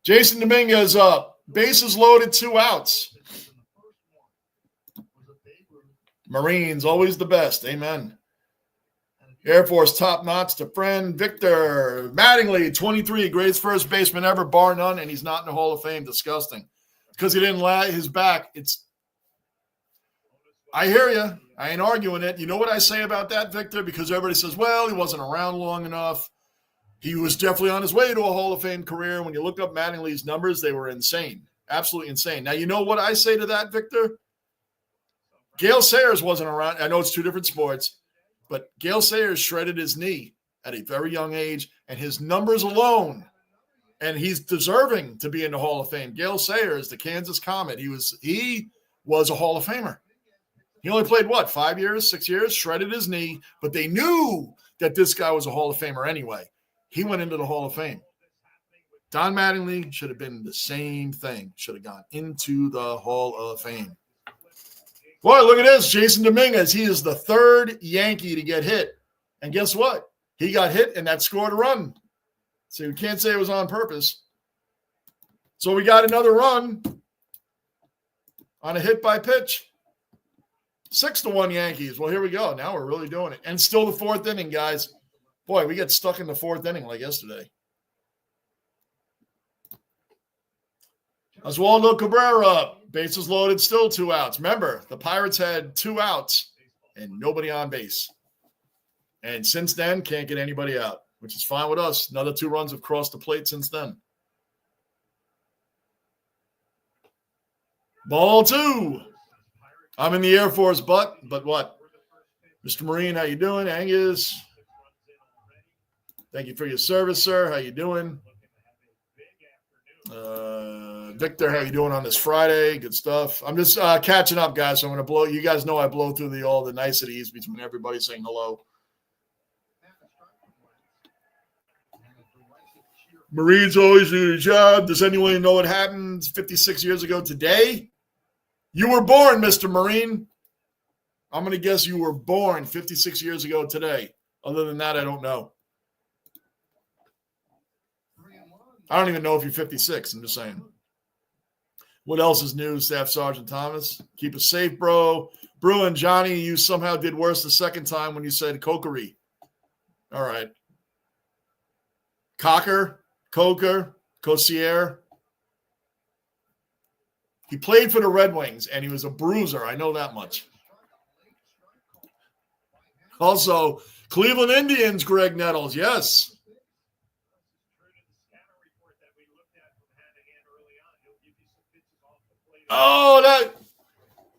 Jason Dominguez up. Bases loaded, 2 outs. Marines, always the best. Amen. Air Force top notch to friend Victor Mattingly, 23, greatest first baseman ever, bar none, and he's not in the Hall of Fame. Disgusting. Because he didn't lay his back. I hear you. I ain't arguing it. You know what I say about that, Victor? Because everybody says, well, he wasn't around long enough. He was definitely on his way to a Hall of Fame career. When you look up Mattingly's numbers, they were insane. Absolutely insane. Now, you know what I say to that, Victor? Gale Sayers wasn't around. I know it's 2 different sports, but Gale Sayers shredded his knee at a very young age, and his numbers alone, and he's deserving to be in the Hall of Fame. Gale Sayers, the Kansas Comet, he was a Hall of Famer. He only played, 5 years, 6 years, shredded his knee, but they knew that this guy was a Hall of Famer anyway. He went into the Hall of Fame. Don Mattingly should have been the same thing, should have gone into the Hall of Fame. Boy, look at this, Jason Dominguez. He is the 3rd Yankee to get hit. And guess what? He got hit, and that scored a run. So you can't say it was on purpose. So we got another run on a hit by pitch. 6-1 Yankees. Well, here we go. Now we're really doing it. And still the 4th inning, guys. Boy, we get stuck in the 4th inning like yesterday. Oswaldo Cabrera up. Bases loaded, still 2 outs. Remember, the Pirates had 2 outs and nobody on base. And since then, can't get anybody out, which is fine with us. Another 2 runs have crossed the plate since then. Ball 2. I'm in the Air Force, but what? Mr. Marine, how you doing? Angus, thank you for your service, sir. How you doing? Victor, how you doing on this Friday? Good stuff. I'm just catching up, guys. So I'm going to blow. You guys know I blow through all the niceties between everybody saying hello. Marines always do their job. Does anyone know what happened 56 years ago today? You were born, Mr. Marine. I'm going to guess you were born 56 years ago today. Other than that, I don't know. I don't even know if you're 56. I'm just saying. What else is new, Staff Sergeant Thomas? Keep us safe, bro. Bruin, Johnny, you somehow did worse the second time when you said cokery. All right. Cocker, Cossier. He played for the Red Wings, and he was a bruiser. I know that much. Also, Cleveland Indians, Greg Nettles. Yes. Oh,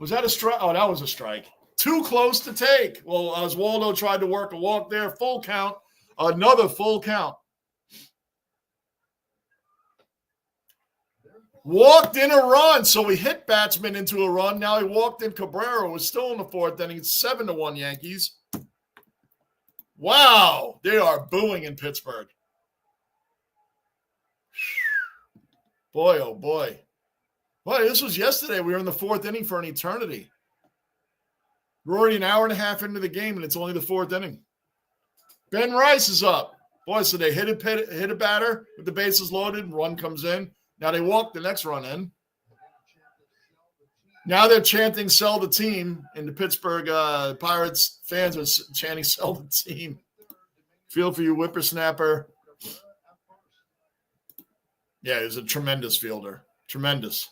that a strike? Oh, that was a strike. Too close to take. Well, Oswaldo tried to work a walk there. Full count. Another full count. Walked in a run. So he hit batsman into a run. Now he walked in Cabrera. Was still in the 4th inning. 7-1 Yankees. Wow. They are booing in Pittsburgh. Boy, oh boy. Boy, this was yesterday. We were in the 4th inning for an eternity. We're already an hour and a half into the game, and it's only the 4th inning. Ben Rice is up. Boy, so they hit a batter with the bases loaded. Run comes in. Now they walk the next run in. Now they're chanting "Sell the team," and the Pittsburgh Pirates fans are chanting "Sell the team." Feel for you, whippersnapper. Yeah, he was a tremendous fielder. Tremendous.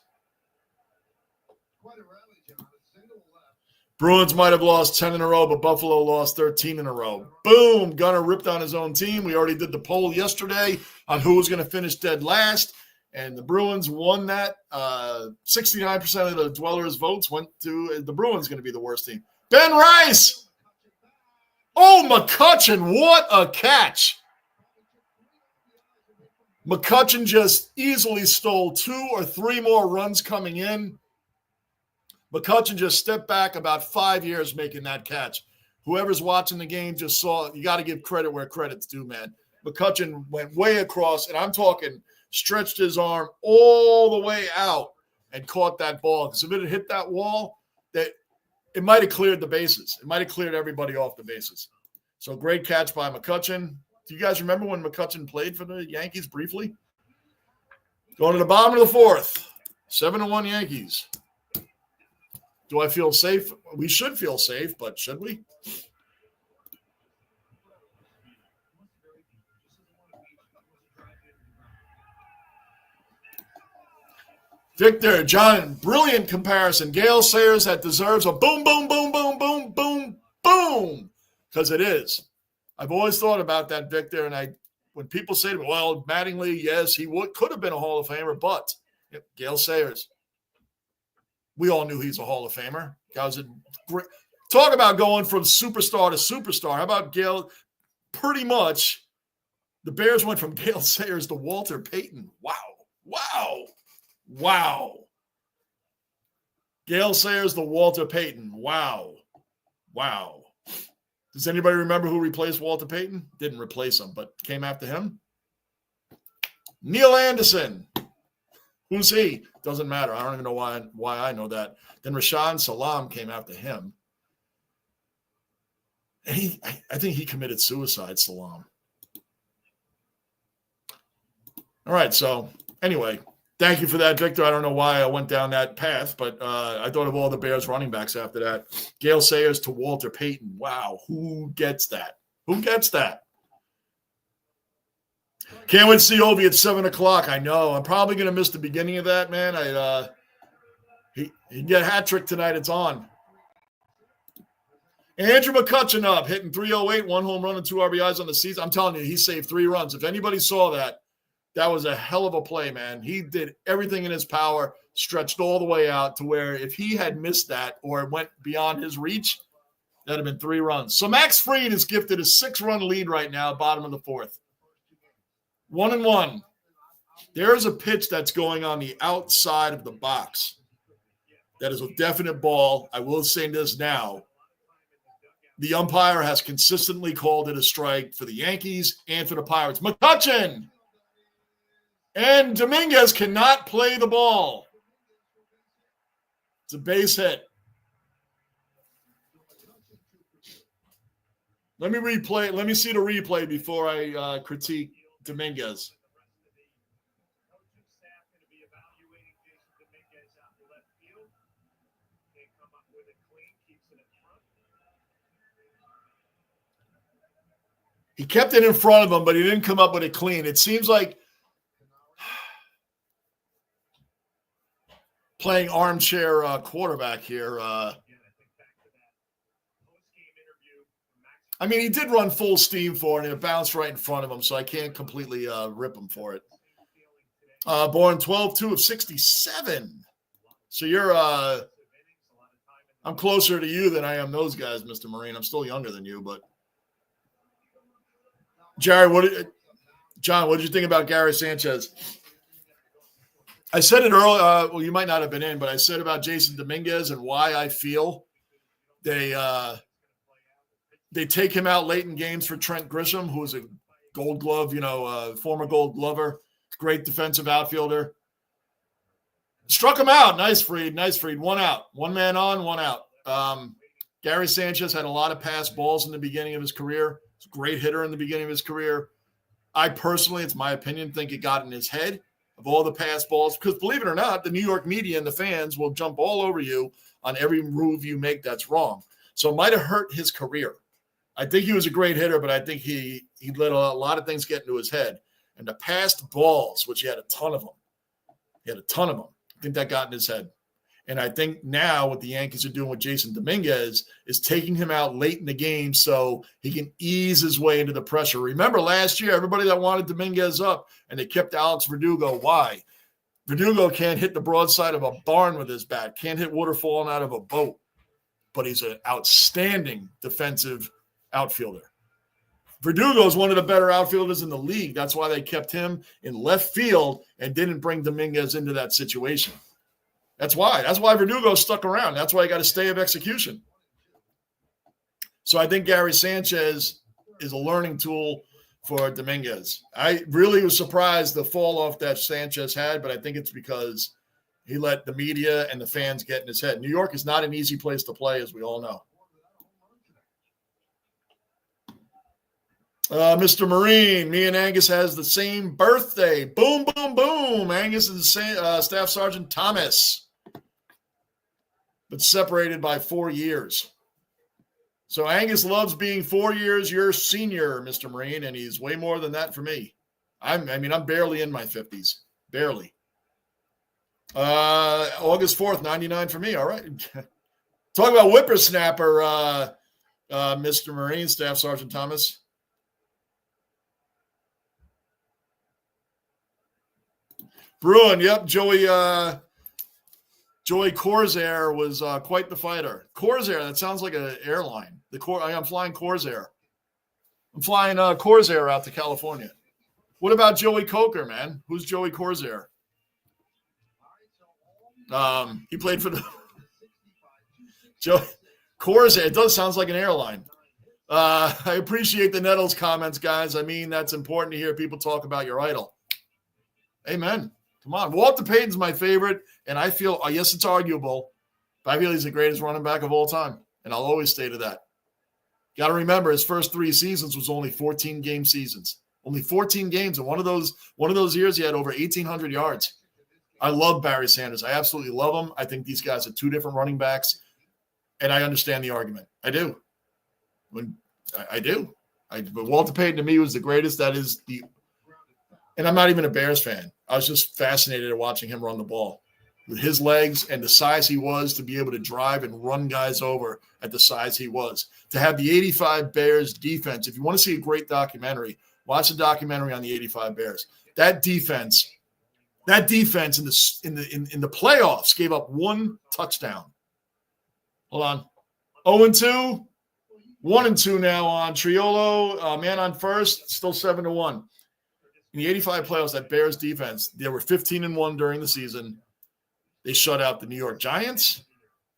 Bruins might have lost 10 in a row, but Buffalo lost 13 in a row. Boom! Gunnar ripped on his own team. We already did the poll yesterday on who was going to finish dead last, and the Bruins won that. 69% of the dwellers' votes went to the Bruins going to be the worst team. Ben Rice! Oh, McCutchen, what a catch. McCutchen just easily stole 2 or 3 more runs coming in. McCutchen just stepped back about 5 years making that catch. Whoever's watching the game just saw, you got to give credit where credit's due, man. McCutchen went way across, and I'm talking stretched his arm all the way out and caught that ball. Because if it had hit that wall, that it might have cleared the bases. It might have cleared everybody off the bases. So great catch by McCutchen. Do you guys remember when McCutchen played for the Yankees briefly? Going to the bottom of the 4th. 7-1 Yankees. Do I feel safe? We should feel safe, but should we? Victor, John, brilliant comparison. Gale Sayers that deserves a boom, boom, boom, boom, boom, boom, boom, because it is. I've always thought about that, Victor, and when people say to me, well, Mattingly, yes, he could have been a Hall of Famer, but Gale Sayers. We all knew he's a Hall of Famer. Guys, talk about going from superstar to superstar. How about Gale? Pretty much, the Bears went from Gale Sayers to Walter Payton. Wow. Gale Sayers to Walter Payton. Wow. Does anybody remember who replaced Walter Payton? Didn't replace him, but came after him. Neil Anderson. Who's he? Doesn't matter. I don't even know why I know that. Then Rashaan Salam came after him. And I think he committed suicide, Salam. All right, so anyway, thank you for that, Victor. I don't know why I went down that path, but I thought of all the Bears running backs after that. Gale Sayers to Walter Payton. Wow, who gets that? Can't wait to see Ovi at 7 o'clock. I know. I'm probably going to miss the beginning of that, man. He can get a hat trick tonight. It's on. Andrew McCutchen up, hitting 308, 1 home run and 2 RBIs on the season. I'm telling you, he saved 3 runs. If anybody saw that, that was a hell of a play, man. He did everything in his power, stretched all the way out to where if he had missed that or went beyond his reach, that'd have been 3 runs. So Max Fried is gifted a 6-run lead right now, bottom of the 4th. 1-1. There's a pitch that's going on the outside of the box. That is a definite ball. I will say this now. The umpire has consistently called it a strike for the Yankees and for the Pirates. McCutchen and Dominguez cannot play the ball. It's a base hit. Let me replay. Let me see the replay before I critique Dominguez. He kept it in front of him, but he didn't come up with it clean. It seems like playing armchair quarterback here. I mean, he did run full steam for it, and it bounced right in front of him, so I can't completely rip him for it. Born 12/2 of 67. So you're I'm closer to you than I am those guys, Mr. Marine. I'm still younger than you, but Jerry, John, what did you think about Gary Sanchez? I said it earlier. Well, you might not have been in, but I said about Jason Dominguez and why I feel they take him out late in games for Trent Grisham, who is a Gold Glove, former Gold Glover, great defensive outfielder. Struck him out. Nice, Fried. 1 out. 1 man on, 1 out. Gary Sanchez had a lot of pass balls in the beginning of his career. He's a great hitter in the beginning of his career. I personally, it's my opinion, think it got in his head of all the pass balls because, believe it or not, the New York media and the fans will jump all over you on every move you make that's wrong. So it might have hurt his career. I think he was a great hitter, but I think he let a lot of things get into his head. And the passed balls, which he had a ton of them. I think that got in his head. And I think now what the Yankees are doing with Jason Dominguez is taking him out late in the game so he can ease his way into the pressure. Remember last year, everybody that wanted Dominguez up, and they kept Alex Verdugo. Why? Verdugo can't hit the broadside of a barn with his bat, can't hit water falling out of a boat. But he's an outstanding defensive outfielder. Verdugo is one of the better outfielders in the league. That's why they kept him in left field and didn't bring Dominguez into that situation. That's why. That's why Verdugo stuck around. That's why he got a stay of execution. So I think Gary Sanchez is a learning tool for Dominguez. I really was surprised the fall off that Sanchez had, but I think it's because he let the media and the fans get in his head. New York is not an easy place to play, as we all know. Mr. Marine, me and Angus has the same birthday. Boom, boom, boom. Angus is the same, Staff Sergeant Thomas, but separated by 4 years. So Angus loves being 4 years your senior, Mr. Marine, and he's way more than that for me. I'm barely in my 50s. Barely. August 4th, 99 for me. All right. Talk about whippersnapper, Mr. Marine, Staff Sergeant Thomas. Bruin, yep, Joey Corsair was quite the fighter. Corsair, that sounds like an airline. I'm flying Corsair. I'm flying Corsair out to California. What about Joey Coker, man? Who's Joey Corsair? He played for the Joey Corsair. It does sounds like an airline. I appreciate the Nettles comments, guys. I mean, that's important to hear people talk about your idol. Amen. Come on. Walter Payton's my favorite, and I feel, yes, it's arguable, but I feel he's the greatest running back of all time, and I'll always stay to that. Got to remember, his first 3 seasons was only 14-game seasons. Only 14 games, and one of those years he had over 1,800 yards. I love Barry Sanders. I absolutely love him. I think these guys are 2 different running backs, and I understand the argument. I do. I do. But Walter Payton, to me, was the greatest. That is the – and I'm not even a Bears fan. I was just fascinated at watching him run the ball. With his legs and the size he was to be able to drive and run guys over at the size he was. To have the 85 Bears defense, if you want to see a great documentary, watch a documentary on the 85 Bears. That defense in the playoffs gave up 1 touchdown. Hold on. 0-2. 1-2 now on Triolo. Man on first, still 7-1. In the 85 playoffs, that Bears defense, they were 15-1 during the season. They shut out the New York Giants.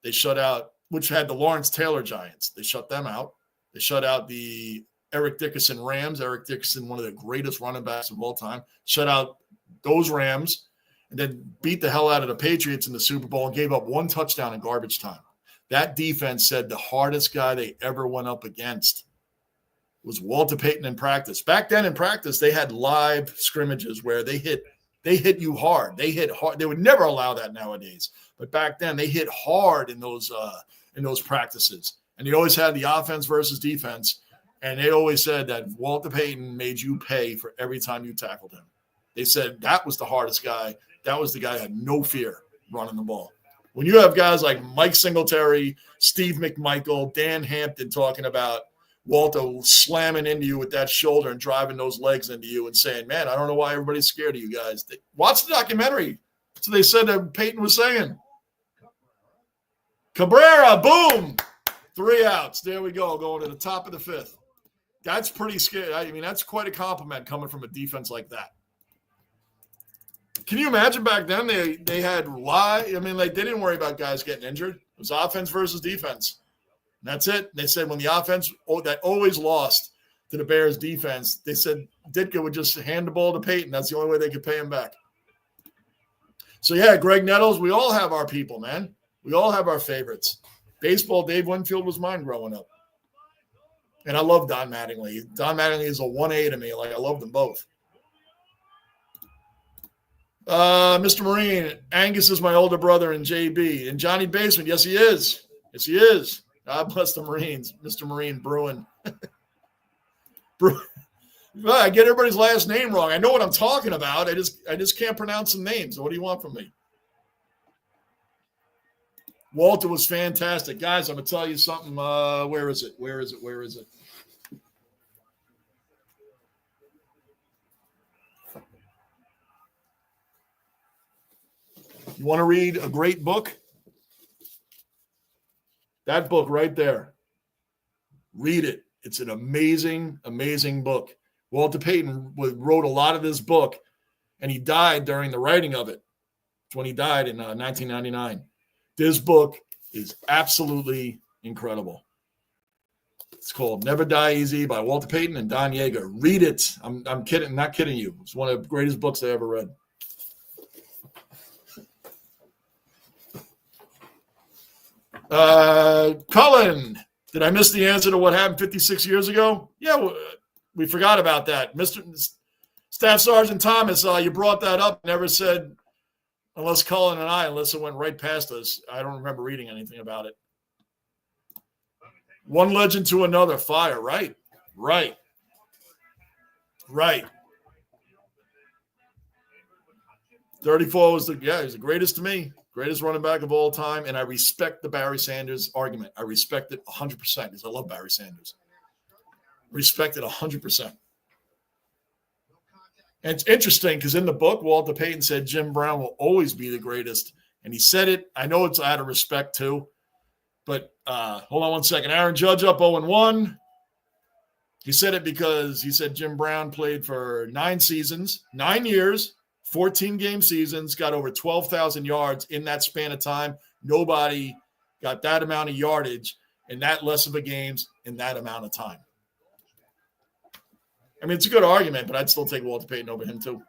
They shut out, which had the Lawrence Taylor Giants. They shut them out. They shut out the Eric Dickerson Rams. Eric Dickerson, one of the greatest running backs of all time, shut out those Rams and then beat the hell out of the Patriots in the Super Bowl and gave up 1 touchdown in garbage time. That defense said the hardest guy they ever went up against was Walter Payton in practice. Back then in practice, they had live scrimmages where they hit you hard. They hit hard. They would never allow that nowadays. But back then, they hit hard in those practices. And they always had the offense versus defense. And they always said that Walter Payton made you pay for every time you tackled him. They said that was the hardest guy. That was the guy who had no fear running the ball. When you have guys like Mike Singletary, Steve McMichael, Dan Hampton talking about Walter slamming into you with that shoulder and driving those legs into you and saying, man, I don't know why everybody's scared of you guys. Watch the documentary. So they said that Peyton was saying. Cabrera, boom. 3 outs. There we go, going to the top of the 5th. That's pretty scary. I mean, that's quite a compliment coming from a defense like that. Can you imagine back then they had they didn't worry about guys getting injured. It was offense versus defense. And that's it. They said when the offense that always lost to the Bears defense, they said Ditka would just hand the ball to Peyton. That's the only way they could pay him back. So, yeah, Greg Nettles, we all have our people, man. We all have our favorites. Baseball, Dave Winfield was mine growing up. And I love Don Mattingly. Don Mattingly is a 1A to me. Like, I love them both. Mr. Marine, Angus is my older brother and JB. And Johnny Basement, yes, he is. Yes, he is. God bless the Marines. Mr. Marine Bruin. I get everybody's last name wrong. I know what I'm talking about. I just can't pronounce some names. What do you want from me? Walter was fantastic. Guys, I'm going to tell you something. Where is it? You want to read a great book? That book right there. Read it. It's an amazing, amazing book. Walter Payton wrote a lot of this book, and he died during the writing of it. It's when he died in 1999. This book is absolutely incredible. It's called Never Die Easy by Walter Payton and Don Yeager. Read it. I'm kidding, not kidding you. It's one of the greatest books I ever read. Cullen, did I miss the answer to what happened 56 years ago? Yeah, we forgot about that. Mr. Staff Sergeant Thomas, you brought that up. Never said, unless Cullen and I, unless it went right past us. I don't remember reading anything about it. One legend to another, fire. Right. 34 was he's the greatest to me. Greatest running back of all time, and I respect the Barry Sanders argument. I respect it 100% because I love Barry Sanders. Respect it 100%. And it's interesting because in the book, Walter Payton said Jim Brown will always be the greatest, and he said it. I know it's out of respect too, but hold on one second. Aaron Judge up 0-1. He said it because he said Jim Brown played for 9 seasons, 9 years, 14-game seasons, got over 12,000 yards in that span of time. Nobody got that amount of yardage in that less of a games in that amount of time. I mean, it's a good argument, but I'd still take Walter Payton over him too.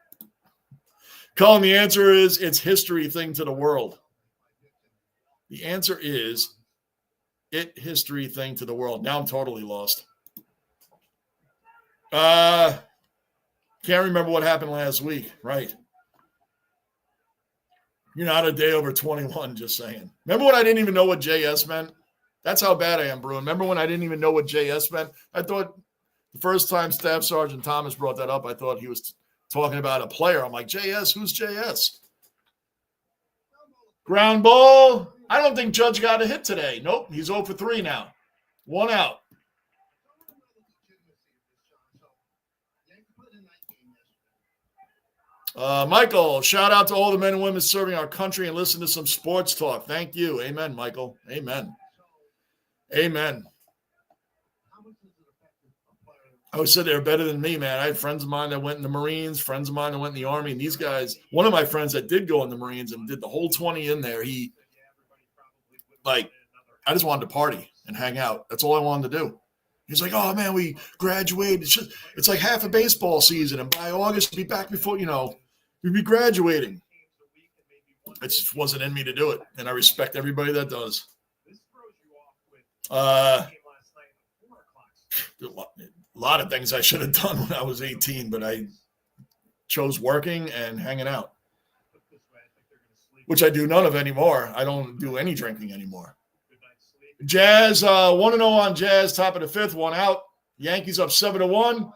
Colin, the answer is it's history thing to the world. The answer is history thing to the world. Now I'm totally lost. Can't remember what happened last week. Right. You're not a day over 21, just saying. Remember when I didn't even know what JS meant? That's how bad I am, Bruin. Remember when I didn't even know what JS meant? I thought the first time Staff Sergeant Thomas brought that up, I thought he was talking about a player. I'm like, JS? Who's JS? Ground ball. I don't think Judge got a hit today. Nope, he's 0 for 3 now. 1 out. Michael, shout out to all the men and women serving our country and listen to some sports talk. Thank you. Amen, Michael. Amen. I always said they were better than me, man. I had friends of mine that went in the Marines, friends of mine that went in the Army, and these guys, one of my friends that did go in the Marines and did the whole 20 in there, I just wanted to party and hang out. That's all I wanted to do. He's like, oh, man, we graduated. It's like half a baseball season, and by August, we'll be back before, we'd be graduating. It just wasn't in me to do it, and I respect everybody that does. A lot of things I should have done when I was 18, but I chose working and hanging out, which I do none of anymore. I don't do any drinking anymore. Jazz, 1-0 on Jazz, top of the 5th, 1 out. Yankees up 7-1.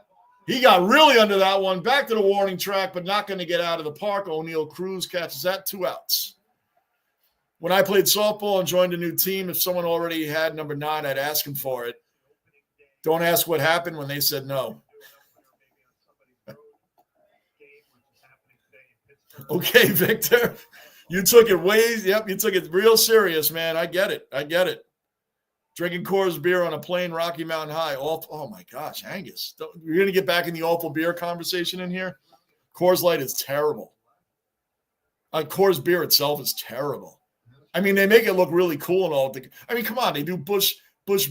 He got really under that one. Back to the warning track, but not going to get out of the park. O'Neal Cruz catches that, 2 outs. When I played softball and joined a new team, if someone already had number 9, I'd ask him for it. Don't ask what happened when they said no. Okay, Victor. You took it you took it real serious, man. I get it. Drinking Coors beer on a plane, Rocky Mountain High. Oh, my gosh, Angus. You're going to get back in the awful beer conversation in here? Coors Light is terrible. Coors beer itself is terrible. I mean, they make it look really cool and all. I mean, come on. They do Bush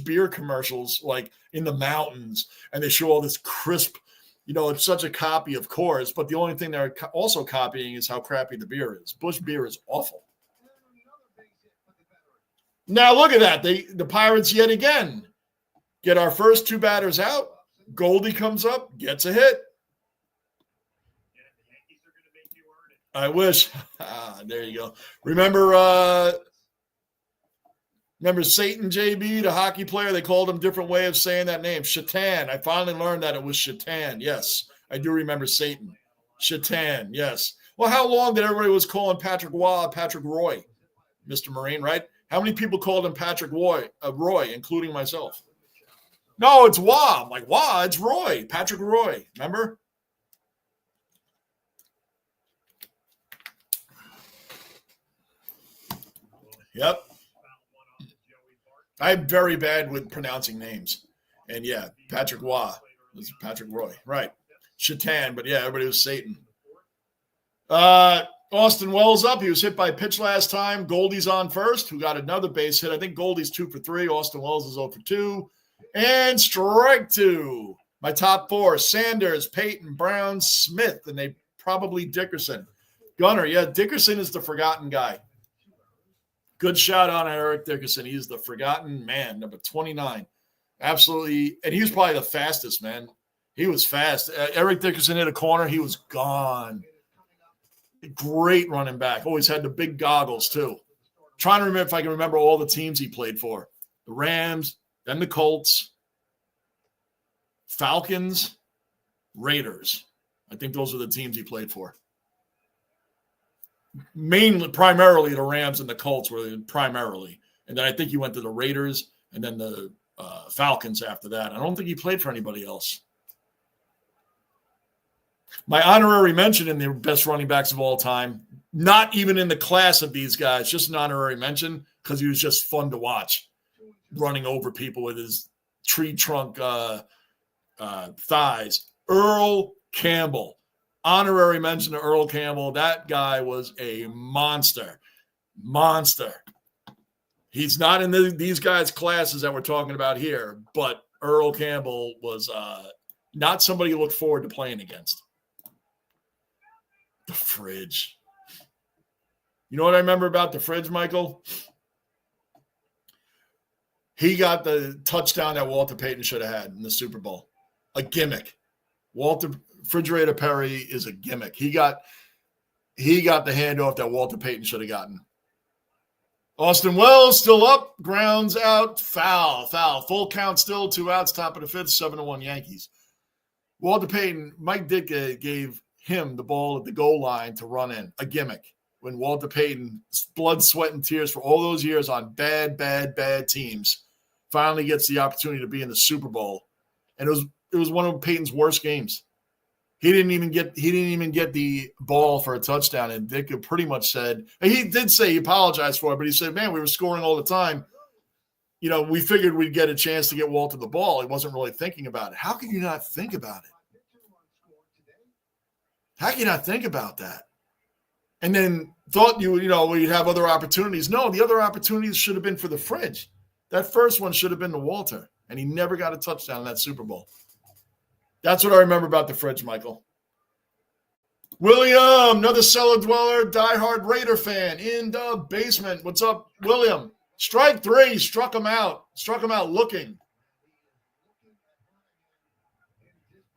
beer commercials like in the mountains, and they show all this crisp, it's such a copy of Coors, but the only thing they're also copying is how crappy the beer is. Bush beer is awful. Now look at that. The Pirates yet again get our first 2 batters out. Goldie comes up, gets a hit. I wish. There you go. Remember Satan, JB, the hockey player? They called him a different way of saying that name. Shatan. I finally learned that it was Shatan. Yes, I do remember Satan. Shatan, yes. Well, how long did everybody was calling Patrick Roy, Mr. Marine, right? How many people called him Patrick Roy, including myself? No, it's Wah. I'm like, Wah, it's Roy. Patrick Roy. Remember? Yep. I'm very bad with pronouncing names. And yeah, Patrick Waugh. This is Patrick Roy. Right. Shatan, but yeah, everybody was Satan. Austin Wells up. He was hit by a pitch last time. Goldie's on first, who got another base hit. I think Goldie's 2 for 3. Austin Wells is 0 for 2. And strike 2. My top 4, Sanders, Peyton, Brown, Smith, and they probably Dickerson. Gunner, yeah, Dickerson is the forgotten guy. Good shout out on Eric Dickerson. He's the forgotten man, number 29. Absolutely. And he was probably the fastest, man. He was fast. Eric Dickerson hit a corner. He was gone. Great running back. Always had the big goggles, too. Trying to remember if I can remember all the teams he played for. The Rams, then the Colts, Falcons, Raiders. I think those are the teams he played for. Primarily the Rams and the Colts were primarily. And then I think he went to the Raiders and then the Falcons after that. I don't think he played for anybody else. My honorary mention in the best running backs of all time, not even in the class of these guys, just an honorary mention because he was just fun to watch, running over people with his tree trunk thighs. Earl Campbell. Honorary mention to Earl Campbell. That guy was a monster. Monster. He's not in these guys' classes that we're talking about here, but Earl Campbell was not somebody you look forward to playing against. The fridge. You know what I remember about the fridge, Michael? He got the touchdown that Walter Payton should have had in the Super Bowl. A gimmick. Walter Refrigerator Perry is a gimmick. He got the handoff that Walter Payton should have gotten. Austin Wells still up, grounds out, foul. Full count still, 2 outs, top of the 5th, 7-1 Yankees. Walter Payton, Mike Dick gave him the ball at the goal line to run in, a gimmick. When Walter Payton, blood, sweat, and tears for all those years on bad teams, finally gets the opportunity to be in the Super Bowl. And it was one of Payton's worst games. He didn't even get the ball for a touchdown, and Dick pretty much said, and he did say he apologized for it, but he said, man, we were scoring all the time. You know, we figured we'd get a chance to get Walter the ball. He wasn't really thinking about it. How can you not think about it? How can you not think about that? And then thought we'd have other opportunities. No, the other opportunities should have been for the fridge. That first one should have been to Walter, and he never got a touchdown in that Super Bowl. That's what I remember about the fridge, Michael. William, another cellar dweller, diehard Raider fan in the basement. What's up, William? Strike 3, struck him out looking.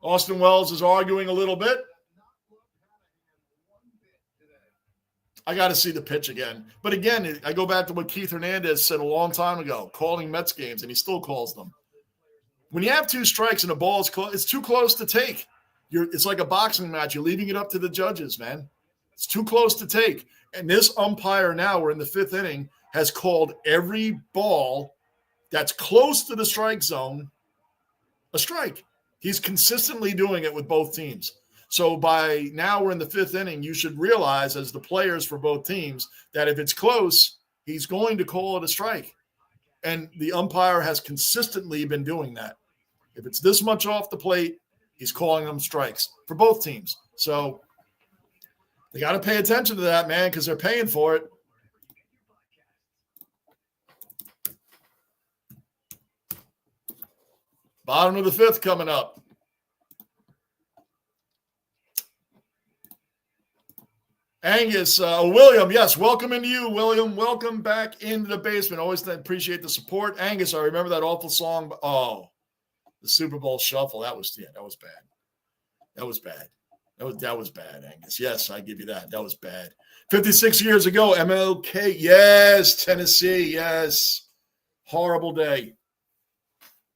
Austin Wells is arguing a little bit. I got to see the pitch again. But again, I go back to what Keith Hernandez said a long time ago, calling Mets games, and he still calls them. When you have 2 strikes and the ball is close, it's too close to take. It's like a boxing match. You're leaving it up to the judges, man. It's too close to take. And this umpire now, we're in the 5th inning, has called every ball that's close to the strike zone a strike. He's consistently doing it with both teams. So by now we're in the 5th inning, you should realize as the players for both teams that if it's close, he's going to call it a strike. And the umpire has consistently been doing that. If it's this much off the plate, he's calling them strikes for both teams. So they got to pay attention to that, man, because they're paying for it. Bottom of the 5th coming up. Angus, William, yes, welcome into you, William. Welcome back into the basement. Always appreciate the support. Angus, I remember that awful song. Oh, the Super Bowl Shuffle. That was bad. That was bad, Angus. Yes, I give you that. That was bad. 56 years ago, MLK. Yes, Tennessee. Yes. Horrible day.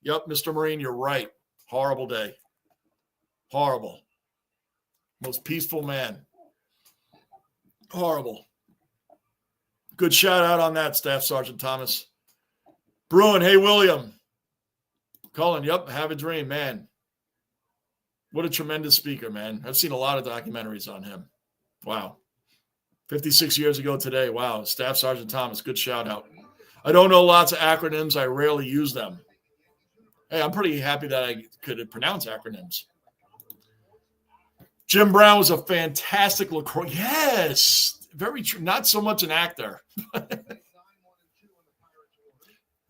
Yep, Mr. Marine, you're right. Horrible day. Horrible. Most peaceful man. Horrible. Good shout out on that, Staff Sergeant Thomas. Bruin, hey, William. Cullen, yep, have a dream, man. What a tremendous speaker, man. I've seen a lot of documentaries on him. Wow. 56 years ago today. Wow. Staff Sergeant Thomas, good shout out. I don't know lots of acronyms. I rarely use them. Hey, I'm pretty happy that I could pronounce acronyms. Jim Brown was a fantastic lacrosse. Yes, very true. Not so much an actor.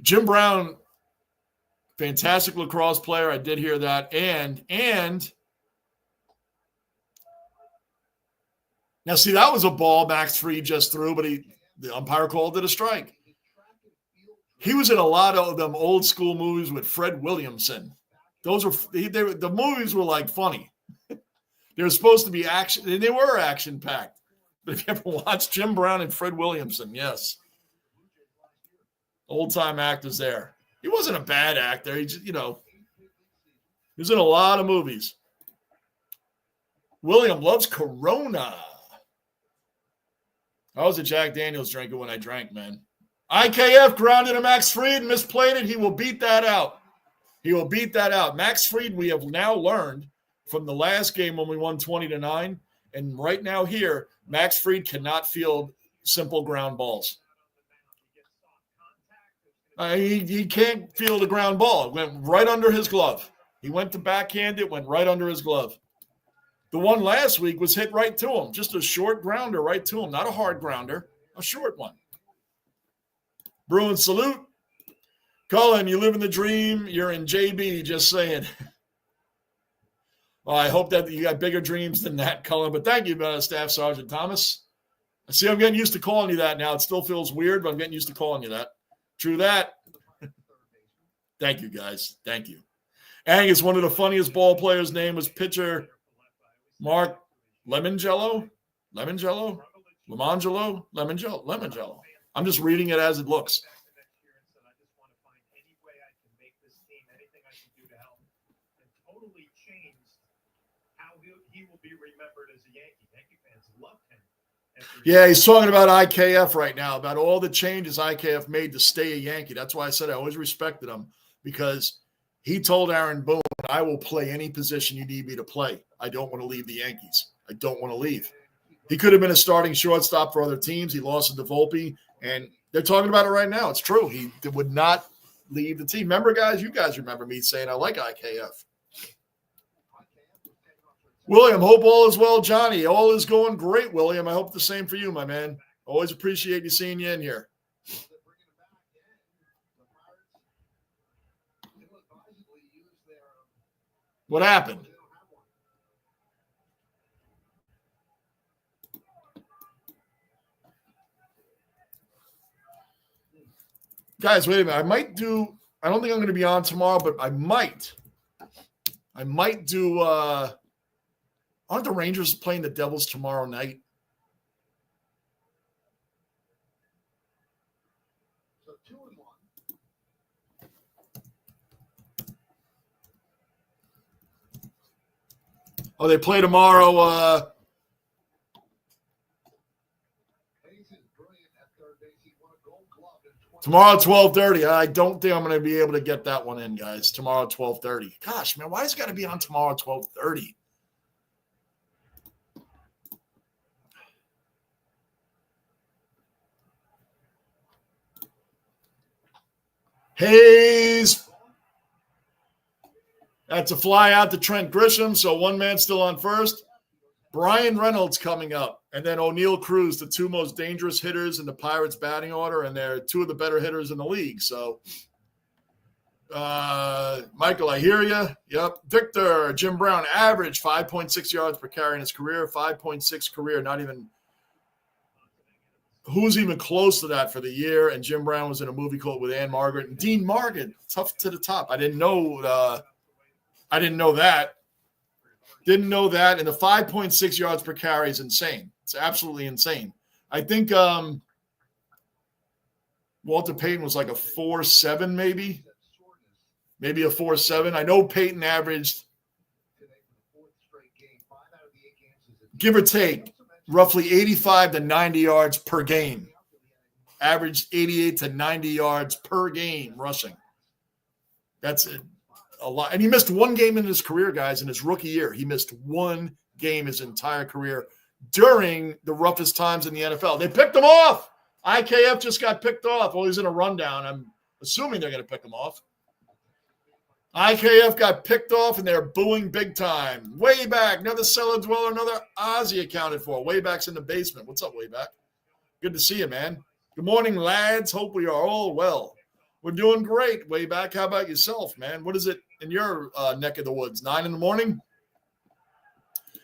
Jim Brown, fantastic lacrosse player. I did hear that. And now, see, that was a ball Max Fried just threw, but the umpire called it a strike. He was in a lot of them old school movies with Fred Williamson. Those were the movies were like funny. They were supposed to be action, and they were action packed. But if you ever watched Jim Brown and Fred Williamson, yes, old time actors there. He wasn't a bad actor. He just, he was in a lot of movies. William loves Corona. I was a Jack Daniels drinker when I drank, man. IKF grounded a Max Fried, misplayed it. He will beat that out. Max Fried, we have now learned from the last game when we won 20-9, and right now here, Max Fried cannot field simple ground balls. He can't field a ground ball. It went right under his glove. He went to backhand it, went right under his glove. The one last week was hit right to him, just a short grounder right to him, not a hard grounder, a short one. Bruins salute. Colin, you live in the dream. You're in JB, just saying. Well, I hope that you got bigger dreams than that, Cullen. But thank you, Staff Sergeant Thomas. I see I'm getting used to calling you that now. It still feels weird, but I'm getting used to calling you that. True that. Thank you, guys. Thank you. Angus, one of the funniest ball players' name was pitcher Mark Lemongello. I'm just reading it as it looks. Yeah, he's talking about IKF right now, about all the changes IKF made to stay a Yankee. That's why I said I always respected him, because he told Aaron Boone, I will play any position you need me to play. I don't want to leave the Yankees. I don't want to leave. He could have been a starting shortstop for other teams. He lost to Volpe, and they're talking about it right now. It's true. He would not leave the team. Remember, guys, you guys remember me saying I like IKF. William, hope all is well, Johnny. All is going great, William. I hope the same for you, my man. Always appreciate you seeing you in here. What happened? Guys, wait a minute. I don't think I'm going to be on tomorrow, but I might do aren't the Rangers playing the Devils tomorrow night? So 2-1. Oh, they play tomorrow. Tomorrow at 12:30. I don't think I'm going to be able to get that one in, guys. Tomorrow at 12:30. Gosh, man, why has it got to be on tomorrow at 12:30? Hayes. That's a fly out to Trent Grisham, so one man still on first. Brian Reynolds coming up, and then O'Neal Cruz, the two most dangerous hitters in the Pirates batting order, and they're two of the better hitters in the league. So, Michael, I hear you. Yep. Victor, Jim Brown, average 5.6 yards per carry in his career, 5.6 career, not even – who's even close to that for the year? And Jim Brown was in a movie called with Ann Margaret and Dean Margaret, tough to the top. I didn't know that. Didn't know that. And the 5.6 yards per carry is insane. It's absolutely insane. I think Walter Payton was like a 4.7 maybe a 4.7. I know Payton averaged, give or take, roughly 85 to 90 yards per game. Averaged 88 to 90 yards per game rushing. That's a lot. And he missed one game in his career, guys, in his rookie year. He missed one game his entire career during the roughest times in the NFL. They picked him off. IKF just got picked off. Well, he's in a rundown. I'm assuming they're going to pick him off. IKF got picked off, and they're booing big time. Way back, another cellar dweller, another Ozzy accounted for. Way back's in the basement. What's up, Way back? Good to see you, man. Good morning, lads. Hope we are all well. We're doing great, Way back. How about yourself, man? What is it in your neck of the woods? 9 in the morning?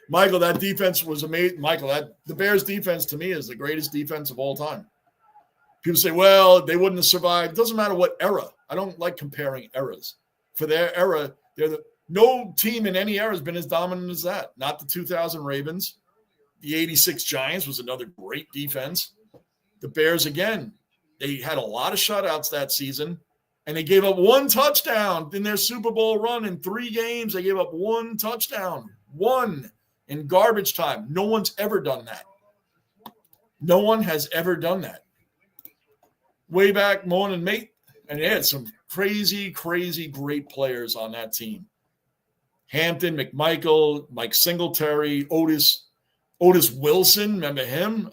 Michael, that defense was amazing. Michael, the Bears defense to me is the greatest defense of all time. People say, well, they wouldn't have survived. It doesn't matter what era. I don't like comparing eras. For their era, no team in any era has been as dominant as that. Not the 2000 Ravens. The 86 Giants was another great defense. The Bears, again, they had a lot of shutouts that season, and they gave up 1 touchdown in their Super Bowl run. In 3 games, they gave up 1 touchdown. 1 in garbage time. No one's ever done that. No one has ever done that. Way back, morning, mate, and they had some crazy, crazy great players on that team. Hampton, McMichael, Mike Singletary, Otis Wilson, remember him?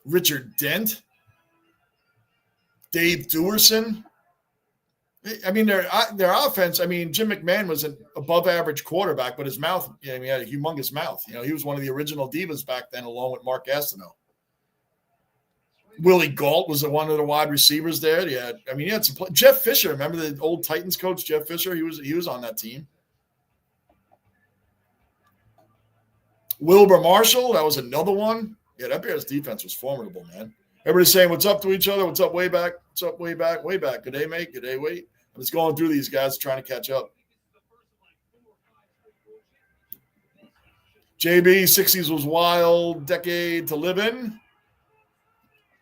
Richard Dent, Dave Duerson. I mean, their offense, I mean, Jim McMahon was an above-average quarterback, but his mouth, he had a humongous mouth. He was one of the original divas back then, along with Mark Gastineau. Willie Gault was one of the wide receivers there. He had some – Jeff Fisher, remember the old Titans coach, Jeff Fisher? He was on that team. Wilbur Marshall, that was another one. Yeah, that Bears defense was formidable, man. Everybody's saying, what's up to each other? What's up, Way back? What's up, Way back? Way back. Good day, mate. Good day, wait. I'm just going through these guys trying to catch up. JB, 60s was wild decade to live in.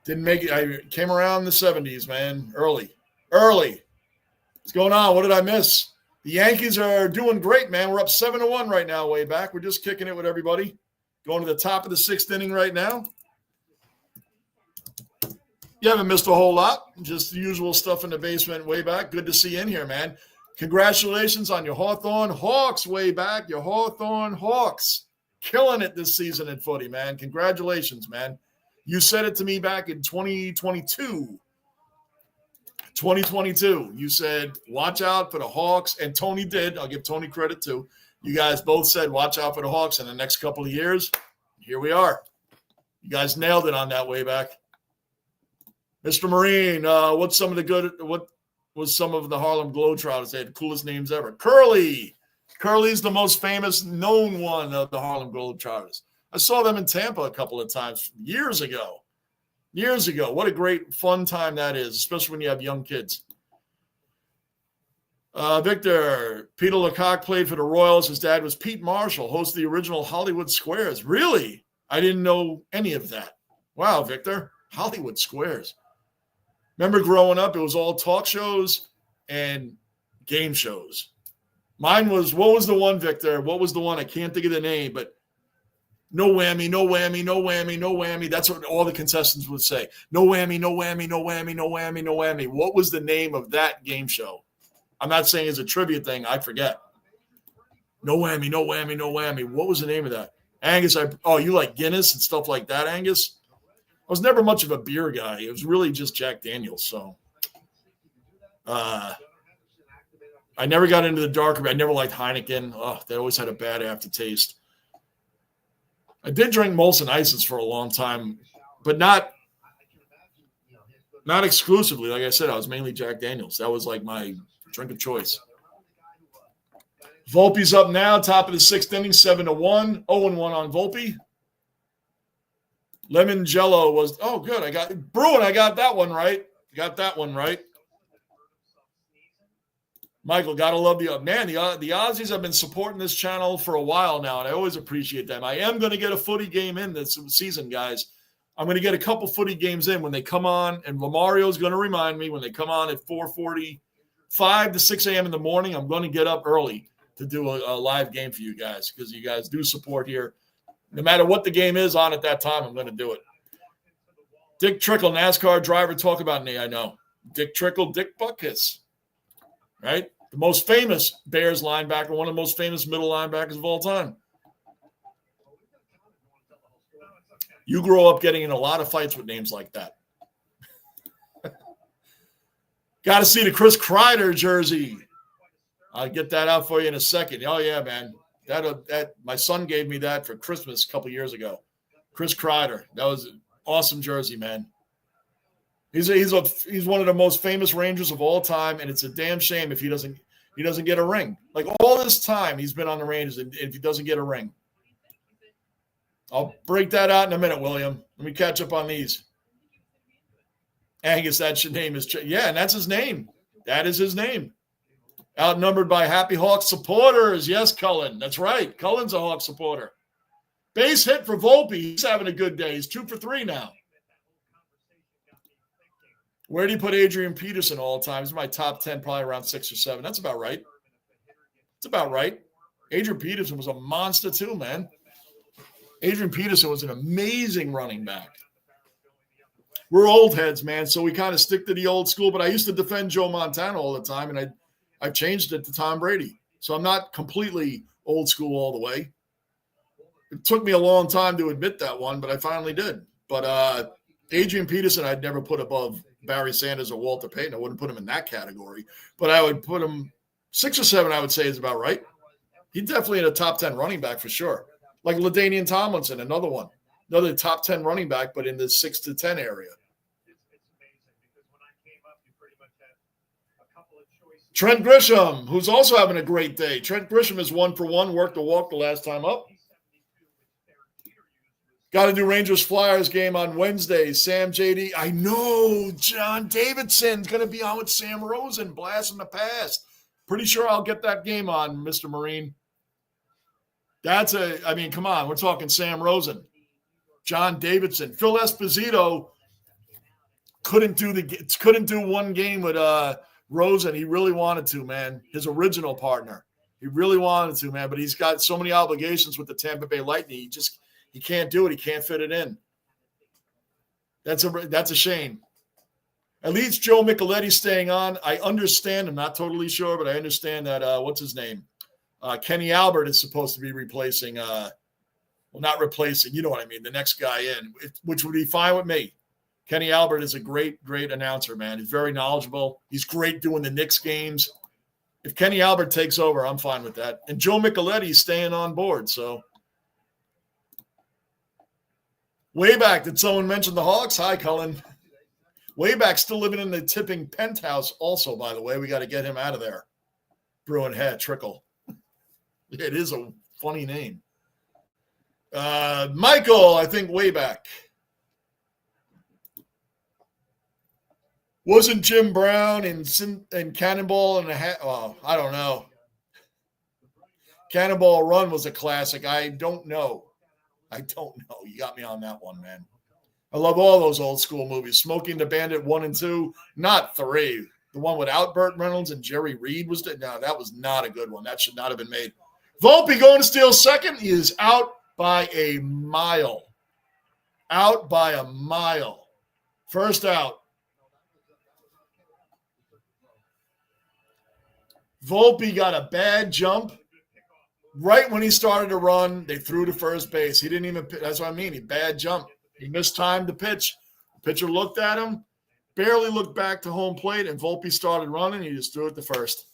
Didn't make it. I came around in the 70s, man. Early. What's going on? What did I miss? The Yankees are doing great, man. We're up 7-1 right now, Way back. We're just kicking it with everybody. Going to the top of the 6th inning right now. You haven't missed a whole lot. Just the usual stuff in the basement, Way back. Good to see you in here, man. Congratulations on your Hawthorne Hawks, Way back. Your Hawthorne Hawks. Killing it this season in footy, man. Congratulations, man. You said it to me back in 2022. 2022. You said, watch out for the Hawks. And Tony did. I'll give Tony credit, too. You guys both said, watch out for the Hawks in the next couple of years. Here we are. You guys nailed it on that, Way back. Mr. Marine, what was some of the Harlem Globetrotters? They had the coolest names ever. Curly. Curly's the most famous known one of the Harlem Globetrotters. I saw them in Tampa a couple of times years ago. What a great fun time that is, especially when you have young kids. Victor, Peter Lecoq played for the Royals. His dad was Pete Marshall, host of the original Hollywood Squares. Really? I didn't know any of that. Wow, Victor. Hollywood Squares. Remember growing up, it was all talk shows and game shows. Mine was, what was the one, Victor? What was the one? I can't think of the name, but no whammy, no whammy, no whammy, no whammy. That's what all the contestants would say. No whammy, no whammy, no whammy, no whammy, no whammy. What was the name of that game show? I'm not saying it's a trivia thing. I forget. No whammy, no whammy, no whammy. What was the name of that? Angus, you like Guinness and stuff like that, Angus? I was never much of a beer guy. It was really just Jack Daniels. So I never got into the darker beer. I never liked Heineken. Oh, they always had a bad aftertaste. I did drink Molson Ices for a long time, but not exclusively. Like I said, I was mainly Jack Daniels. That was like my drink of choice. Volpe's up now, top of the 6th inning, 7-1, 0-1 on Volpe. Lemon Jello was, good. I got that one right. Michael, gotta love the Aussies have been supporting this channel for a while now, and I always appreciate them. I am going to get a footy game in this season, guys. I'm going to get a couple footy games in when they come on, and Lamario's going to remind me when they come on at 4:45 to 6 a.m. in the morning. I'm going to get up early to do a live game for you guys because you guys do support here. No matter what the game is on at that time, I'm going to do it. Dick Trickle, NASCAR driver, talk about me. I know. Dick Trickle, Dick Butkus, right? The most famous Bears linebacker, one of the most famous middle linebackers of all time. You grow up getting in a lot of fights with names like that. Got to see the Chris Kreider jersey. I'll get that out for you in a second. Oh, yeah, man. That my son gave me that for Christmas a couple years ago. Chris Kreider. That was an awesome jersey, man. He's one of the most famous Rangers of all time, and it's a damn shame if he doesn't get a ring. Like all this time he's been on the Rangers, and if he doesn't get a ring. I'll break that out in a minute, William. Let me catch up on these. Angus, that's your name. Yeah, and that's his name. That is his name. Outnumbered by happy Hawks supporters. Yes, Cullen. That's right. Cullen's a Hawks supporter. Base hit for Volpe. He's having a good day. He's 2 for 3 now. Where do you put Adrian Peterson all time? He's my top 10, probably around 6 or 7. That's about right. It's about right. Adrian Peterson was a monster too, man. Adrian Peterson was an amazing running back. We're old heads, man, so we kind of stick to the old school. But I used to defend Joe Montana all the time, and I've changed it to Tom Brady. So I'm not completely old school all the way. It took me a long time to admit that one, but I finally did. But Adrian Peterson I'd never put above Barry Sanders or Walter Payton. I wouldn't put him in that category. But I would put him 6 or 7, I would say, is about right. He's definitely in a top 10 running back for sure. Like LaDainian Tomlinson, another one. Another top 10 running back, but in the 6 to 10 area. Trent Grisham, who's also having a great day. Trent Grisham is 1 for 1, worked the walk the last time up. Got to do Rangers Flyers game on Wednesday. Sam JD. I know John Davidson's going to be on with Sam Rosen, blasting the past. Pretty sure I'll get that game on, Mr. Marine. Come on. We're talking Sam Rosen. John Davidson. Phil Esposito couldn't do one game with Rosen. He really wanted to, man. His original partner. He really wanted to, man. But he's got so many obligations with the Tampa Bay Lightning. He can't do it. He can't fit it in. That's a shame. At least Joe Micheletti's staying on. I understand. I'm not totally sure, but I understand that what's his name? Kenny Albert is supposed to be replacing. Not replacing. You know what I mean? The next guy in, which would be fine with me. Kenny Albert is a great, great announcer, man. He's very knowledgeable. He's great doing the Knicks games. If Kenny Albert takes over, I'm fine with that. And Joe Micheletti's staying on board. So way back, did someone mention the Hawks? Hi, Cullen. Way back, still living in the Tipping penthouse. Also, by the way, we got to get him out of there. Bruin Hat Trickle. It is a funny name. Michael, I think way back. Wasn't Jim Brown and Cannonball and I don't know. Cannonball Run was a classic. I don't know. You got me on that one, man. I love all those old school movies. Smoking the Bandit 1 and 2, not 3. The one without Burt Reynolds and Jerry Reed that was not a good one. That should not have been made. Volpe going to steal second. He is out by a mile. Out by a mile. First out. Volpe got a bad jump. Right when he started to run, they threw to first base. He didn't even – that's what I mean. He bad jump. He mistimed the pitch. The pitcher looked at him, barely looked back to home plate, and Volpe started running. He just threw it to first.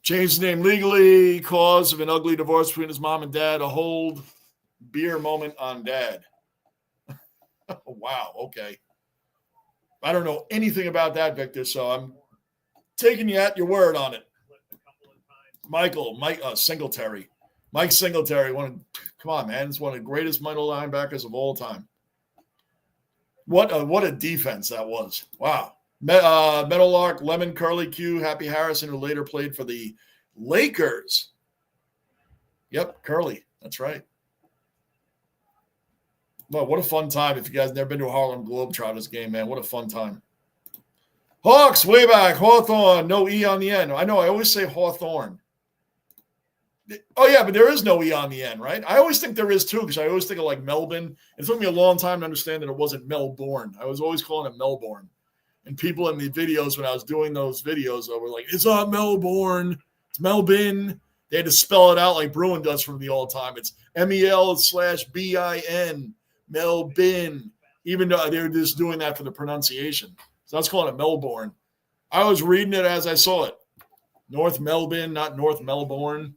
Changed his name legally, cause of an ugly divorce between his mom and dad, a hold beer moment on dad. Wow, okay. I don't know anything about that, Victor, so I'm taking you at your word on it. Mike Singletary. Mike Singletary, come on, man. It's one of the greatest middle linebackers of all time. What a defense that was. Wow. Meadowlark, Lemon, Curly Q, Happy Harrison, who later played for the Lakers. Yep, Curly. That's right. Well, what a fun time. If you guys never been to a Harlem Globetrotters game, man, what a fun time. Hawks, way back. Hawthorne, no E on the end. I know, I always say Hawthorne. Oh, yeah, but there is no E on the end, right? I always think there is, too, because I always think of, like, Melbourne. It took me a long time to understand that it wasn't Melbourne. I was always calling it Melbourne. And people in the videos, when I was doing those videos, were like, it's not Melbourne. It's Melbourne. They had to spell it out like Bruin does from the old time. It's MEL/BIN, Melbourne, even though they're just doing that for the pronunciation. So let's call it Melbourne. I was reading it as I saw it. North Melbourne, not North Melbourne.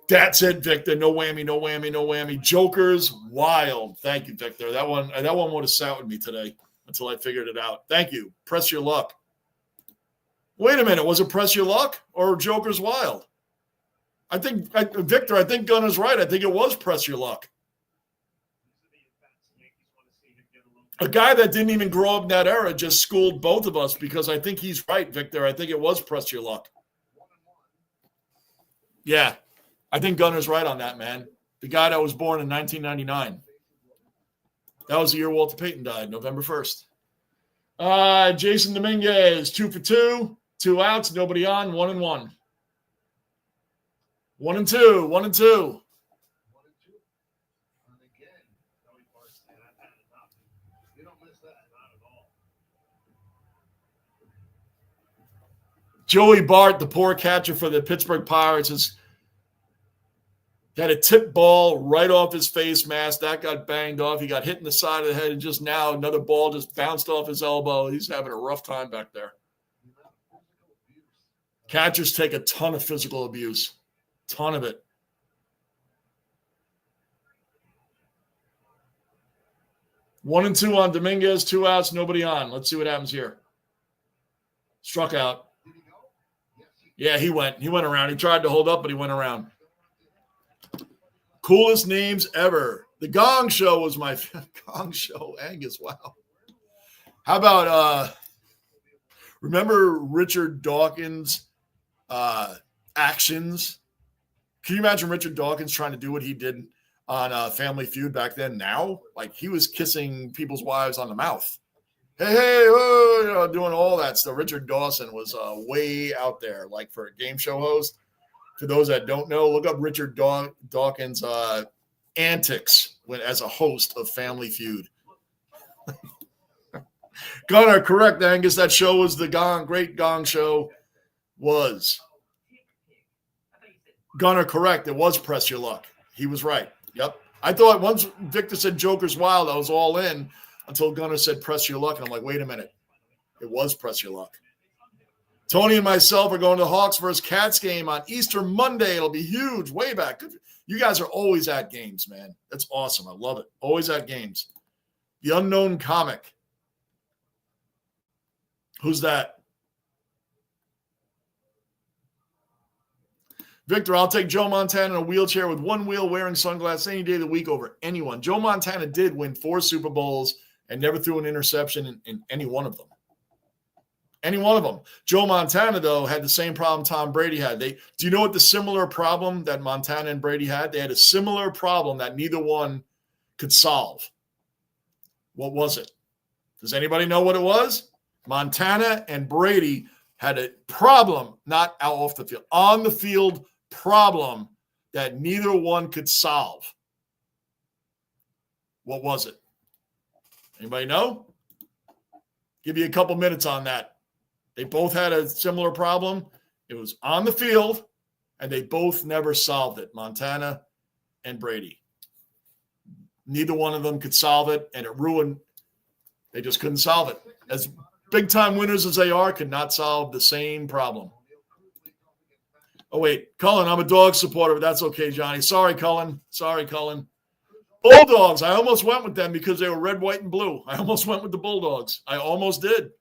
That's it, Victor. No whammy, no whammy, no whammy. Joker's wild. Thank you, Victor. That one would have sat with me today until I figured it out. Thank you. Press your luck. Wait a minute. Was it press your luck or Joker's wild? Victor, I think Gunner's right. I think it was press your luck. A guy that didn't even grow up in that era just schooled both of us because I think he's right, Victor. I think it was press your luck. Yeah, I think Gunner's right on that, man. The guy that was born in 1999. That was the year Walter Payton died, November 1st. Jason Dominguez, 2 for 2, 2 outs, nobody on, 1-1. 1-2, 1-2. Joey Bart, the poor catcher for the Pittsburgh Pirates, has had a tip ball right off his face mask. That got banged off. He got hit in the side of the head, and just now another ball just bounced off his elbow. He's having a rough time back there. Catchers take a ton of physical abuse. Ton of it. One and two on Dominguez, 2 outs, nobody on. Let's see what happens here. Struck out. Yeah, he went around. He tried to hold up, but he went around. Coolest names ever. The Gong Show was my Gong Show. Angus, wow. How about remember Richard Dawkins' actions? Can you imagine Richard Dawkins trying to do what he did on Family Feud back then? Now, like, he was kissing people's wives on the mouth. Hey, oh, doing all that stuff. Richard Dawson was way out there, like, for a game show host. For those that don't know, look up Richard Dawkins' antics as a host of Family Feud. Gunnar, correct, Angus. That show was the Great Gong Show. Was. Gunnar, correct. It was Press Your Luck. He was right. Yep. I thought once Victor said Joker's wild, I was all in until Gunnar said Press Your Luck. And I'm like, wait a minute. It was Press Your Luck. Tony and myself are going to the Hawks versus Cats game on Easter Monday. It'll be huge. Way back. Good. You guys are always at games, man. That's awesome. I love it. Always at games. The Unknown Comic. Who's that? Victor, I'll take Joe Montana in a wheelchair with one wheel wearing sunglasses any day of the week over anyone. Joe Montana did win 4 Super Bowls and never threw an interception in any one of them. Any one of them. Joe Montana, though, had the same problem Tom Brady had. Do you know what the similar problem that Montana and Brady had? They had a similar problem that neither one could solve. What was it? Does anybody know what it was? Montana and Brady had a problem, not out off the field, on the field problem that neither one could solve. What was it? Anybody know? Give you a couple minutes on that. They both had a similar problem. It was on the field, and they both never solved it, Montana and Brady. Neither one of them could solve it, and it ruined – they just couldn't solve it. As big-time winners as they are, could not solve the same problem. Oh, wait. Cullen, I'm a dog supporter, but that's okay, Johnny. Sorry, Cullen. Bulldogs. I almost went with them because they were red, white, and blue. I almost went with the Bulldogs. I almost did.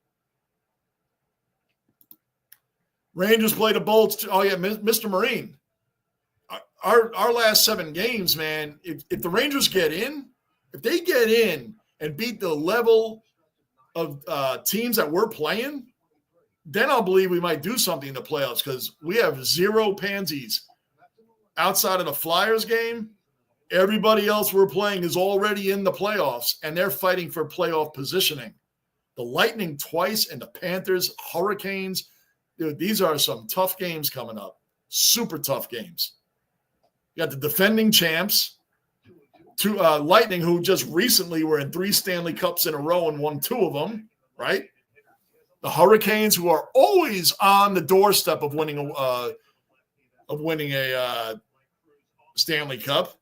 Rangers played the Bolts. Oh, yeah, Mr. Marine. Our last 7 games, man, if the Rangers get in, if they get in and beat the level of teams that we're playing, then I'll believe we might do something in the playoffs because we have 0 pansies. Outside of the Flyers game, everybody else we're playing is already in the playoffs, and they're fighting for playoff positioning. The Lightning twice and the Panthers, Hurricanes. Dude, these are some tough games coming up. Super tough games. You got the defending champs, Lightning, who just recently were in 3 Stanley Cups in a row and won 2 of them, right? The Hurricanes, who are always on the doorstep of winning a Stanley Cup.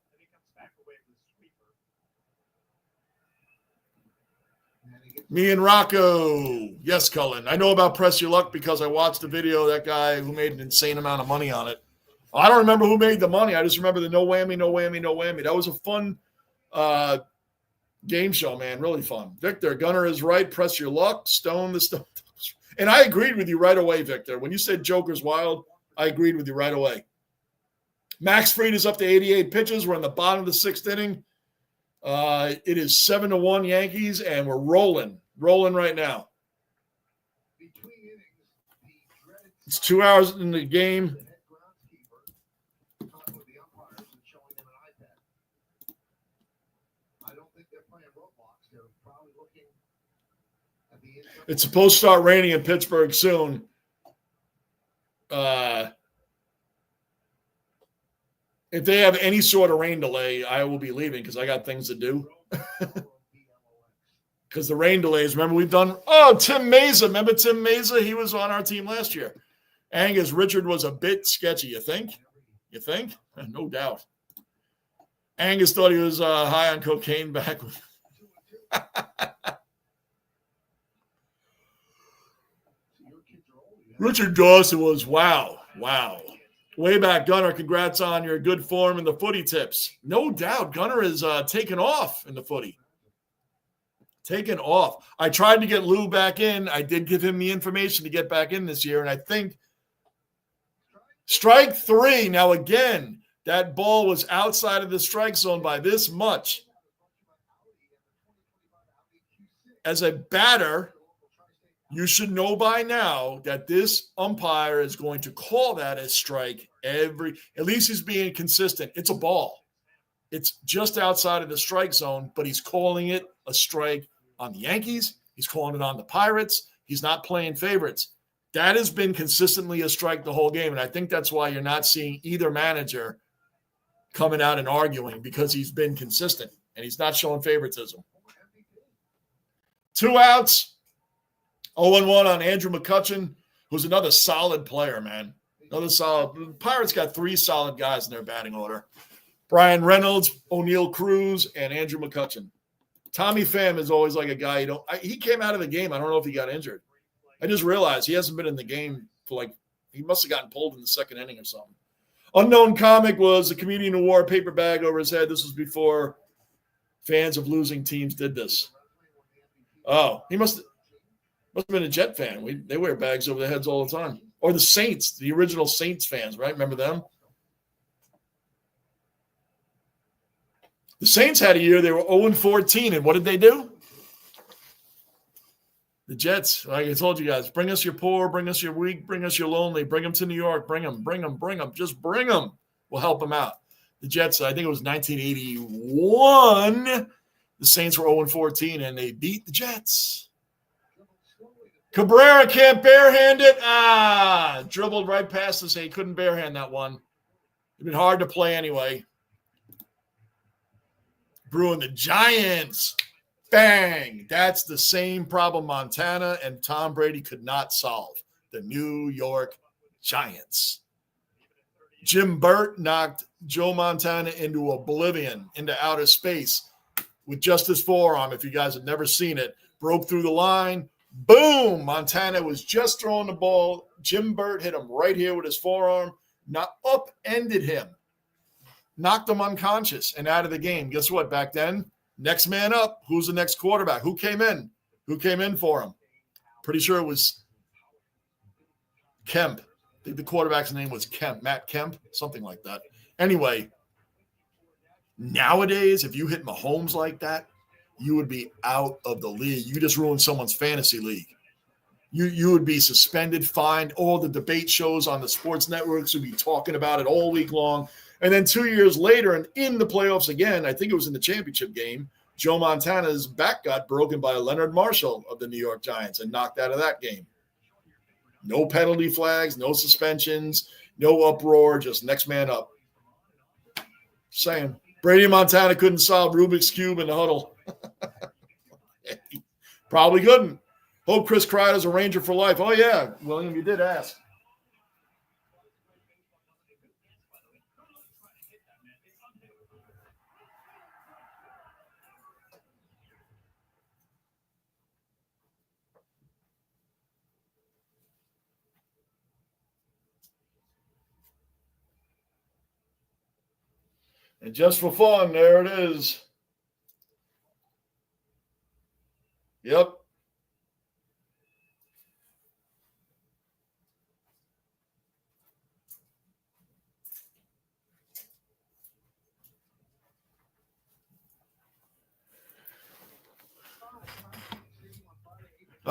Me and Rocco. Yes, Cullen. I know about Press Your Luck because I watched the video of that guy who made an insane amount of money on it. I don't remember who made the money. I just remember the no whammy, no whammy, no whammy. That was a fun game show, man. Really fun. Victor, Gunner is right. Press your luck. Stone the stone. And I agreed with you right away, Victor. When you said Joker's wild, I agreed with you right away. Max Fried is up to 88 pitches. We're in the bottom of the 6th inning. It is 7-1 Yankees, and we're rolling right now. It's 2 hours in the game. It's supposed to start raining in Pittsburgh soon. If they have any sort of rain delay, I will be leaving because I got things to do. Because the rain delays, remember we've done, Tim Meza. Remember Tim Meza? He was on our team last year. Angus Richard was a bit sketchy, you think? You think? No doubt. Angus thought he was high on cocaine back. Richard Dawson was wow. Way back, Gunner, congrats on your good form in the footy tips. No doubt, Gunner is taken off in the footy. Taken off. I tried to get Lou back in. I did give him the information to get back in this year, and I think strike 3. Now, again, that ball was outside of the strike zone by this much. As a batter, you should know by now that this umpire is going to call that as strike at least he's being consistent. It's a ball. It's just outside of the strike zone, but he's calling it a strike on the Yankees. He's calling it on the Pirates. He's not playing favorites. That has been consistently a strike the whole game, and I think that's why you're not seeing either manager coming out and arguing, because he's been consistent, and he's not showing favoritism. 2 outs. 0-1 on Andrew McCutchen, who's another solid player, man. Another solid. The Pirates got 3 solid guys in their batting order. Brian Reynolds, O'Neill Cruz, and Andrew McCutchen. Tommy Pham is always like a guy he came out of the game. I don't know if he got injured. I just realized he hasn't been in the game for he must have gotten pulled in the 2nd inning or something. Unknown Comic was a comedian who wore a paper bag over his head. This was before fans of losing teams did this. Oh, he must have been a Jet fan. They wear bags over their heads all the time. Or the Saints, the original Saints fans, right? Remember them? The Saints had a year they were 0-14, and what did they do? The Jets, like I told you guys, bring us your poor, bring us your weak, bring us your lonely, bring them to New York, bring them, just bring them. We'll help them out. The Jets, I think it was 1981, the Saints were 0-14, and they beat the Jets. Cabrera can't barehand it. Dribbled right past us. He couldn't barehand that one. It'd been hard to play anyway. Brewing the Giants. Bang. That's the same problem Montana and Tom Brady could not solve. The New York Giants. Jim Burt knocked Joe Montana into oblivion, into outer space with just his forearm. If you guys have never seen it, broke through the line. Boom! Montana was just throwing the ball. Jim Burt hit him right here with his forearm, upended him, knocked him unconscious and out of the game. Guess what? Back then, next man up. Who's the next quarterback? Who came in? Who came in for him? Pretty sure it was Kemp. I think the quarterback's name was Kemp, Matt Kemp, something like that. Anyway, nowadays, if you hit Mahomes like that, you would be out of the league. You just ruined someone's fantasy league. You would be suspended, fined. All the debate shows on the sports networks would be talking about it all week long. And then 2 years later, and in the playoffs again, I think it was in the championship game, Joe Montana's back got broken by Leonard Marshall of the New York Giants and knocked out of that game. No penalty flags, no suspensions, no uproar, just next man up. Saying. Brady and Montana couldn't solve Rubik's Cube in the huddle. Probably couldn't. Hope Chris Kreider's a Ranger for life. Oh, yeah, William, you did ask. And just for fun, there it is. Yep.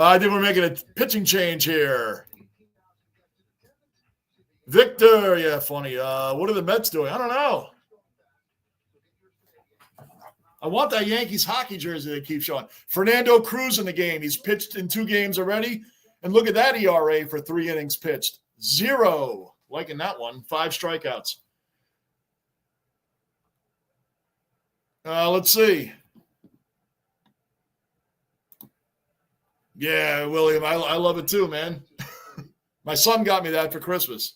I think we're making a pitching change here. Victor, yeah, funny. What are the Mets doing? I don't know. I want that Yankees hockey jersey they keep showing. Fernando Cruz in the game. He's pitched in 2 games already. And look at that ERA for 3 innings pitched. 0. Liking that one. 5 strikeouts. Let's see. Yeah, William, I love it too, man. My son got me that for Christmas.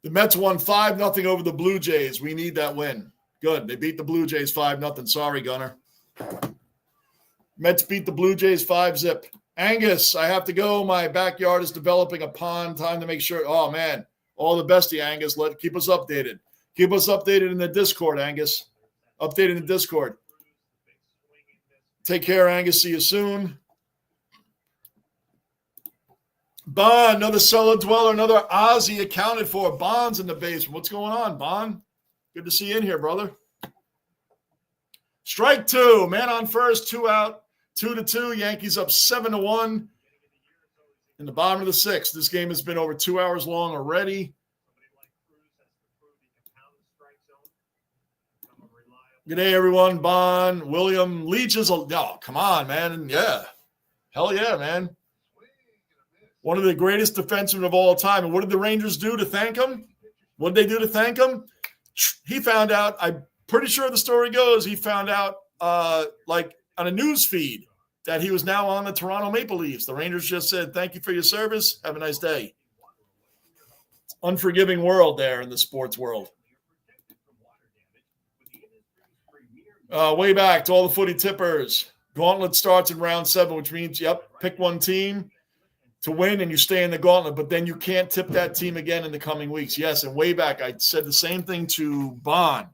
The Mets won 5-0 over the Blue Jays. We need that win. Good. They beat the Blue Jays 5-0. Sorry, Gunner. Mets beat the Blue Jays 5-0. Angus, I have to go. My backyard is developing a pond. Time to make sure. Oh, man. All the best to you, Angus. Keep us updated. Keep us updated in the Discord, Angus. Updated in the Discord. Take care, Angus. See you soon. Bond, another cellar dweller, another Aussie accounted for. Bond's in the basement. What's going on, Bond? Good to see you in here, brother. Strike 2. Man on first, 2 out, 2-2. Yankees up 7-1 in the bottom of the 6th. This game has been over 2 hours long already. Good day, everyone. Bond, William, Leach is come on, man. Yeah. Hell yeah, man. One of the greatest defensemen of all time. And what did the Rangers do to thank him? What did they do to thank him? He found out, I'm pretty sure the story goes, he found out like on a news feed that he was now on the Toronto Maple Leafs. The Rangers just said, thank you for your service. Have a nice day. It's an unforgiving world there in the sports world. Way back to all the footy tippers. Gauntlet starts in round 7, which means, pick one team to win and you stay in the gauntlet, but then you can't tip that team again in the coming weeks. Yes, and way back, I said the same thing to Bond.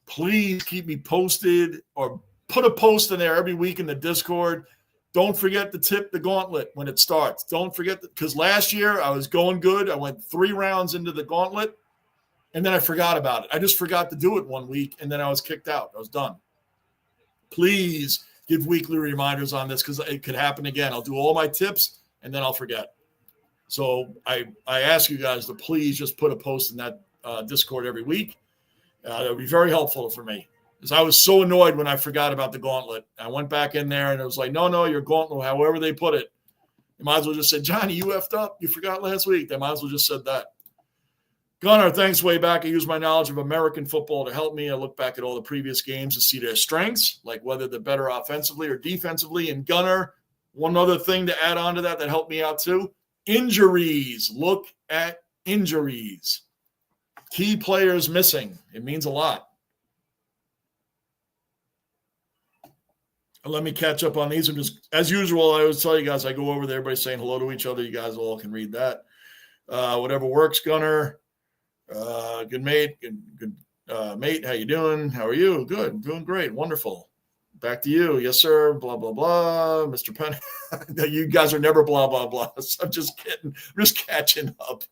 Please keep me posted or put a post in there every week in the Discord. Don't forget to tip the gauntlet when it starts. Don't forget, because last year I was going good. I went 3 rounds into the gauntlet, and then I forgot about it. I just forgot to do it one week, and then I was kicked out. I was done. Please give weekly reminders on this because it could happen again. I'll do all my tips, and then I'll forget. So I ask you guys to please just put a post in that Discord every week. That would be very helpful for me because I was so annoyed when I forgot about the gauntlet. I went back in there, and it was like, no, your gauntlet, however they put it. You might as well just say, Johnny, you effed up. You forgot last week. They might as well just said that. Gunnar, thanks way back. I use my knowledge of American football to help me. I look back at all the previous games to see their strengths, like whether they're better offensively or defensively. And Gunnar, one other thing to add on to that helped me out too, injuries. Look at injuries. Key players missing. It means a lot. Let me catch up on these. I'm just, as usual, I always tell you guys, I go over there, everybody saying hello to each other. You guys all can read that. Whatever works, Gunnar. Good mate. Good mate. How you doing? How are you? Good. Doing great. Wonderful. Back to you. Yes, sir. Blah, blah, blah. Mr. Penn. You guys are never blah, blah, blah. I'm just kidding. I'm just catching up.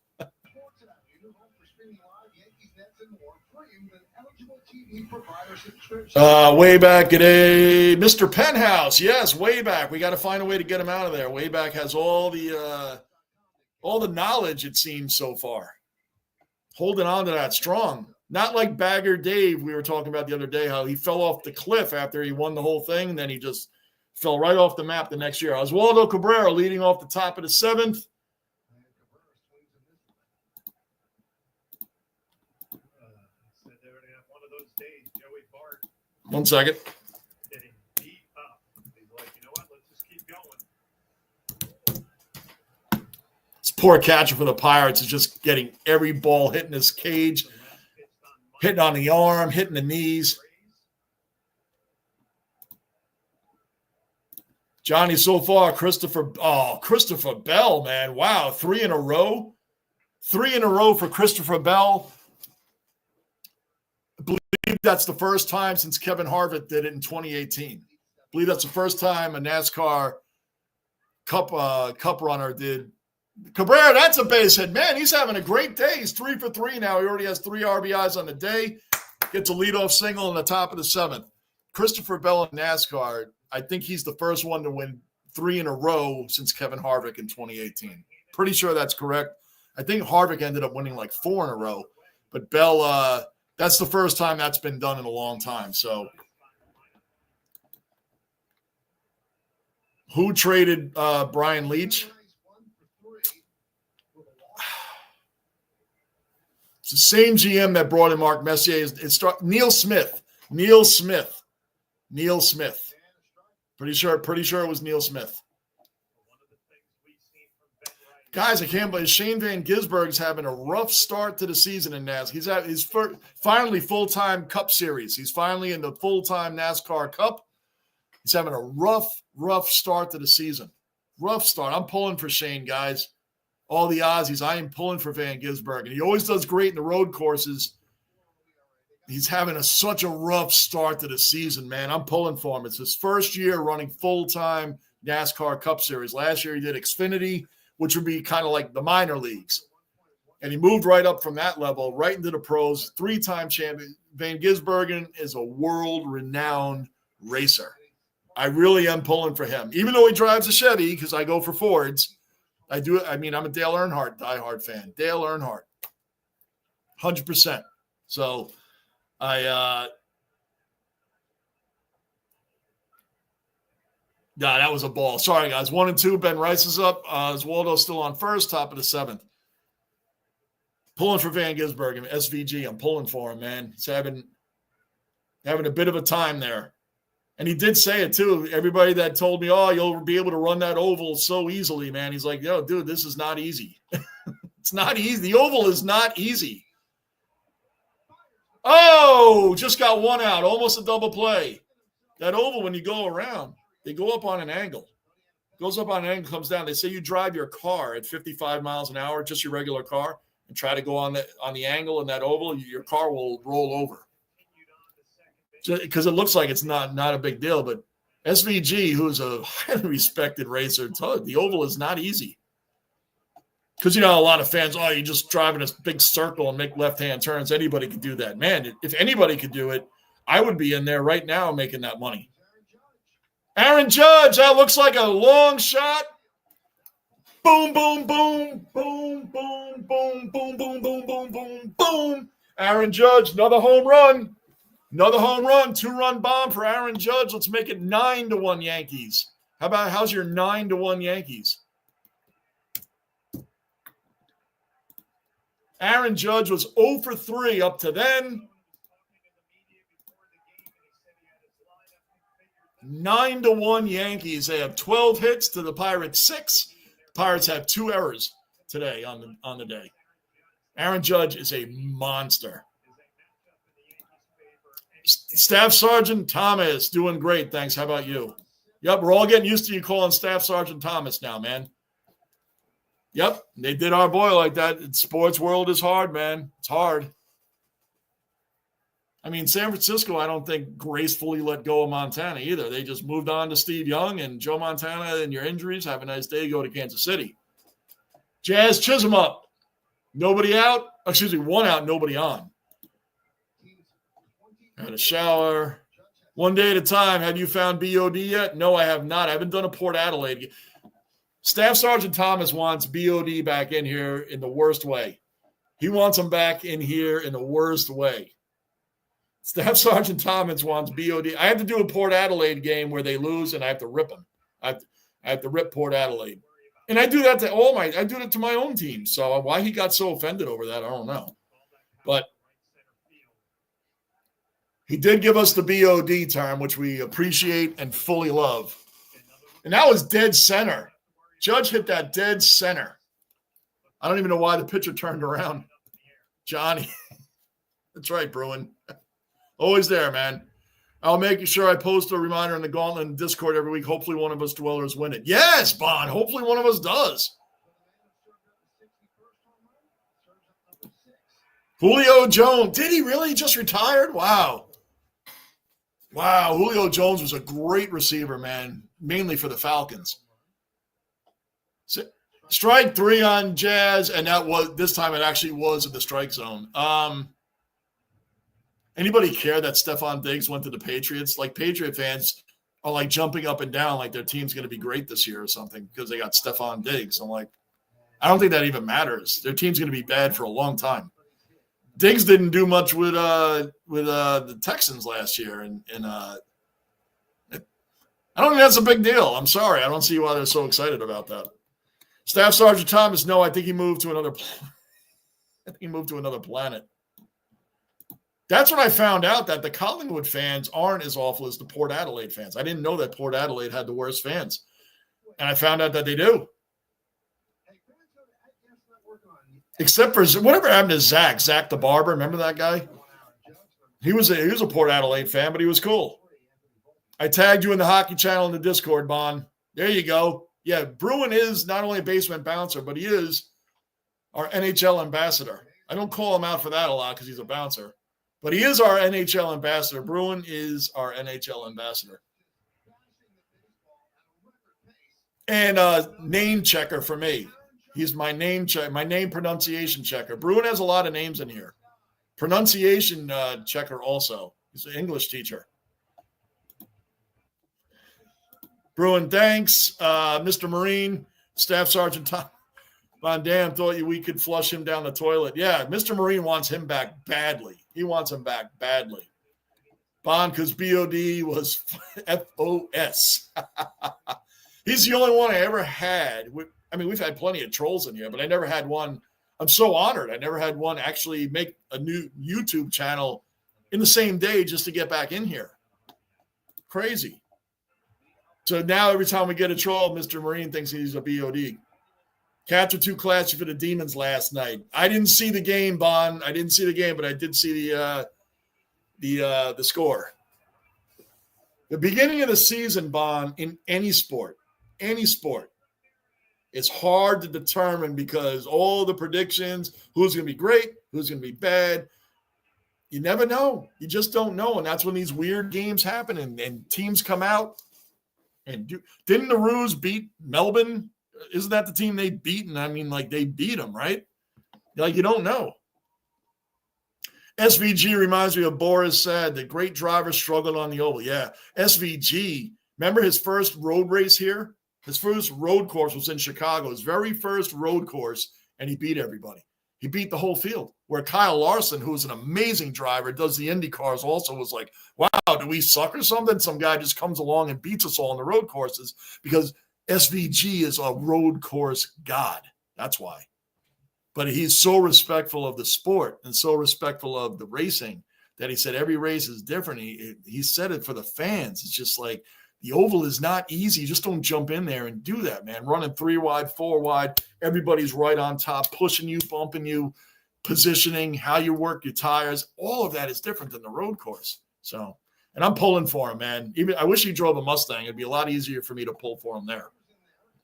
Way back today, Mr. Penthouse. Yes, way back. We got to find a way to get him out of there. Way back has all the knowledge, it seems, so far. Holding on to that strong. Not like Bagger Dave we were talking about the other day, how he fell off the cliff after he won the whole thing, and then he just fell right off the map the next year. Oswaldo Cabrera leading off the top of the 7th. 1 second. Getting beat up. He's like, you know what? Let's just keep going. This poor catcher for the Pirates is just getting every ball hitting his cage, hitting on the arm, hitting the knees. Johnny, so far, Christopher Bell, man. Wow, 3 in a row. 3 in a row for Christopher Bell. I believe that's the first time since Kevin Harvick did it in 2018. I believe that's the first time a NASCAR Cup runner did. Cabrera, that's a base hit. Man, he's having a great day. He's 3 for 3 now. He already has 3 RBIs on the day. Gets a leadoff single in the top of the 7th. Christopher Bell in NASCAR, I think he's the first one to win 3 in a row since Kevin Harvick in 2018. Pretty sure that's correct. I think Harvick ended up winning like 4 in a row. But Bell, that's the first time that's been done in a long time. So who traded Brian Leach? It's the same GM that brought in Mark Messier. Neil Smith. Pretty sure it was Neil Smith. Guys, I can't believe Shane Van Gisberg's having a rough start to the season in NASCAR. He's finally full-time Cup Series. He's finally in the full-time NASCAR Cup. He's having a rough start to the season. Rough start. I'm pulling for Shane, guys. All the Aussies, I am pulling for Van Gisberg. And he always does great in the road courses. He's having such a rough start to the season, man. I'm pulling for him. It's his first year running full-time NASCAR Cup Series. Last year he did Xfinity, which would be kind of like the minor leagues. And he moved right up from that level, right into the pros, 3-time champion. Van Gisbergen is a world-renowned racer. I really am pulling for him. Even though he drives a Chevy, because I go for Fords, I'm a Dale Earnhardt diehard fan. Dale Earnhardt, 100%. So that was a ball. Sorry, guys. 1 and 2. Ben Rice is up. Oswaldo's still on first, top of the 7th. Pulling for Van Gisbergen, SVG. I'm pulling for him, man. He's having a bit of a time there. And he did say it, too. Everybody that told me, you'll be able to run that oval so easily, man. He's like, yo, dude, this is not easy. It's not easy. The oval is not easy. Oh, just got 1 out. Almost a double play. That oval, when you go around, they go up on an angle. Goes up on an angle, comes down. They say you drive your car at 55 miles an hour, just your regular car, and try to go on the angle in that oval, your car will roll over. Because it looks like it's not a big deal, but SVG, who's a highly respected racer, the oval is not easy. Because, a lot of fans, you just drive in a big circle and make left-hand turns. Anybody could do that. Man, if anybody could do it, I would be in there right now making that money. Aaron Judge, that looks like a long shot. Boom, boom, boom, boom, boom, boom, boom, boom, boom, boom, boom, boom. Aaron Judge, another home run. Another home run, 2-run bomb for Aaron Judge. Let's make it 9-1 Yankees. How's your 9-1 Yankees? Aaron Judge was 0 for 3 up to then. 9-1 Yankees. They have 12 hits to the Pirates 6. The Pirates have 2 errors today on the day. Aaron Judge is a monster. Staff Sergeant Thomas, doing great. Thanks. How about you? Yep, we're all getting used to you calling Staff Sergeant Thomas now, man. Yep, they did our boy like that. Sports world is hard, man. It's hard. I mean, San Francisco, I don't think gracefully let go of Montana either. They just moved on to Steve Young and Joe Montana and your injuries. Have a nice day. Go to Kansas City. Jazz Chisholm up. Nobody out. 1 out, nobody on. Had a shower. 1 day at a time. Have you found BOD yet? No, I have not. I haven't done a Port Adelaide. Staff Sergeant Thomas wants BOD back in here in the worst way. He wants him back in here in the worst way. Staff Sergeant Thomas wants BOD. I have to do a Port Adelaide game where they lose, and I have to rip them. I have to rip Port Adelaide. And I do that to I do that to my own team. So why he got so offended over that, I don't know. But He did give us the BOD term, which we appreciate and fully love. And that was dead center. Judge hit that dead center. I don't even know why the pitcher turned around. Johnny. That's right, Bruin. Always there, man. I'll make sure I post a reminder in the Gauntlet and Discord every week. Hopefully one of us dwellers win it. Yes, Bond. Hopefully one of us does. Julio Jones. Did he really just retired? Wow. Wow. Julio Jones was a great receiver, man, mainly for the Falcons. Strike 3 on Jazz, and that was this time it actually was in the strike zone. Anybody care that Stephon Diggs went to the Patriots? Like, Patriot fans are like jumping up and down like their team's going to be great this year or something because they got Stephon Diggs. I'm like, I don't think that even matters. Their team's going to be bad for a long time. Diggs didn't do much with the Texans last year, and I don't think that's a big deal. I'm sorry, I don't see why they're so excited about that. Staff Sergeant Thomas, no, I think he moved to another. I think he moved to another planet. That's when I found out that the Collingwood fans aren't as awful as the Port Adelaide fans. I didn't know that Port Adelaide had the worst fans, and I found out that they do. Except for whatever happened to Zach the barber. Remember that guy? He was a Port Adelaide fan, but he was cool. I tagged you in the Hockey Channel in the Discord, Bon. There you go. Yeah, Bruin is not only a basement bouncer, but he is our NHL ambassador. I don't call him out for that a lot because he's a bouncer, but he is our NHL ambassador. Bruin is our NHL ambassador. And name checker for me. He's my name pronunciation checker. Bruin has a lot of names in here. Pronunciation checker also. He's an English teacher. Bruin, thanks. Mr. Marine, Staff Sergeant Tom Von Dam thought we could flush him down the toilet. Yeah, Mr. Marine wants him back badly. He wants him back badly. Bond, because BOD was FOS. He's the only one I ever had. I mean, we've had plenty of trolls in here, but I never had one. I'm so honored. I never had one actually make a new YouTube channel in the same day just to get back in here. Crazy. So now every time we get a troll, Mr. Marine thinks he's a BOD. Cats were too classy for the Demons last night. I didn't see the game, Bon. I didn't see the game, but I did see the score. The beginning of the season, Bon, in any sport, it's hard to determine because all the predictions, who's going to be great, who's going to be bad, you never know. You just don't know, and that's when these weird games happen and teams come out. And didn't the Roos beat Melbourne? Isn't that the team they beat? And I mean, like, they beat them, right? Like, you don't know. SVG reminds me of Boris said that great drivers struggled on the oval. Yeah, SVG. Remember his first road race here? His first road course was in Chicago. His very first road course, and he beat everybody. He beat the whole field. Where Kyle Larson, who's an amazing driver, does the Indy cars also, was like, wow, do we suck or something? Some guy just comes along and beats us all on the road courses because SVG is a road course god. That's why. But he's so respectful of the sport and so respectful of the racing that he said every race is different. He said it for the fans. It's just like the oval is not easy. You just don't jump in there and do that, man. Running 3 wide, 4 wide, everybody's right on top, pushing you, bumping you, positioning, how you work your tires. All of that is different than the road course. So, and I'm pulling for him, man. Even I wish he drove a Mustang. It'd be a lot easier for me to pull for him there.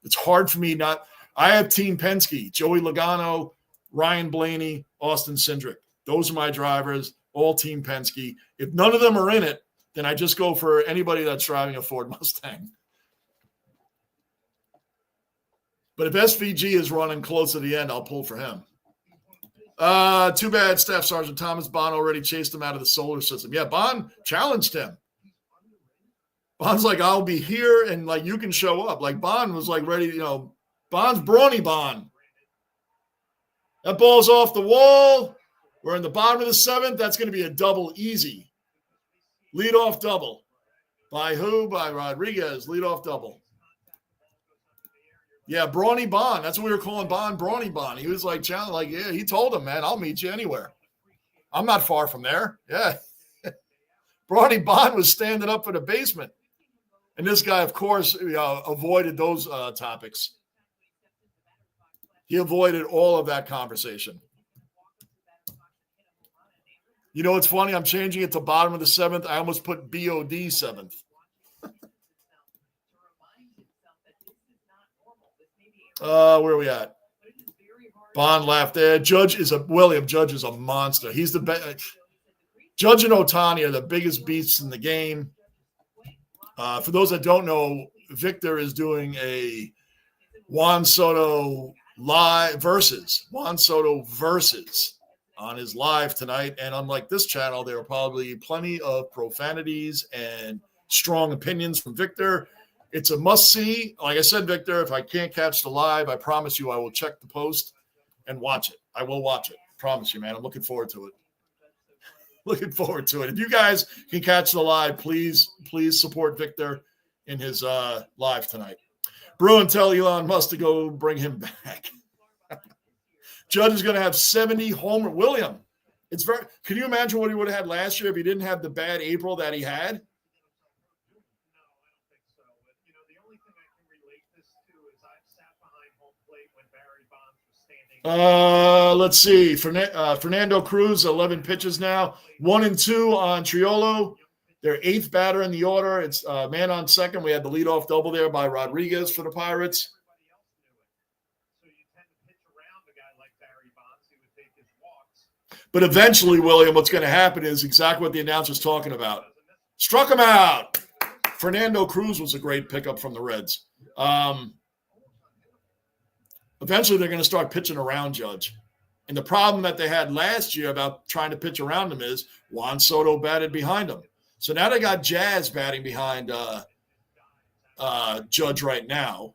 It's hard for me not. I have Team Penske, Joey Logano, Ryan Blaney, Austin Cindric. Those are my drivers, all Team Penske. If none of them are in it, then I just go for anybody that's driving a Ford Mustang. But if SVG is running close to the end, I'll pull for him. Too bad Staff Sergeant Thomas Bond already chased him out of the solar system. Yeah, Bond challenged him. Bond's like, I'll be here, and like you can show up. Like Bond was like ready, Bond's brawny Bond. That ball's off the wall. We're in the bottom of the 7th. That's going to be a double easy. Leadoff double. By who? By Rodriguez. Leadoff double. Yeah, Brawny Bond. That's what we were calling Bond, Brawny Bond. He was like, yeah, he told him, man, I'll meet you anywhere. I'm not far from there. Yeah. Brody Bond was standing up for the basement. And this guy, of course, avoided those topics. He avoided all of that conversation. You know what's funny? I'm changing it to bottom of the seventh. I almost put BOD seventh. Where are we at? Bond laughed there. William Judge is a monster. He's the best. Judge and Ohtani are the biggest beasts in the game. For those that don't know, Victor is doing a Juan Soto versus on his live tonight. And unlike this channel, there are probably plenty of profanities and strong opinions from Victor. It's a must-see. Like I said, Victor, if I can't catch the live, I promise you I will check the post and watch it. I will watch it. Promise you, man. I'm looking forward to it. Looking forward to it. If you guys can catch the live, please support Victor in his live tonight. Bruin, tell Elon Musk to go bring him back. Judge is going to have 70 homer. William, can you imagine what he would have had last year if he didn't have the bad April that he had? Let's see. Fernando Cruz, 11 pitches now. 1-2 on Triolo. Their eighth batter in the order. It's man on second. We had the leadoff double there by Rodriguez for the Pirates. But eventually, William, what's going to happen is exactly what the announcer's talking about. Struck him out. Fernando Cruz was a great pickup from the Reds. Eventually, they're going to start pitching around Judge. And the problem that they had last year about trying to pitch around him is Juan Soto batted behind him. So now they got Jazz batting behind Judge right now.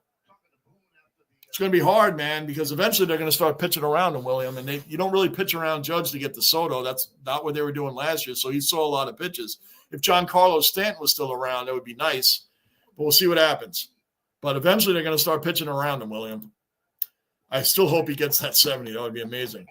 It's going to be hard, man, because eventually they're going to start pitching around him, William. And you don't really pitch around Judge to get to Soto. That's not what they were doing last year. So he saw a lot of pitches. If Giancarlo Stanton was still around, that would be nice. But we'll see what happens. But eventually they're going to start pitching around him, William. I still hope he gets that 70. That would be amazing.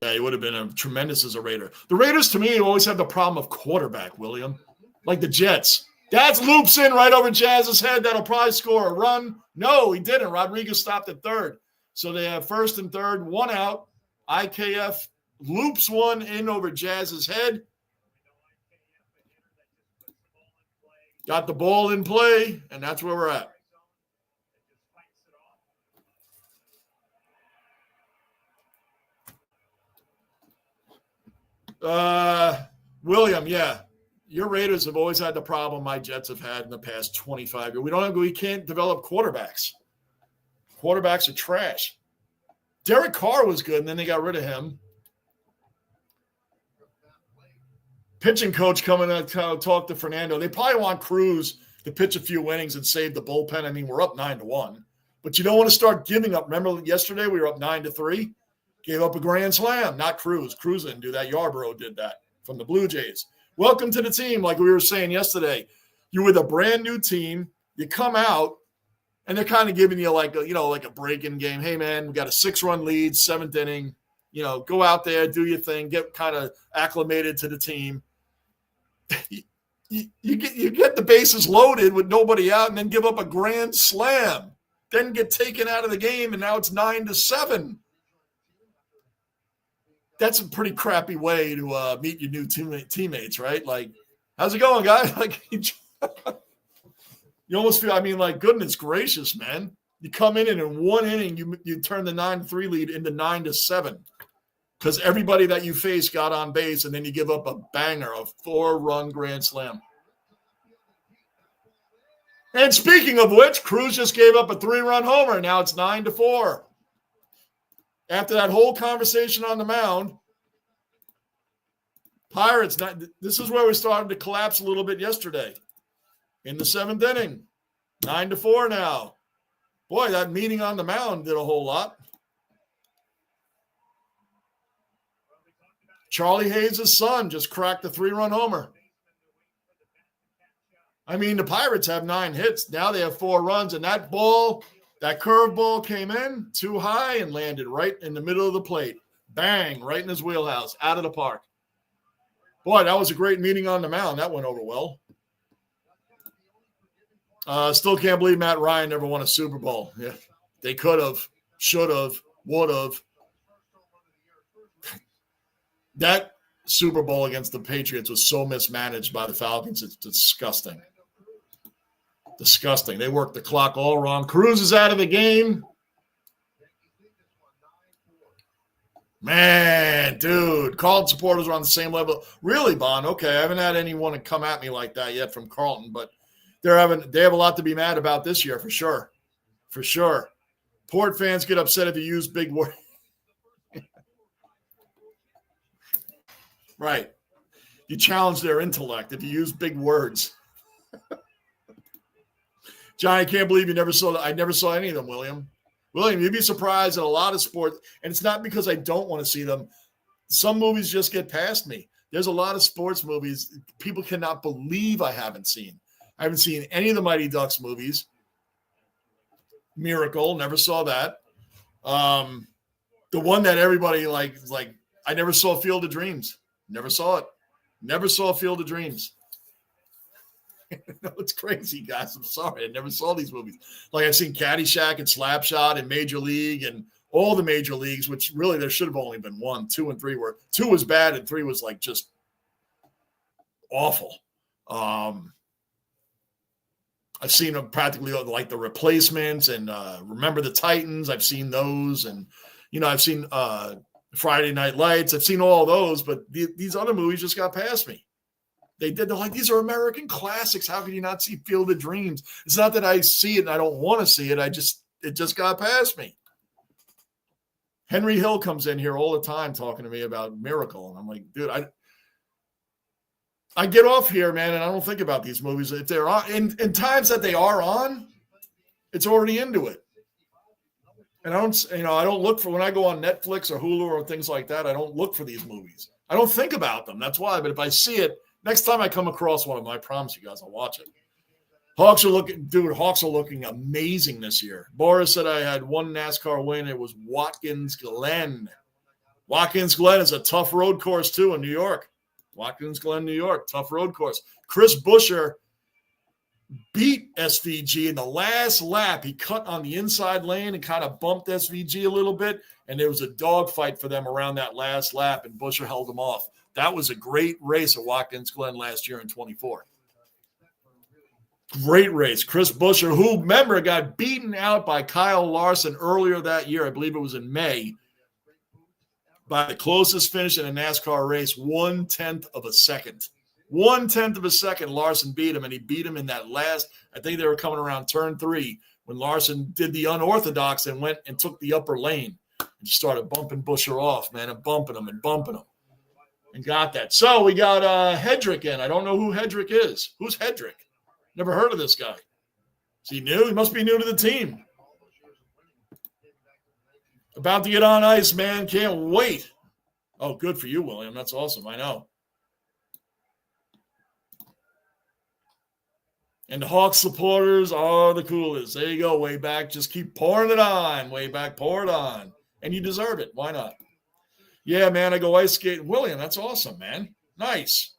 Yeah, he would have been tremendous as a Raider. The Raiders, to me, always have the problem of quarterback, William. Like the Jets. That loops in right over Jazz's head. That'll probably score a run. No, he didn't. Rodriguez stopped at third. So they have first and third, one out. IKF loops one in over Jazz's head. Got the ball in play, and that's where we're at. William, yeah. Your Raiders have always had the problem my Jets have had in the past 25 years. We can't develop quarterbacks. Quarterbacks are trash. Derek Carr was good, and then they got rid of him. Pitching coach coming to talk to Fernando. They probably want Cruz to pitch a few innings and save the bullpen. I mean, we're up 9-1. But you don't want to start giving up. Remember yesterday we were up 9-3? Gave up a grand slam. Not Cruz. Cruz didn't do that. Yarbrough did that from the Blue Jays. Welcome to the team, like we were saying yesterday. You're with a brand new team. You come out, and they're kind of giving you like a break-in game. Hey, man, we got a 6-run lead, 7th inning. Go out there, do your thing, get kind of acclimated to the team. You get the bases loaded with nobody out, and then give up a grand slam. Then get taken out of the game, and now it's 9-7. That's a pretty crappy way to meet your new teammates, right? Like, how's it going, guys? Like, you almost feel, like, goodness gracious, man. You come in and in one inning, you turn the 9-3 lead into 9-7 because everybody that you face got on base, and then you give up a banger, a 4-run grand slam. And speaking of which, Cruz just gave up a 3-run homer. Now it's 9-4. After that whole conversation on the mound, Pirates, this is where we started to collapse a little bit yesterday. In the 7th inning, 9-4 now. Boy, that meeting on the mound did a whole lot. Charlie Hayes' son just cracked a 3-run homer. The Pirates have 9 hits. Now they have 4 runs, and that ball That curveball came in too high and landed right in the middle of the plate. Bang, right in his wheelhouse, out of the park. Boy, that was a great meeting on the mound. That went over well. Still can't believe Matt Ryan never won a Super Bowl. Yeah, they could have, should have, would have. That Super Bowl against the Patriots was so mismanaged by the Falcons. It's disgusting. Disgusting. They worked the clock all wrong. Cruz is out of the game. Man, dude, Carlton supporters are on the same level. Really, Bon? Okay, I haven't had anyone come at me like that yet from Carlton, but they have a lot to be mad about this year for sure. For sure. Port fans get upset if you use big words. Right. You challenge their intellect if you use big words. John, I can't believe I never saw any of them, William. William, you'd be surprised at a lot of sports, and it's not because I don't want to see them. Some movies just get past me. There's a lot of sports movies people cannot believe I haven't seen. I haven't seen any of the Mighty Ducks movies. Miracle, never saw that. The one that everybody like I never saw Field of Dreams. Never saw it. Never saw Field of Dreams. No, it's crazy, guys. I'm sorry. I never saw these movies. Like I've seen Caddyshack and Slapshot and Major League and all the major leagues, which really there should have only been 1, 2, and 3 were. 2 was bad and 3 was like just awful. I've seen them practically like The Replacements and Remember the Titans. I've seen those, and I've seen Friday Night Lights. I've seen all those, but these other movies just got past me. They're like, these are American classics. How can you not see Field of Dreams? It's not that I see it and I don't want to see it. It just got past me. Henry Hill comes in here all the time talking to me about Miracle. And I'm like, dude, I get off here, man, and I don't think about these movies. If they're on in times that they are on, it's already into it. And I don't look for when I go on Netflix or Hulu or things like that, I don't look for these movies. I don't think about them. That's why. But if I see it, next time I come across one of them, I promise you guys I'll watch it. Hawks are looking amazing this year. Boris said I had one NASCAR win. It was Watkins Glen. Watkins Glen is a tough road course, too, in New York. Watkins Glen, New York, tough road course. Chris Buescher beat SVG in the last lap. He cut on the inside lane and kind of bumped SVG a little bit, and there was a dogfight for them around that last lap, and Buescher held him off. That was a great race at Watkins Glen last year in 24. Great race. Chris Buescher, who, remember, got beaten out by Kyle Larson earlier that year. I believe it was in May, by the closest finish in a NASCAR race, 1/10 of a second. 1/10 of a second, Larson beat him, and he beat him in that last, I think they were coming around turn 3, when Larson did the unorthodox and went and took the upper lane and started bumping Buescher off, man, and bumping him and got that. So we got Hedrick in. I don't know who Hedrick is. Who's Hedrick? Never heard of this guy. Is he new? He must be new to the team. About to get on ice, man. Can't wait. Oh, good for you, William. That's awesome. I know. And the Hawks supporters are the coolest. There you go, way back. Just keep pouring it on. Way back, pour it on. And you deserve it. Why not? Yeah, man, I go ice skating. William, that's awesome, man. Nice.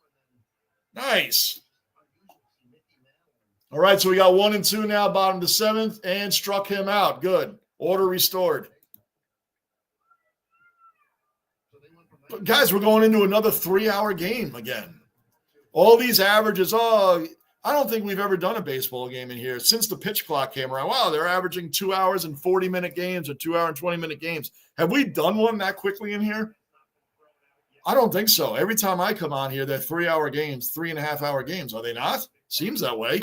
All right, so we got 1 and 2 now, bottom to 7th, and struck him out. Good. Order restored. But guys, we're going into another 3-hour game again. All these averages, I don't think we've ever done a baseball game in here since the pitch clock came around. Wow, they're averaging 2 hours and 40-minute games or 2 hour and 20-minute games. Have we done one that quickly in here? I don't think so. Every time I come on here, they're 3-hour games, 3.5-hour games. Are they not? Seems that way.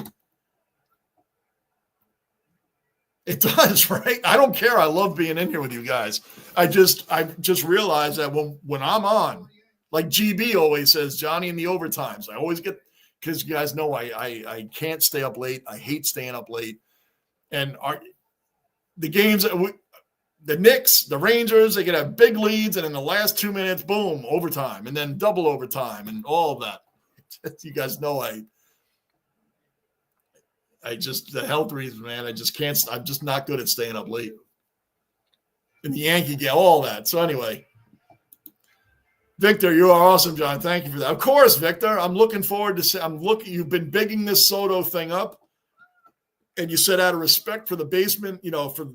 It does, right? I don't care. I love being in here with you guys. I just realized that when I'm on, like GB always says, Johnny in the overtimes, I always get, because you guys know I can't stay up late. I hate staying up late. And the games, the Knicks, the Rangers, they could have big leads, and in the last 2 minutes, boom, overtime, and then double overtime, and all of that. You guys know the health reasons, man. I just can't. I'm just not good at staying up late. And the Yankee game, all that. So anyway, Victor, you are awesome, John. Thank you for that. Of course, Victor. I'm looking forward to. You've been bigging this Soto thing up, and you said out of respect for the basement, for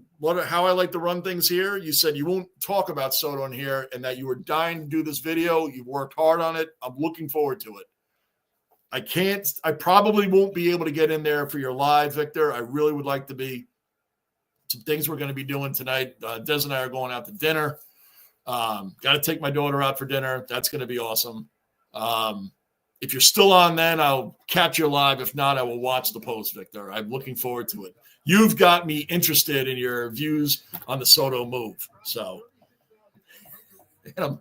how I like to run things here, you said you won't talk about Soto in here, and that you were dying to do this video. You worked hard on it. I'm looking forward to it. I probably won't be able to get in there for your live, Victor. I really would like to be. Some things we're going to be doing tonight. Des and I are going out to dinner. Got to take my daughter out for dinner. That's going to be awesome. If you're still on then, I'll catch you live. If not, I will watch the post, Victor. I'm looking forward to it. You've got me interested in your views on the Soto move. So I'm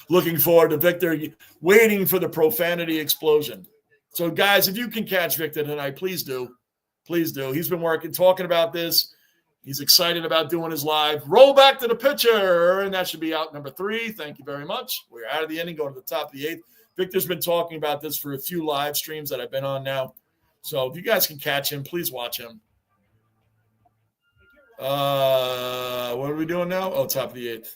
looking forward to Victor waiting for the profanity explosion. So, guys, if you can catch Victor tonight, please do. Please do. He's been talking about this. He's excited about doing his live. Roll back to the pitcher, and that should be out number 3. Thank you very much. We're out of the inning, going to the top of the 8th. Victor's been talking about this for a few live streams that I've been on now. So if you guys can catch him, please watch him. What are we doing now? Oh, top of the 8th.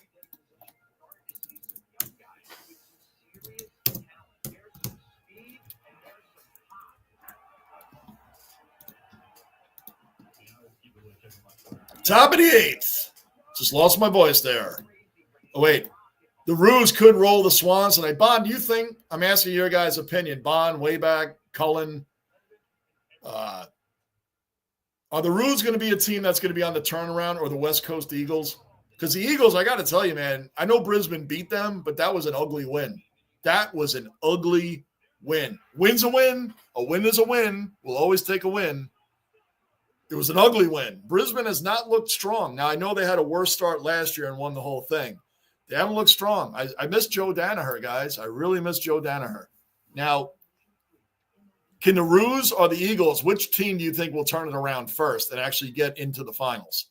Top of the 8th. Just lost my voice there. Oh, wait. The Roos could roll the Swans tonight. Bond, do you think, I'm asking your guys' opinion, Bond, Wayback, Cullen, are the Roos going to be a team that's going to be on the turnaround, or the West Coast Eagles? Because the Eagles, I got to tell you, man, I know Brisbane beat them, but that was an ugly win. That was an ugly win. Win's a win. A win is a win. We'll always take a win. It was an ugly win. Brisbane has not looked strong. Now, I know they had a worse start last year and won the whole thing. They haven't looked strong. I miss Joe Danaher, guys. I really miss Joe Danaher. Now, can the Roos or the Eagles, which team do you think will turn it around first and actually get into the finals?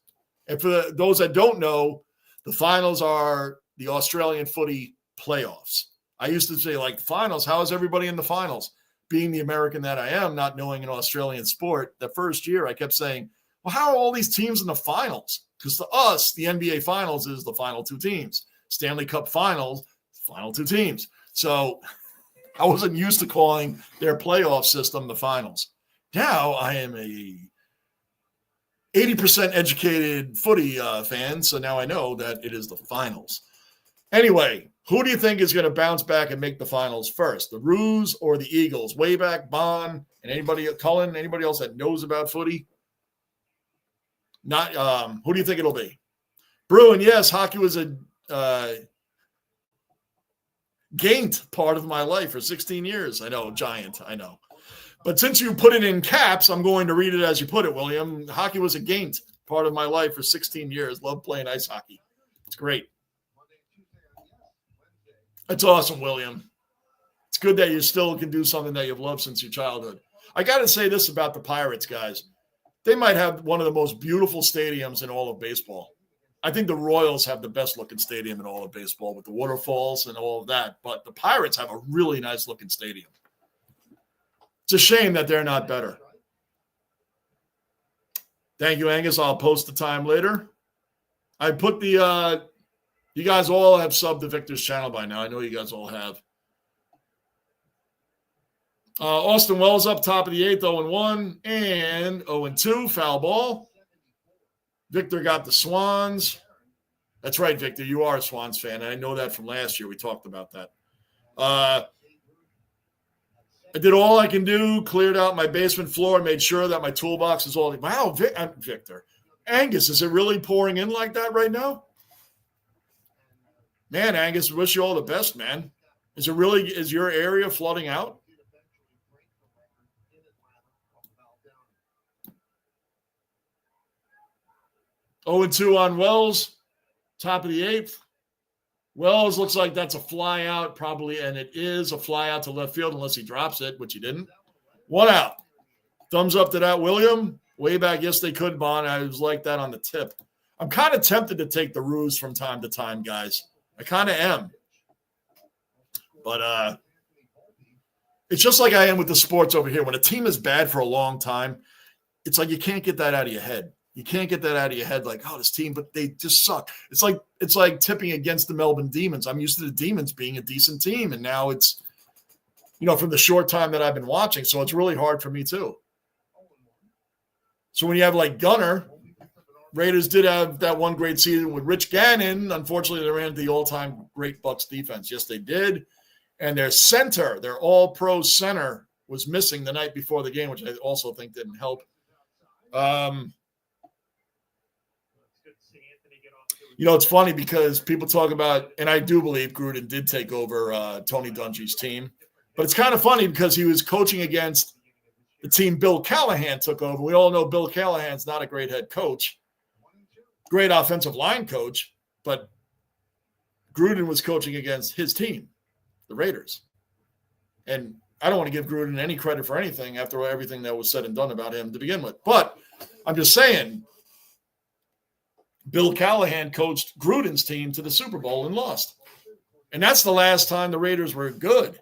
And for those that don't know, the finals are the Australian footy playoffs. I used to say, like, finals, how is everybody in the finals? Being the American that I am, not knowing an Australian sport, the first year I kept saying, well, how are all these teams in the finals? Because to us, the NBA finals is the final 2 teams. Stanley Cup finals, final 2 teams. So I wasn't used to calling their playoff system the finals. Now I am a 80% educated footy fan, so now I know that it is the finals. Anyway, who do you think is going to bounce back and make the finals first, the Roos or the Eagles? Wayback, Bond, and anybody, Cullen, anybody else that knows about footy? Not. Who do you think it'll be? Bruin, yes, hockey was a gained part of my life for 16 years. I know, giant, I know. But since you put it in caps, I'm going to read it as you put it, William. Hockey was a gained part of my life for 16 years. Love playing ice hockey. It's great. That's awesome, William. It's good that you still can do something that you've loved since your childhood. I got to say this about the Pirates, guys. They might have one of the most beautiful stadiums in all of baseball. I think the Royals have the best-looking stadium in all of baseball with the waterfalls and all of that. But the Pirates have a really nice-looking stadium. It's a shame that they're not better. Thank you, Angus. I'll post the time later. I put the you guys all have subbed to Victor's channel by now. I know you guys all have. Austin Wells up top of the 8th, 0-1 and 0-2, foul ball. Victor got the Swans. That's right, Victor. You are a Swans fan. And I know that from last year. We talked about that. I did all I can do, cleared out my basement floor, made sure that my toolbox is all. Wow, Victor. Angus, is it really pouring in like that right now? Man, Angus, wish you all the best, man. Is your area flooding out? Oh, 2 on Wells, top of the 8th. Wells looks like that's a fly out, probably, and it is a fly out to left field unless he drops it, which he didn't. 1 out. Thumbs up to that, William. Way back, yes, they could, Bond. I was like that on the tip. I'm kind of tempted to take the Roos from time to time, guys. I kind of am. But it's just like I am with the sports over here. When a team is bad for a long time, it's like you can't get that out of your head. You can't get that out of your head like, oh, this team, but they just suck. It's like tipping against the Melbourne Demons. I'm used to the Demons being a decent team, and now it's, from the short time that I've been watching, so it's really hard for me too. So when you have like Gunner, Raiders did have that one great season with Rich Gannon. Unfortunately, they ran into the all-time great Bucs defense. Yes, they did. And their center, their all-pro center, was missing the night before the game, which I also think didn't help. It's funny because people talk about, and I do believe Gruden did take over Tony Dungy's team, but it's kind of funny because he was coaching against the team Bill Callahan took over. We all know Bill Callahan's not a great head coach, great offensive line coach, but Gruden was coaching against his team, the Raiders. And I don't want to give Gruden any credit for anything after everything that was said and done about him to begin with. But I'm just saying, Bill Callahan coached Gruden's team to the Super Bowl and lost. And that's the last time the Raiders were good.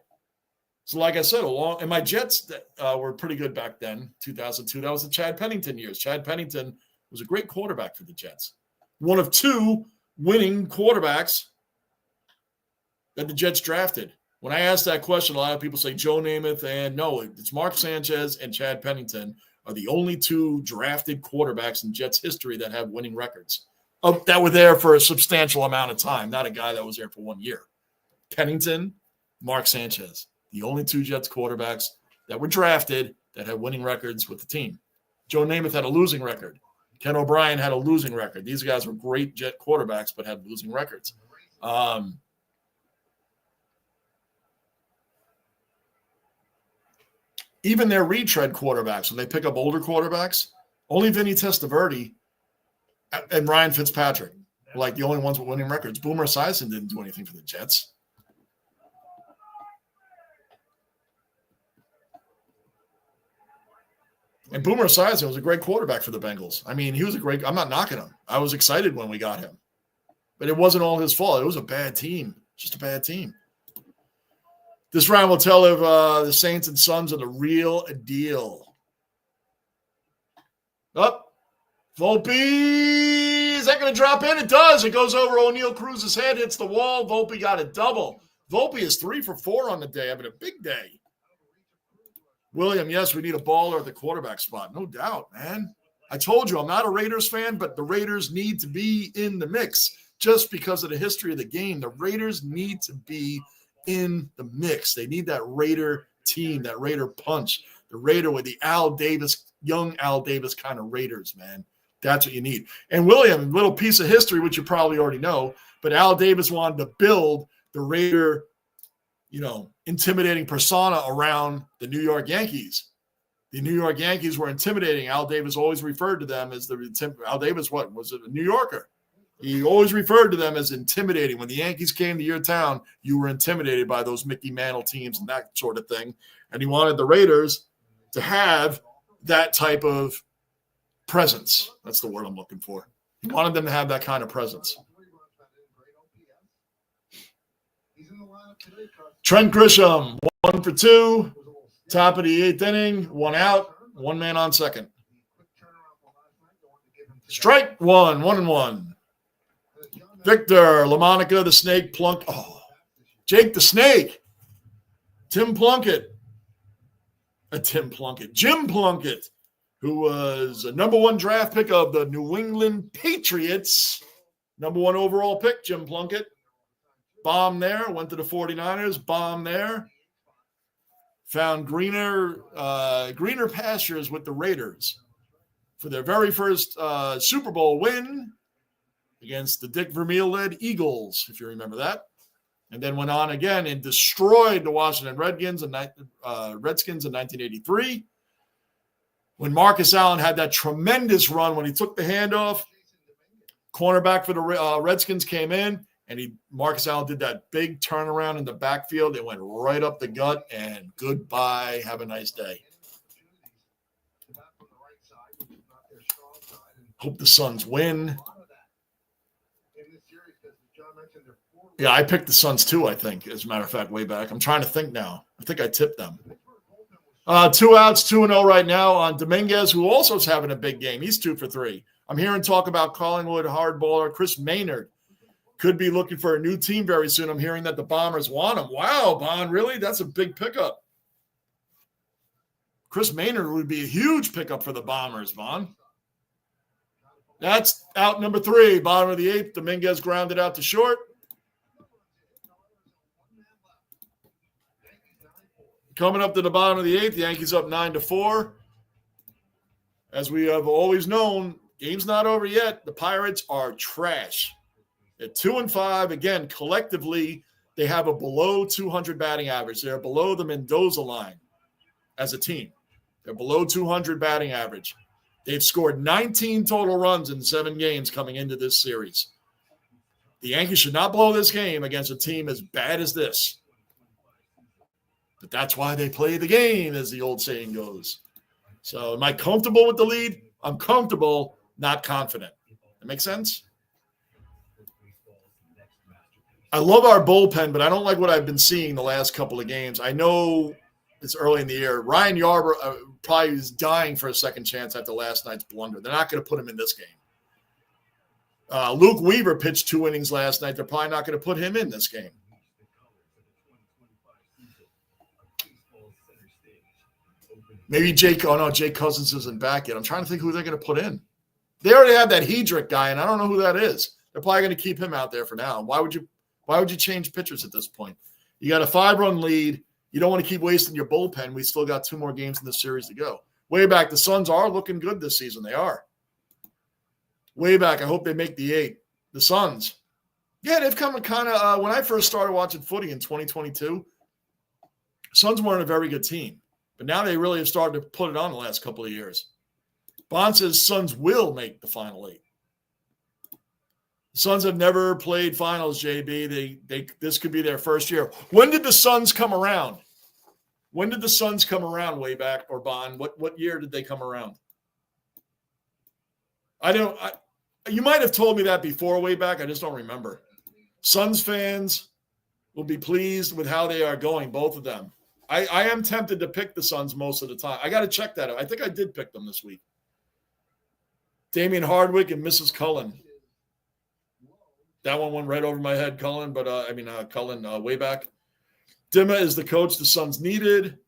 So like I said, and my Jets were pretty good back then, 2002. That was the Chad Pennington years. Chad Pennington was a great quarterback for the Jets. One of two winning quarterbacks that the Jets drafted. When I asked that question, a lot of people say Joe Namath, and no, it's Mark Sanchez and Chad Pennington are the only two drafted quarterbacks in Jets history that have winning records. That were there for a substantial amount of time, not a guy that was there for 1 year. Pennington, Mark Sanchez, the only two Jets quarterbacks that were drafted that had winning records with the team. Joe Namath had a losing record. Ken O'Brien had a losing record. These guys were great Jet quarterbacks but had losing records. Even their retread quarterbacks, when they pick up older quarterbacks, only Vinny Testaverde and Ryan Fitzpatrick were like the only ones with winning records. Boomer Esiason didn't do anything for the Jets. And Boomer Esiason was a great quarterback for the Bengals. I mean, I'm not knocking him. I was excited when we got him. But it wasn't all his fault. It was a bad team. Just a bad team. This round will tell if the Saints and Suns are the real deal. Volpe, is that going to drop in? It does. It goes over O'Neal Cruz's head, hits the wall. Volpe got a double. Volpe is 3 for 4 on the day, having a big day. William, yes, we need a baller at the quarterback spot. No doubt, man. I told you I'm not a Raiders fan, but the Raiders need to be in the mix just because of the history of the game. The Raiders need to be in the mix. They need that Raider team, that Raider punch, the Raider with the young Al Davis kind of Raiders, man. That's what you need. And William, a little piece of history, which you probably already know, but Al Davis wanted to build the Raider, intimidating persona around the New York Yankees. The New York Yankees were intimidating. Al Davis always referred to them as Al Davis, was a New Yorker? He always referred to them as intimidating. When the Yankees came to your town, you were intimidated by those Mickey Mantle teams and that sort of thing. And he wanted the Raiders to have that type of presence. That's the word I'm looking for. He wanted them to have that kind of presence. Trent Grisham, 1 for 2. Top of the 8th inning, 1 out, 1 man on second. Strike 1, 1-1. Victor LaMonica, the Snake Plunkett. Oh, Jake the Snake. Jim Plunkett, who was a number 1 draft pick of the New England Patriots. Number 1 overall pick, Jim Plunkett. Bomb there, went to the 49ers, bomb there. Found greener pastures with the Raiders for their very first Super Bowl win against the Dick Vermeil-led Eagles, if you remember that. And then went on again and destroyed the Washington Redskins in 1983. When Marcus Allen had that tremendous run when he took the handoff, cornerback for the Redskins came in, and Marcus Allen did that big turnaround in the backfield. It went right up the gut, and goodbye. Have a nice day. Hope the Suns win. Yeah, I picked the Suns too, I think, as a matter of fact, way back. I'm trying to think now. I think I tipped them. 2 outs, 2-0 right now on Dominguez, who also is having a big game. He's 2 for 3. I'm hearing talk about Collingwood hardballer Chris Maynard. Could be looking for a new team very soon. I'm hearing that the Bombers want him. Wow, Bon, really? That's a big pickup. Chris Maynard would be a huge pickup for the Bombers, Bon. That's out number 3, bottom of the 8th. Dominguez grounded out to short. Coming up to the bottom of the 8th, the Yankees up 9-4. As we have always known, game's not over yet. The Pirates are trash. At 2-5, again, collectively, they have a below 200 batting average. They're below the Mendoza line as a team. They're below 200 batting average. They've scored 19 total runs in 7 games coming into this series. The Yankees should not blow this game against a team as bad as this. But that's why they play the game, as the old saying goes. So am I comfortable with the lead? I'm comfortable, not confident. That makes sense? I love our bullpen, but I don't like what I've been seeing the last couple of games. I know it's early in the year. Ryan Yarbrough probably is dying for a second chance after last night's blunder. They're not going to put him in this game. Luke Weaver pitched 2 innings last night. They're probably not going to put him in this game. Maybe Jake Cousins isn't back yet. I'm trying to think who they're going to put in. They already have that Hedrick guy, and I don't know who that is. They're probably going to keep him out there for now. Why would you change pitchers at this point? You got a 5-run lead. You don't want to keep wasting your bullpen. We still got 2 more games in the series to go. Way back, the Suns are looking good this season. They are. Way back, I hope they make the 8. The Suns. Yeah, they've come kind of when I first started watching footy in 2022, Suns weren't a very good team. But now they really have started to put it on the last couple of years. Bond says Suns will make the final 8. The Suns have never played finals, JB. This could be their first year. When did the Suns come around? When did the Suns come around way back, or Bond? What year did they come around? You might have told me that before way back. I just don't remember. Suns fans will be pleased with how they are going, both of them. I am tempted to pick the Suns most of the time. I got to check that out. I think I did pick them this week. Damian Hardwick and Mrs. Cullen. That one went right over my head, Cullen, but Cullen way back. Dimma is the coach the Suns needed.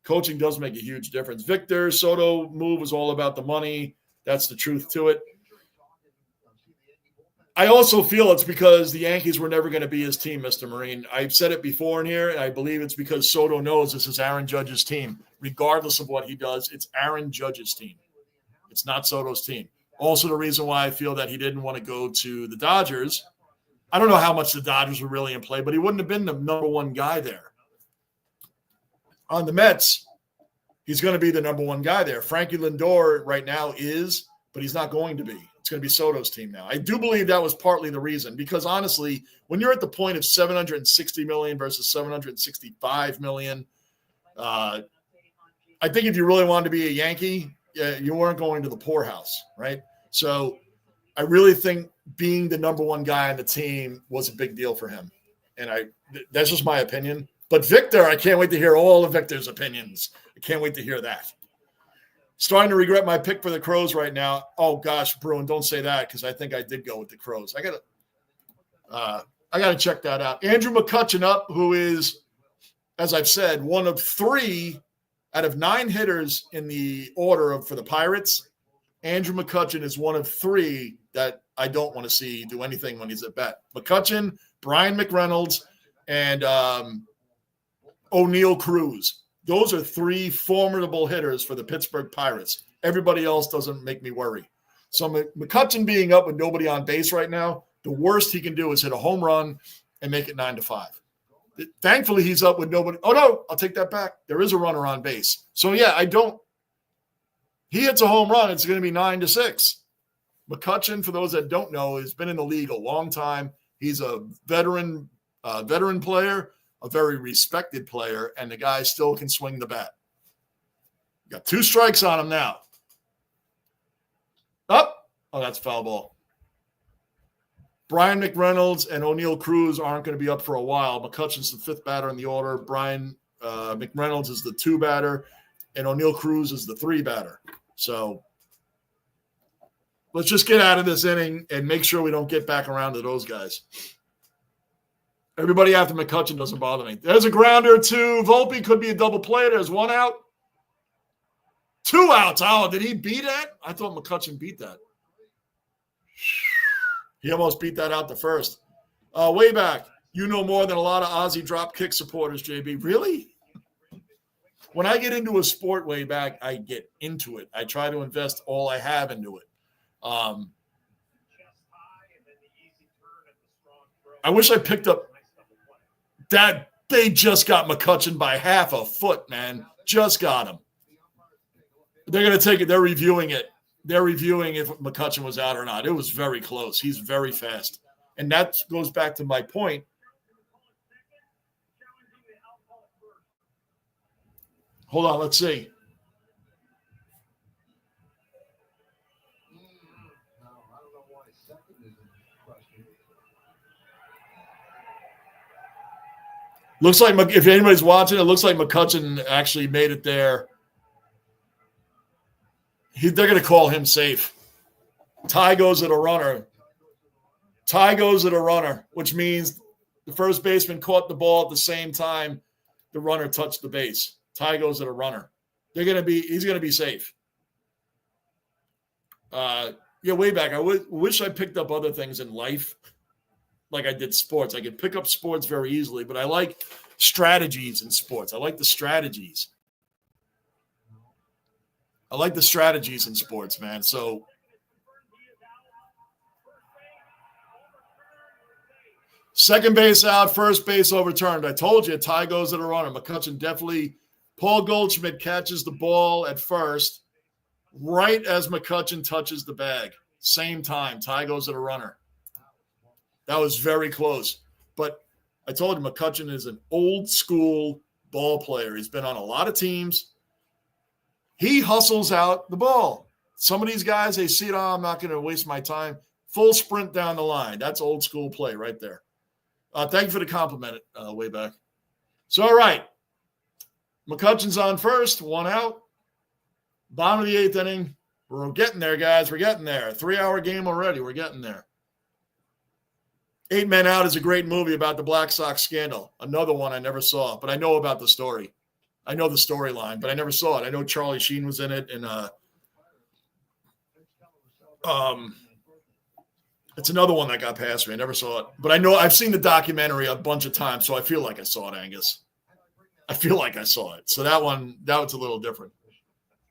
Coaching does make a huge difference. Victor Soto move was all about the money. That's the truth to it. I also feel it's because the Yankees were never going to be his team, Mr. Marine. I've said it before in here, and I believe it's because Soto knows this is Aaron Judge's team. Regardless of what he does, it's Aaron Judge's team. It's not Soto's team. Also, the reason why I feel that he didn't want to go to the Dodgers, I don't know how much the Dodgers were really in play, but he wouldn't have been the number 1 guy there. On the Mets, he's going to be the number 1 guy there. Frankie Lindor right now is, but he's not going to be. It's going to be Soto's team now. I do believe that was partly the reason, because honestly, when you're at the point of $760 million versus $765 million, I think if you really wanted to be a Yankee, you weren't going to the poorhouse, right? So I really think being the number 1 guy on the team was a big deal for him. And that's just my opinion. But Victor, I can't wait to hear all of Victor's opinions. I can't wait to hear that. Starting to regret my pick for the Crows right now. Oh gosh, Bruin, don't say that, because I think I did go with the Crows. I gotta check that out. Andrew McCutchen up, who is, as I've said, one of 3 out of 9 hitters in the order for the Pirates. Andrew McCutchen is one of 3 that I don't want to see do anything when he's at bat. McCutchen, Brian McReynolds, and O'Neal Cruz. Those are 3 formidable hitters for the Pittsburgh Pirates. Everybody else doesn't make me worry. So McCutchen being up with nobody on base right now, the worst he can do is hit a home run and make it 9-5. Thankfully, he's up with nobody. Oh, no, I'll take that back. There is a runner on base. So, yeah, he hits a home run, it's going to be 9-6. McCutchen, for those that don't know, has been in the league a long time. He's a veteran player, a very respected player, and the guy still can swing the bat. Got 2 strikes on him now. Up. Oh, that's foul ball. Brian McReynolds and O'Neal Cruz aren't going to be up for a while. McCutchen's the 5th batter in the order. Brian McReynolds is the 2 batter. and O'Neal Cruz is the 3 batter. So let's just get out of this inning and make sure we don't get back around to those guys. Everybody after McCutchen doesn't bother me. There's a grounder to Volpe. Could be a double play. There's 1 out. 2 outs. Oh, did he beat that? I thought McCutchen beat that. He almost beat that out the first. Way back. You know more than a lot of Aussie drop kick supporters, JB. Really? When I get into a sport way back, I get into it. I try to invest all I have into it. I wish I picked up that. They just got McCutchen by half a foot, man. Just got him. They're going to take it. They're reviewing it. They're reviewing if McCutchen was out or not. It was very close. He's very fast. And that goes back to my point. Hold on, let's see. Looks like, if anybody's watching, it looks like McCutchen actually made it there. They're going to call him safe. Tie goes at a runner. Tie goes at a runner, which means the first baseman caught the ball at the same time the runner touched the base. Tie goes at a runner. He's going to be safe. Way back. I wish I picked up other things in life like I did sports. I could pick up sports very easily, but I like strategies in sports. I like the strategies. I like the strategies in sports, man. So second base out, first base overturned. I told you, tie goes at a runner. McCutchen definitely. Paul Goldschmidt catches the ball at first, right as McCutchen touches the bag. Same time, tie goes at a runner. That was very close. But I told you, McCutchen is an old school ball player. He's been on a lot of teams. He hustles out the ball. Some of these guys, they see it, I'm not going to waste my time. Full sprint down the line. That's old school play right there. Thank you for the compliment, way back. So, all right. McCutchen's on first, 1 out. Bottom of the 8th inning. We're getting there, guys. We're getting there. 3-hour game already. We're getting there. 8 Men Out is a great movie about the Black Sox scandal. Another one I never saw, but I know about the story. I know the storyline, but I never saw it. I know Charlie Sheen was in it, and it's another one that got past me. I never saw it, but I know I've seen the documentary a bunch of times, so I feel like I saw it, Angus. I feel like I saw it. So that was a little different.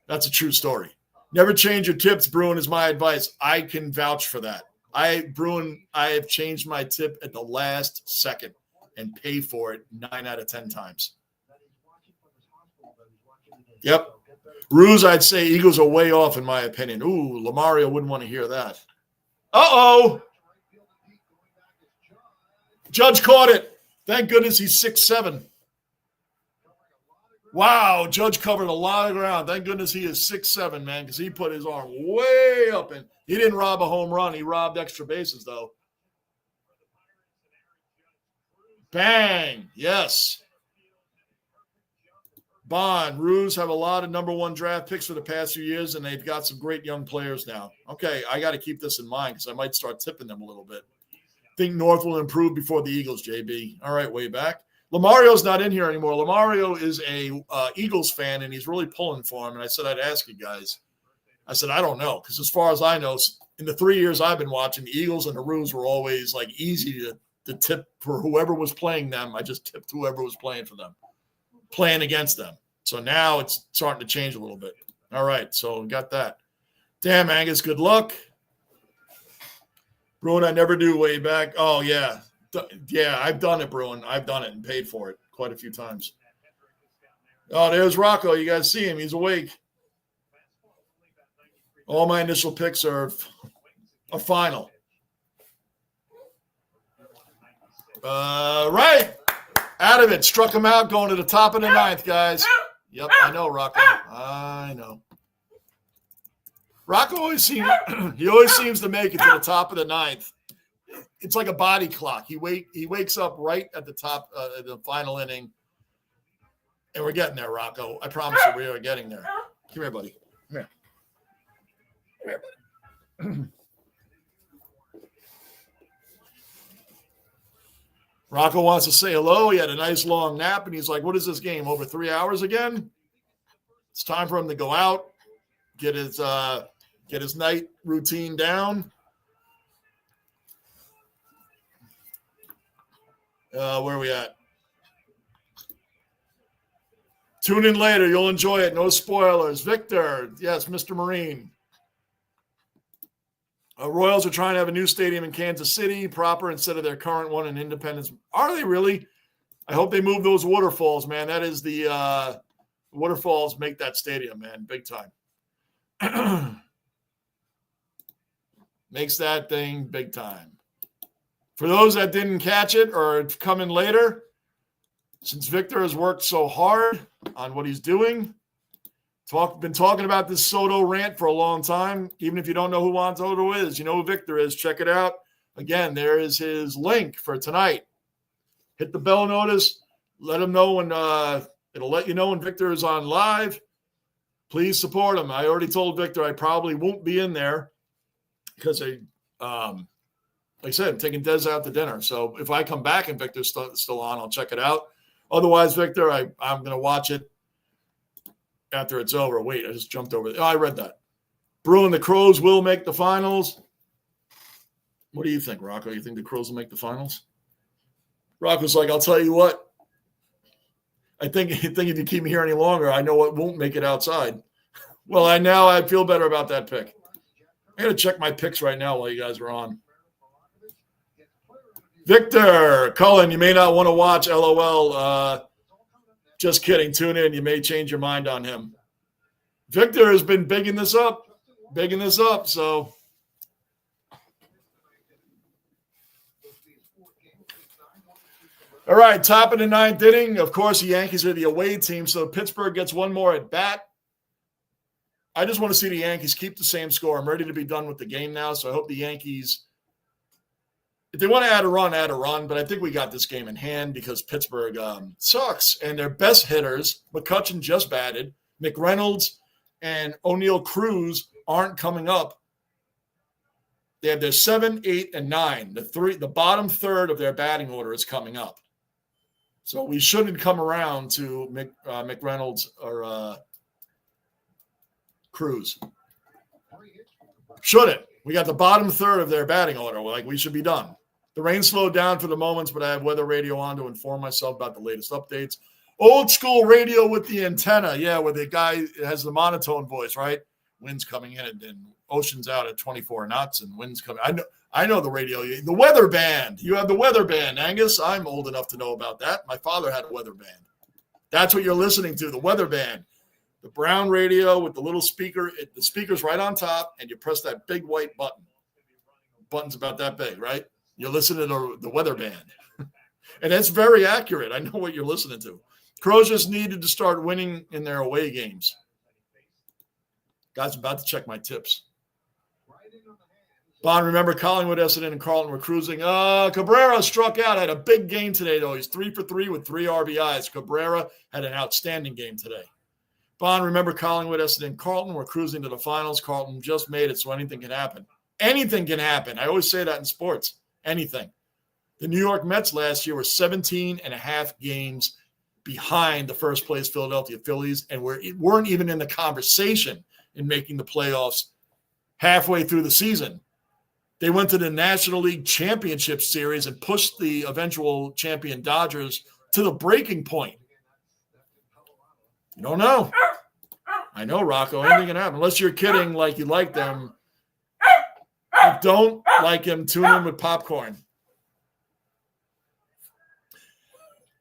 That's a true story. Never change your tips, Bruin, is my advice. I can vouch for that. I have changed my tip at the last second and pay for it 9 out of 10 times. Yep. Ruse, I'd say Eagles are way off in my opinion. Ooh, Lamario wouldn't want to hear that. Uh-oh. Judge caught it. Thank goodness he's 6'7". Wow, Judge covered a lot of ground. Thank goodness he is 6'7", man, because he put his arm way up. And he didn't rob a home run. He robbed extra bases, though. Bang. Yes. Bond, Ruse have a lot of number 1 draft picks for the past few years, and they've got some great young players now. Okay, I got to keep this in mind because I might start tipping them a little bit. Think North will improve before the Eagles, JB. All right, way back. Lamario's not in here anymore. Lamario is a Eagles fan, and he's really pulling for him. And I said, I'd ask you guys. I said, I don't know, because as far as I know, in the 3 years I've been watching, the Eagles and the Roos were always like easy to tip for whoever was playing them. I just tipped whoever was playing for them, playing against them. So now it's starting to change a little bit. All right, so we got that. Damn, Angus, good luck. Bruin, I never do way back. Oh, yeah. Yeah, I've done it, Bruin. I've done it and paid for it quite a few times. Oh, there's Rocco. You guys see him. He's awake. All my initial picks are a final. Right. Out of it. Struck him out going to the top of the 9th, guys. Yep, I know, Rocco. I know. Rocco always seems to make it to the top of the 9th. It's like a body clock. He wakes up right at the top of the final inning. And we're getting there, Rocco. I promise you, we are getting there. Come here, buddy. Come here. Come here, buddy. Rocco wants to say hello. He had a nice long nap, and he's like, what is this game, over 3 hours again? It's time for him to go out, get his night routine down. Where are we at? Tune in later. You'll enjoy it. No spoilers. Victor. Yes, Mr. Marine. Royals are trying to have a new stadium in Kansas City, proper instead of their current one in Independence. Are they really? I hope they move those waterfalls, man. That is the waterfalls make that stadium, man, big time. Makes that thing big time. For those that didn't catch it or come in later, since Victor has worked so hard on what he's doing, been talking about this Soto rant for a long time. Even if you don't know who Juan Soto is, you know who Victor is. Check it out. Again, there is his link for tonight. Hit the bell notice. Let him know when it'll let you know when Victor is on live. Please support him. I already told Victor I probably won't be in there because like I said, I'm taking Des out to dinner. So if I come back and Victor's still on, I'll check it out. Otherwise, Victor, I'm going to watch it after it's over. Wait, I just jumped over. Oh, I read that. Brew and the Crows will make the finals. What do you think, Rocco? You think the Crows will make the finals? Rocco's like, I'll tell you what. I think if you keep me here any longer, I know it won't make it outside. Well, I feel better about that pick. I got to check my picks right now while you guys are on. Victor Cullen, you may not want to watch. LOL. Just kidding. Tune in. You may change your mind on him. Victor has been bigging this up. So all right, top of the ninth inning. Of course, the Yankees are the away team, so Pittsburgh gets one more at bat. I just want to see the Yankees keep the same score. I'm ready to be done with the game now, so I hope the Yankees, if they want to add a run, but I think we got this game in hand because Pittsburgh sucks, and their best hitters, McCutchen just batted, McReynolds and O'Neill Cruz aren't coming up. They have their 7, 8, and 9. The bottom third of their batting order is coming up. So we shouldn't come around to McReynolds or Cruz. Shouldn't. We got the bottom third of their batting order. Like, we should be done. The rain slowed down for the moments, but I have weather radio on to inform myself about the latest updates. Old school radio with the antenna. Yeah, where the guy has the monotone voice, right? Wind's coming in and ocean's out at 24 knots and wind's coming. I know the radio. The weather band. You have the weather band, Angus. I'm old enough to know about that. My father had a weather band. That's what you're listening to, the weather band. The brown radio with the little speaker. The speaker's right on top, and you press that big white button. The button's about that big, right? You're listening to the weather band. And it's very accurate. I know what you're listening to. Crows just needed to start winning in their away games. Guys, I'm about to check my tips. Bond, remember Collingwood, Essendon, and Carlton were cruising. Cabrera struck out. Had a big game today, though. He's 3 for 3 with 3 RBIs. Cabrera had an outstanding game today. Bond, remember Collingwood, Essendon, and Carlton were cruising to the finals. Carlton just made it, so anything can happen. Anything can happen. I always say that in sports. Anything. The New York Mets last year were 17 and a half games behind the first place Philadelphia Phillies, and weren't even in the conversation in making the playoffs halfway through the season. They went to the National League Championship Series and pushed the eventual champion Dodgers to the breaking point. You don't know. I know, Rocco. Anything can happen. Unless you're kidding like you like them. If don't like him, tune in with popcorn.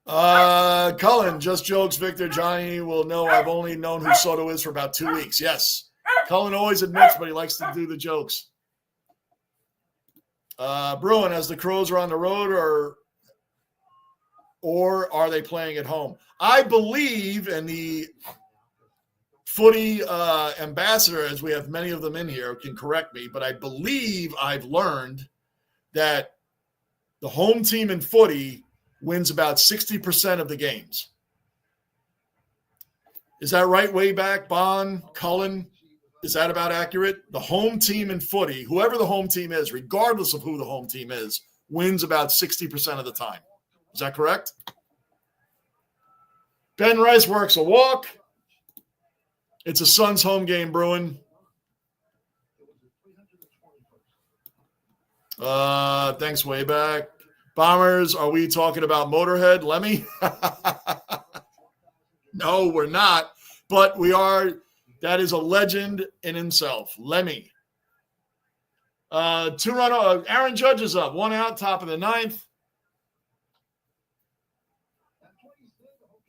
Cullen, just jokes, Victor. Johnny will know I've only known who Soto is for about 2 weeks. Yes. Cullen always admits, but he likes to do the jokes. Bruin, as the Crows are on the road or are they playing at home? I believe, and the footy ambassador, as we have many of them in here, can correct me, but I believe I've learned that the home team in footy wins about 60% of the games. Is that right? Way back, Bond, Cullen. Is that about accurate? The home team in footy, whoever the home team is, regardless of who the home team is, wins about 60% of the time. Is that correct? Ben Rice works a walk. It's a Suns home game, Bruin. Thanks, way back. Bombers, are we talking about Motorhead, Lemmy? No, we're not. But we are. That is a legend in himself. Lemmy. 2-run. Aaron Judge is up. 1 out, top of the 9th.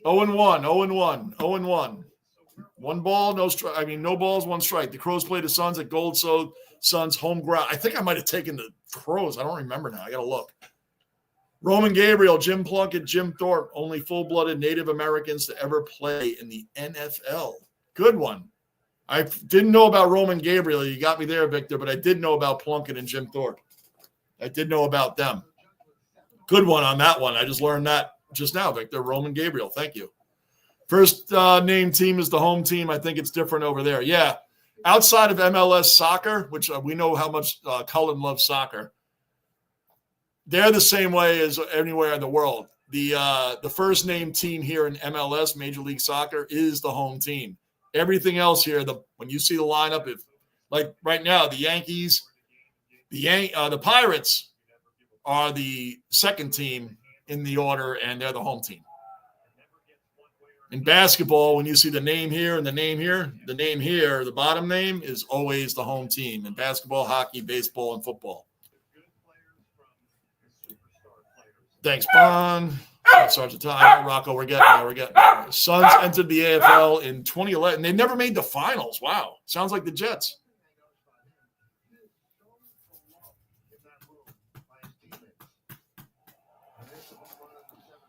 0-1. 0-1. 0-1. 1 ball, no strike. I mean, no balls, 1 strike. The Crows play the Suns at Gold Suns home ground. I think I might have taken the Crows. I don't remember now. I got to look. Roman Gabriel, Jim Plunkett, Jim Thorpe, only full-blooded Native Americans to ever play in the NFL. Good one. I didn't know about Roman Gabriel. You got me there, Victor, but I did know about Plunkett and Jim Thorpe. I did know about them. Good one on that one. I just learned that just now, Victor. Roman Gabriel. Thank you. First name team is the home team. I think it's different over there. Yeah. Outside of MLS soccer, which we know how much Cullen loves soccer, they're the same way as anywhere in the world. The first name team here in MLS, Major League Soccer, is the home team. Everything else here, when you see the lineup, like right now, the Yankees, the Pirates are the second team in the order, and they're the home team. In basketball, when you see the name here and the name here, the bottom name is always the home team in basketball, hockey, baseball, and football. Thanks, Bond. Sergeant Time, Rocco, we're getting there. Suns entered the AFL in 2011. They never made the finals. Wow. Sounds like the Jets.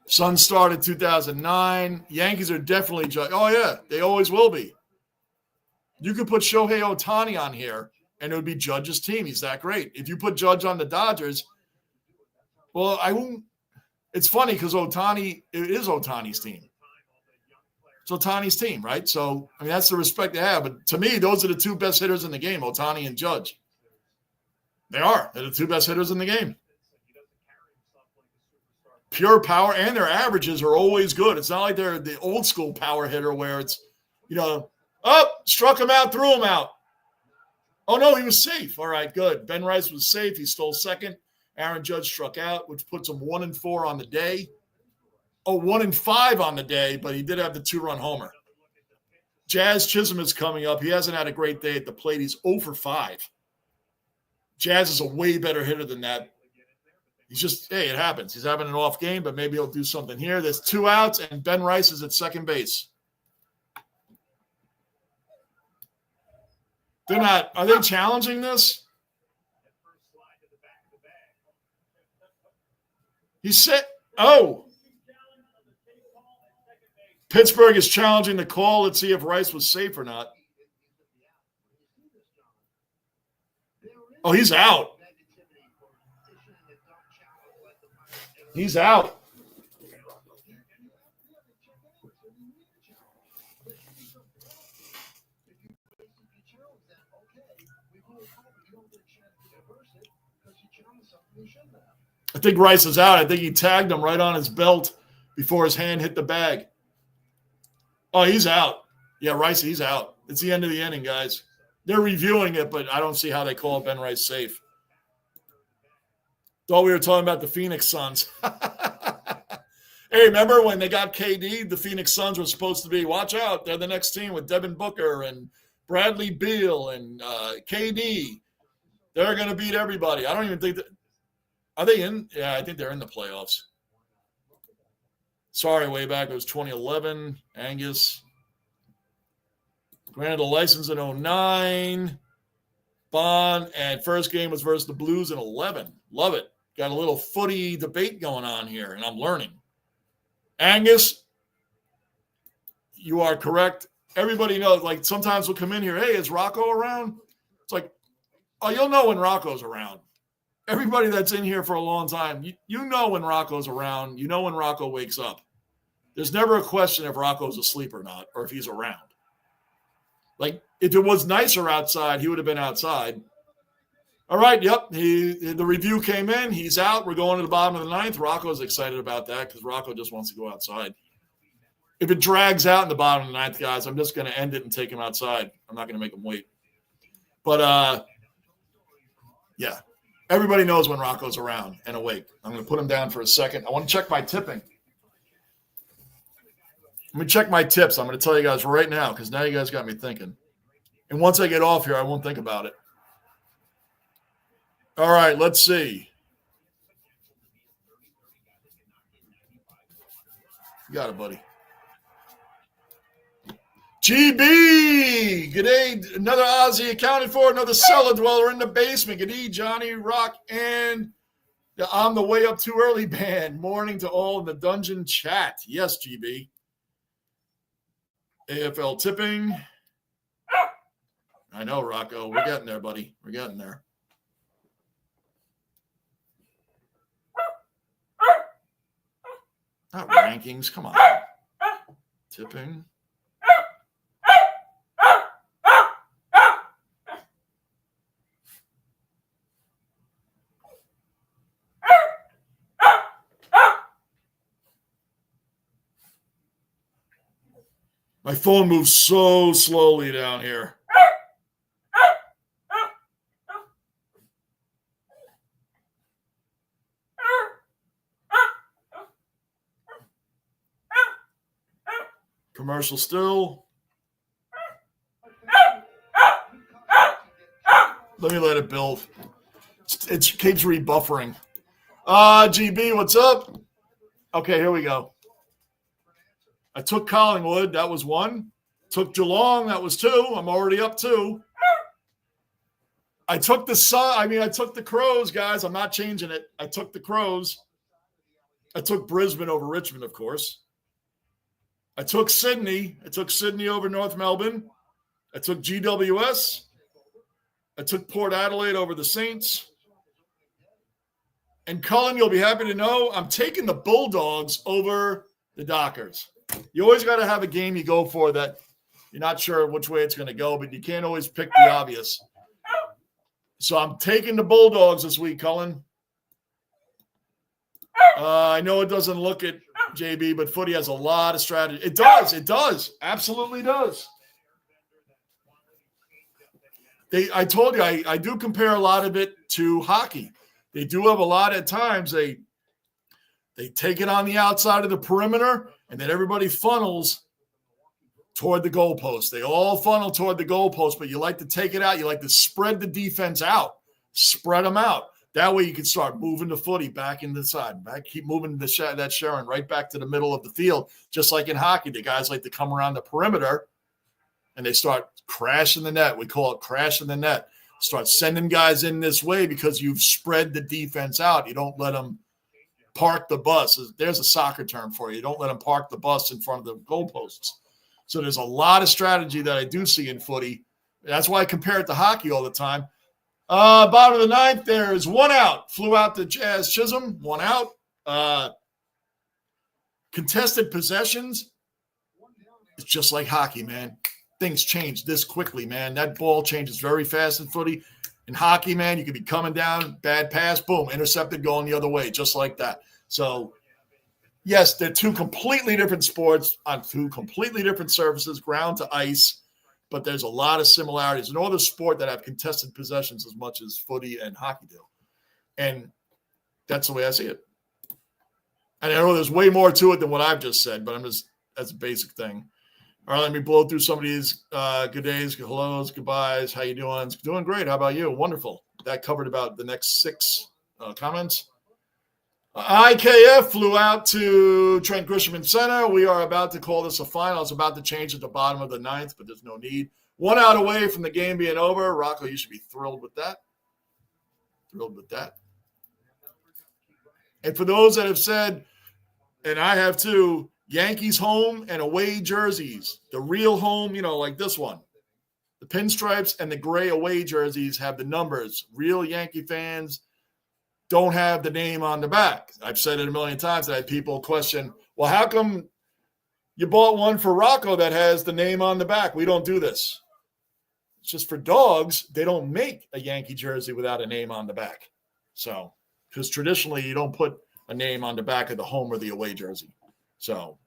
Suns started 2009. Yankees are definitely – oh, yeah, they always will be. You could put Shohei Ohtani on here, and it would be Judge's team. He's that great. If you put Judge on the Dodgers, well, I won't – it's funny because it is Ohtani's team. It's Ohtani's team, right? So, I mean, that's the respect they have. But to me, those are the 2 best hitters in the game, Ohtani and Judge. They are. They're the 2 best hitters in the game. Pure power, and their averages are always good. It's not like they're the old school power hitter where it's, struck him out, threw him out. Oh, no, he was safe. All right, good. Ben Rice was safe. He stole second. Aaron Judge struck out, which puts him 1-4 on the day. 1-5 on the day, but he did have the 2-run homer. Jazz Chisholm is coming up. He hasn't had a great day at the plate. He's 0-5. Jazz is a way better hitter than that. He's just, hey, it happens. He's having an off game, but maybe he'll do something here. There's 2 outs, and Ben Rice is at second base. Are they challenging this? He said, Pittsburgh is challenging the call. Let's see if Rice was safe or not. Oh, he's out. He's out. I think Rice is out. I think he tagged him right on his belt before his hand hit the bag. Oh, he's out. Yeah, Rice, he's out. It's the end of the inning, guys. They're reviewing it, but I don't see how they call Ben Rice safe. Thought we were talking about the Phoenix Suns. Hey, remember when they got KD? The Phoenix Suns were supposed to be, watch out, they're the next team with Devin Booker and Bradley Beal and KD. They're going to beat everybody. I don't even think that. Are they in? Yeah, I think they're in the playoffs. Sorry, way back. It was 2011. Angus. Granted a license in 2009. Bond. And first game was versus the Blues in 11. Love it. Got a little footy debate going on here, and I'm learning. Angus, you are correct. Everybody knows, like, sometimes we'll come in here, hey, is Rocco around? It's like, oh, you'll know when Rocco's around. Everybody that's in here for a long time, you know when Rocco's around. You know when Rocco wakes up. there's never a question if Rocco's asleep or not, or if he's around. Like, if it was nicer outside, he would have been outside. All right, yep. The review came in. He's out. We're going to the bottom of the ninth. Rocco's excited about that because Rocco just wants to go outside. If it drags out in the bottom of the ninth, guys, I'm just going to end it and take him outside. I'm not going to make him wait. But, yeah, everybody knows when Rocco's around and awake. I'm going to put him down for a second. I want to check my tipping. Let me check my tips. I'm going to tell you guys right now because now you guys got me thinking. And once I get off here, I won't think about it. All right, let's see. You got it, buddy. GB! G'day. Another Aussie accounted for, another cellar dweller in the basement. G'day, Johnny, Rock, and the On the Way Up Too Early band. Morning to all in the dungeon chat. Yes, GB. AFL tipping. I know, Rocco. We're getting there, buddy. We're getting there. Not rankings. Come on. Tipping. My phone moves so slowly down here. Commercial still. Let me let it build. It keeps rebuffering. GB, what's up? Okay, here we go. I took Collingwood. That was 1. Took Geelong. That was 2. I'm already up 2. I took I took the Crows, guys. I'm not changing it. I took the Crows. I took Brisbane over Richmond, of course. I took Sydney. I took Sydney over North Melbourne. I took GWS. I took Port Adelaide over the Saints. And Cullen, you'll be happy to know, I'm taking the Bulldogs over the Dockers. You always got to have a game you go for that you're not sure which way it's going to go, but you can't always pick the obvious. So I'm taking the Bulldogs this week, Cullen. I know it doesn't look at JB, but footy has a lot of strategy. It does. It does. Absolutely does. I told you, I do compare a lot of it to hockey. They do have a lot of times they take it on the outside of the perimeter, and then everybody funnels toward the goalpost. They all funnel toward the goalpost, but you like to take it out. You like to spread the defense out, spread them out. That way you can start moving the footy back into the side, keep moving that Sharon right back to the middle of the field. Just like in hockey, the guys like to come around the perimeter, and they start crashing the net. We call it crashing the net. Start sending guys in this way because you've spread the defense out. You don't let them park the bus. There's a soccer term for you. You don't let them park the bus in front of the goalposts. So there's a lot of strategy that I do see in footy. That's why I compare it to hockey all the time. Bottom of the ninth, there's 1 out. Flew out to Jazz Chisholm, 1 out. Contested possessions. It's just like hockey, man. Things change this quickly, man. That ball changes very fast in footy. In hockey, man, you could be coming down, bad pass, boom, intercepted, going the other way, just like that. So, yes, they're 2 completely different sports on 2 completely different surfaces, ground to ice, but there's a lot of similarities. No other sport that have contested possessions as much as footy and hockey do. And that's the way I see it. And I know there's way more to it than what I've just said, but that's a basic thing. All right, let me blow through some of these good days, good hellos, goodbyes. How you doing? Doing great. How about you? Wonderful. That covered about the next 6 comments. IKF flew out to Trent Grisham Center. We are about to call this a final. It's about to change at the bottom of the ninth, but there's no need. 1 out away from the game being over. Rocco, you should be thrilled with that. Thrilled with that. And for those that have said, and I have too, Yankees home and away jerseys. The real home, like this one. The pinstripes and the gray away jerseys have the numbers. Real Yankee fans don't have the name on the back. I've said it a million times. I had people question, well, how come You bought one for Rocco that has the name on the back. We don't do this. It's just for dogs. They don't make a Yankee jersey without a name on the back. So, because traditionally you don't put a name on the back of the home or the away jersey. So,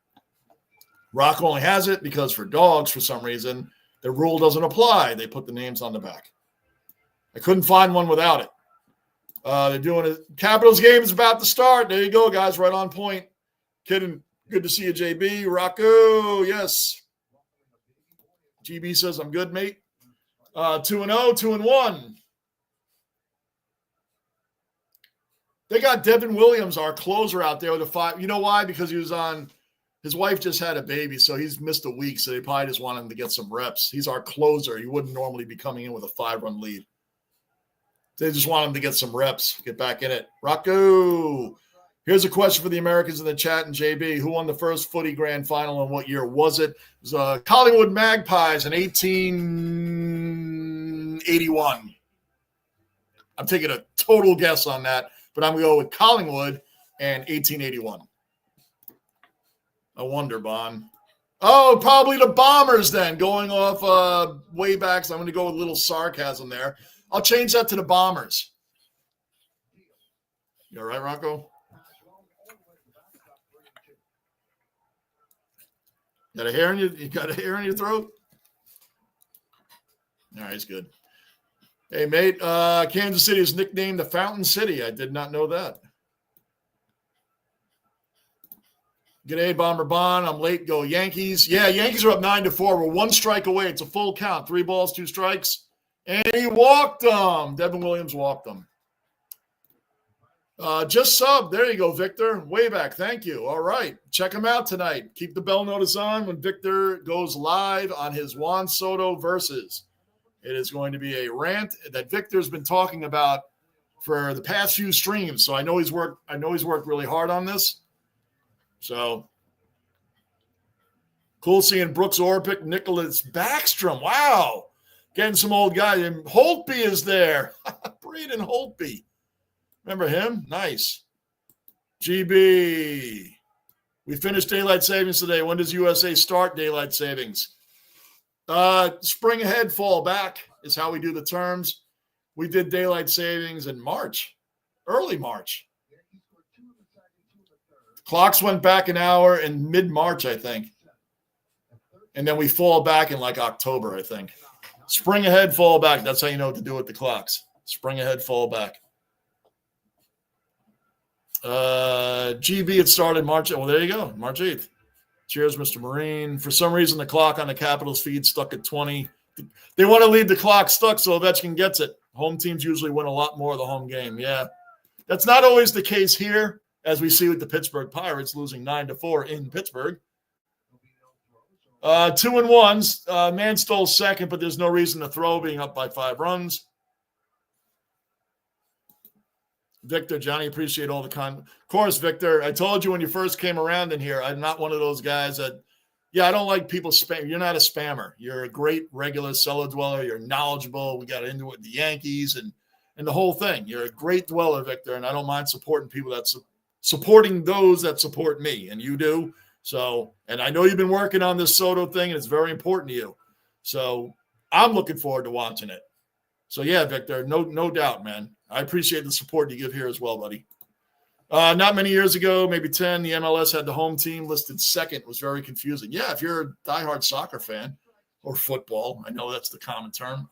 Rocco only has it because for dogs, for some reason, the rule doesn't apply. They put the names on the back. I couldn't find one without it. They're doing a Capitals game is about to start. There you go, guys. Right on point. Kidding. Good to see you, JB. Rocco, yes. GB says, I'm good, mate. 2-0, 2-1. They got Devin Williams, our closer, out there with a 5. You know why? Because he was on – his wife just had a baby, so he's missed a week, so they probably just want him to get some reps. He's our closer. He wouldn't normally be coming in with a 5-run lead. They just want him to get some reps, get back in it. Rocco. Here's a question for the Americans in the chat and JB. Who won the first footy grand final and what year was it? It was Collingwood Magpies in 1881. I'm taking a total guess on that, but I'm going to go with Collingwood and 1881. I wonder, Bon. Oh, probably the Bombers then, going off way back. So I'm going to go with a little sarcasm there. I'll change that to the Bombers. You all right, Rocco? You got a hair in your throat? All right, he's good. Hey, mate, Kansas City is nicknamed the Fountain City. I did not know that. G'day, Bomber Bond. I'm late. Go Yankees. Yeah, Yankees are up 9-4. We're one strike away. It's a full count. 3 balls, 2 strikes. And he walked them. Devin Williams walked them. Just sub. There you go, Victor. Way back. Thank you. All right. Check him out tonight. Keep the bell notice on when Victor goes live on his Juan Soto versus. It is going to be a rant that Victor's been talking about for the past few streams. So I know he's worked really hard on this. So cool seeing Brooks Orpik, Nicholas Backstrom. Wow. Getting some old guys. And Holtby is there. Braden Holtby. Remember him? Nice. GB. We finished daylight savings today. When does USA start daylight savings? Spring ahead, fall back is how we do the terms. We did daylight savings in March, early March. Clocks went back an hour in mid-March, I think. And then we fall back in like October, I think. Spring ahead, fall back. That's how you know what to do with the clocks. Spring ahead, fall back. GB, it started March. Well, there you go. March 8th. Cheers, Mr. Marine. For some reason, the clock on the Capitals feed stuck at 20. They want to leave the clock stuck so Ovechkin gets it. Home teams usually win a lot more of the home game. Yeah. That's not always the case here, as we see with the Pittsburgh Pirates losing 9-4 in Pittsburgh. 2-1s. Man stole second, but there's no reason to throw, being up by 5 runs. Victor, Johnny, appreciate all the Of course, Victor, I told you when you first came around in here, I'm not one of those guys that, I don't like people spam. You're not a spammer. You're a great regular cellar dweller. You're knowledgeable. We got into it with the Yankees and the whole thing. You're a great dweller, Victor, and I don't mind supporting people supporting those that support me, and you do. So, and I know you've been working on this Soto thing, and it's very important to you. So I'm looking forward to watching it. So, yeah, Victor, no doubt, man. I appreciate the support you give here as well, buddy. Not many years ago, maybe 10, the MLS had the home team listed second. It was very confusing. Yeah, if you're a diehard soccer fan or football, I know that's the common term.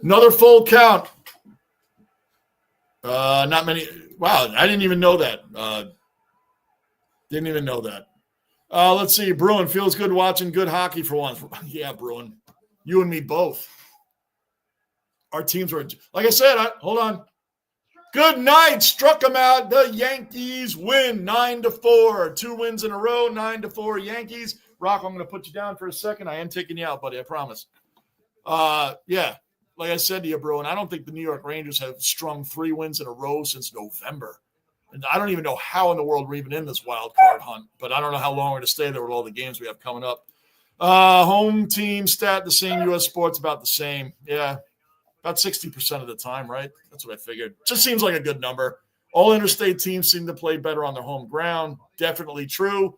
Another full count. Not many. Wow, I didn't even know that. Didn't even know that. Let's see. Bruin, feels good watching good hockey for once. Yeah, Bruin. You and me both. Our teams were, like I said, hold on. Good night. Struck them out. The Yankees win 9-4. 2 wins in a row, 9-4 Yankees. Rock, I'm going to put you down for a second. I am taking you out, buddy. I promise. Yeah, like I said to you, bro, and I don't think the New York Rangers have strung 3 wins in a row since November. And I don't even know how in the world we're even in this wild card hunt, but I don't know how long we're going to stay there with all the games we have coming up. Home team stat, the same. U.S. sports about the same. Yeah. About 60% of the time, right? That's what I figured. Just seems like a good number. All interstate teams seem to play better on their home ground. Definitely true.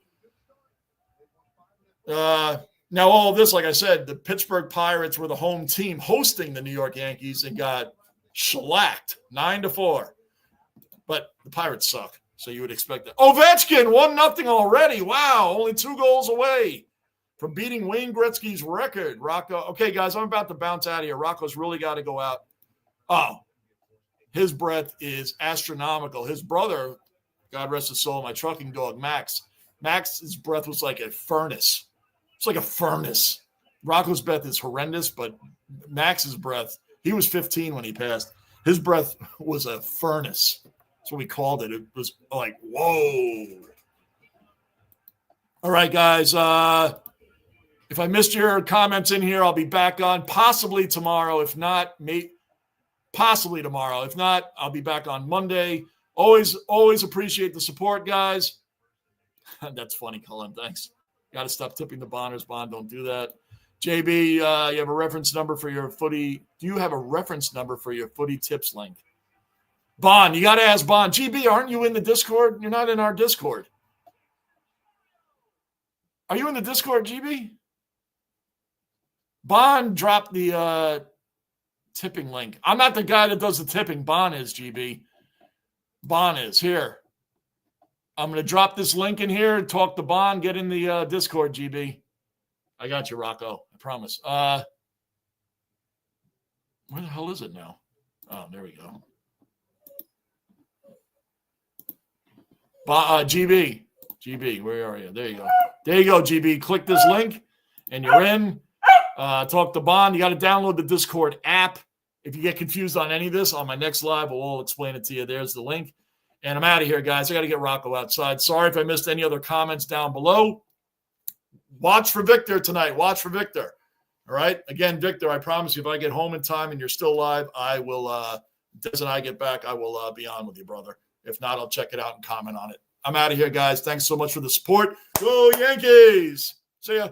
Now, all of this, like I said, the Pittsburgh Pirates were the home team hosting the New York Yankees and got shellacked 9-4. But the Pirates suck, so you would expect that. Ovechkin, 1-0 already. Wow, only 2 goals away from beating Wayne Gretzky's record. Rocco. Okay, guys, I'm about to bounce out of here. Rocco's really got to go out. Oh, his breath is astronomical. His brother, God rest his soul, my trucking dog, Max's breath was like a furnace. It's like a furnace. Rocco's breath is horrendous, but Max's breath, he was 15 when he passed. His breath was a furnace. That's what we called it. It was like, whoa. All right, guys. If I missed your comments in here, I'll be back on possibly tomorrow. If not, possibly tomorrow. If not, I'll be back on Monday. Always appreciate the support, guys. That's funny, Cullen. Thanks. Got to stop tipping the Bonders. Bond, don't do that. JB, you have a reference number for your footy. Do you have a reference number for your footy tips link? Bond, you got to ask Bond. GB, aren't you in the Discord? You're not in our Discord. Are you in the Discord, GB? Bond dropped the tipping link. I'm not the guy that does the tipping. Bond is, GB. Bond is. Here. I'm going to drop this link in here, talk to Bond, get in the Discord, GB. I got you, Rocco. I promise. Where the hell is it now? Oh, there we go. GB, where are you? There you go. There you go, GB. Click this link, and you're in. Talk to Bond. You got to download the Discord app. If you get confused on any of this, on my next live, we'll explain it to you. There's the link. And I'm out of here, guys. I got to get Rocco outside. Sorry if I missed any other comments down below. Watch for Victor tonight. Watch for Victor. All right? Again, Victor, I promise you, if I get home in time and you're still live, I will, Des and I get back, I will be on with you, brother. If not, I'll check it out and comment on it. I'm out of here, guys. Thanks so much for the support. Go Yankees. See ya.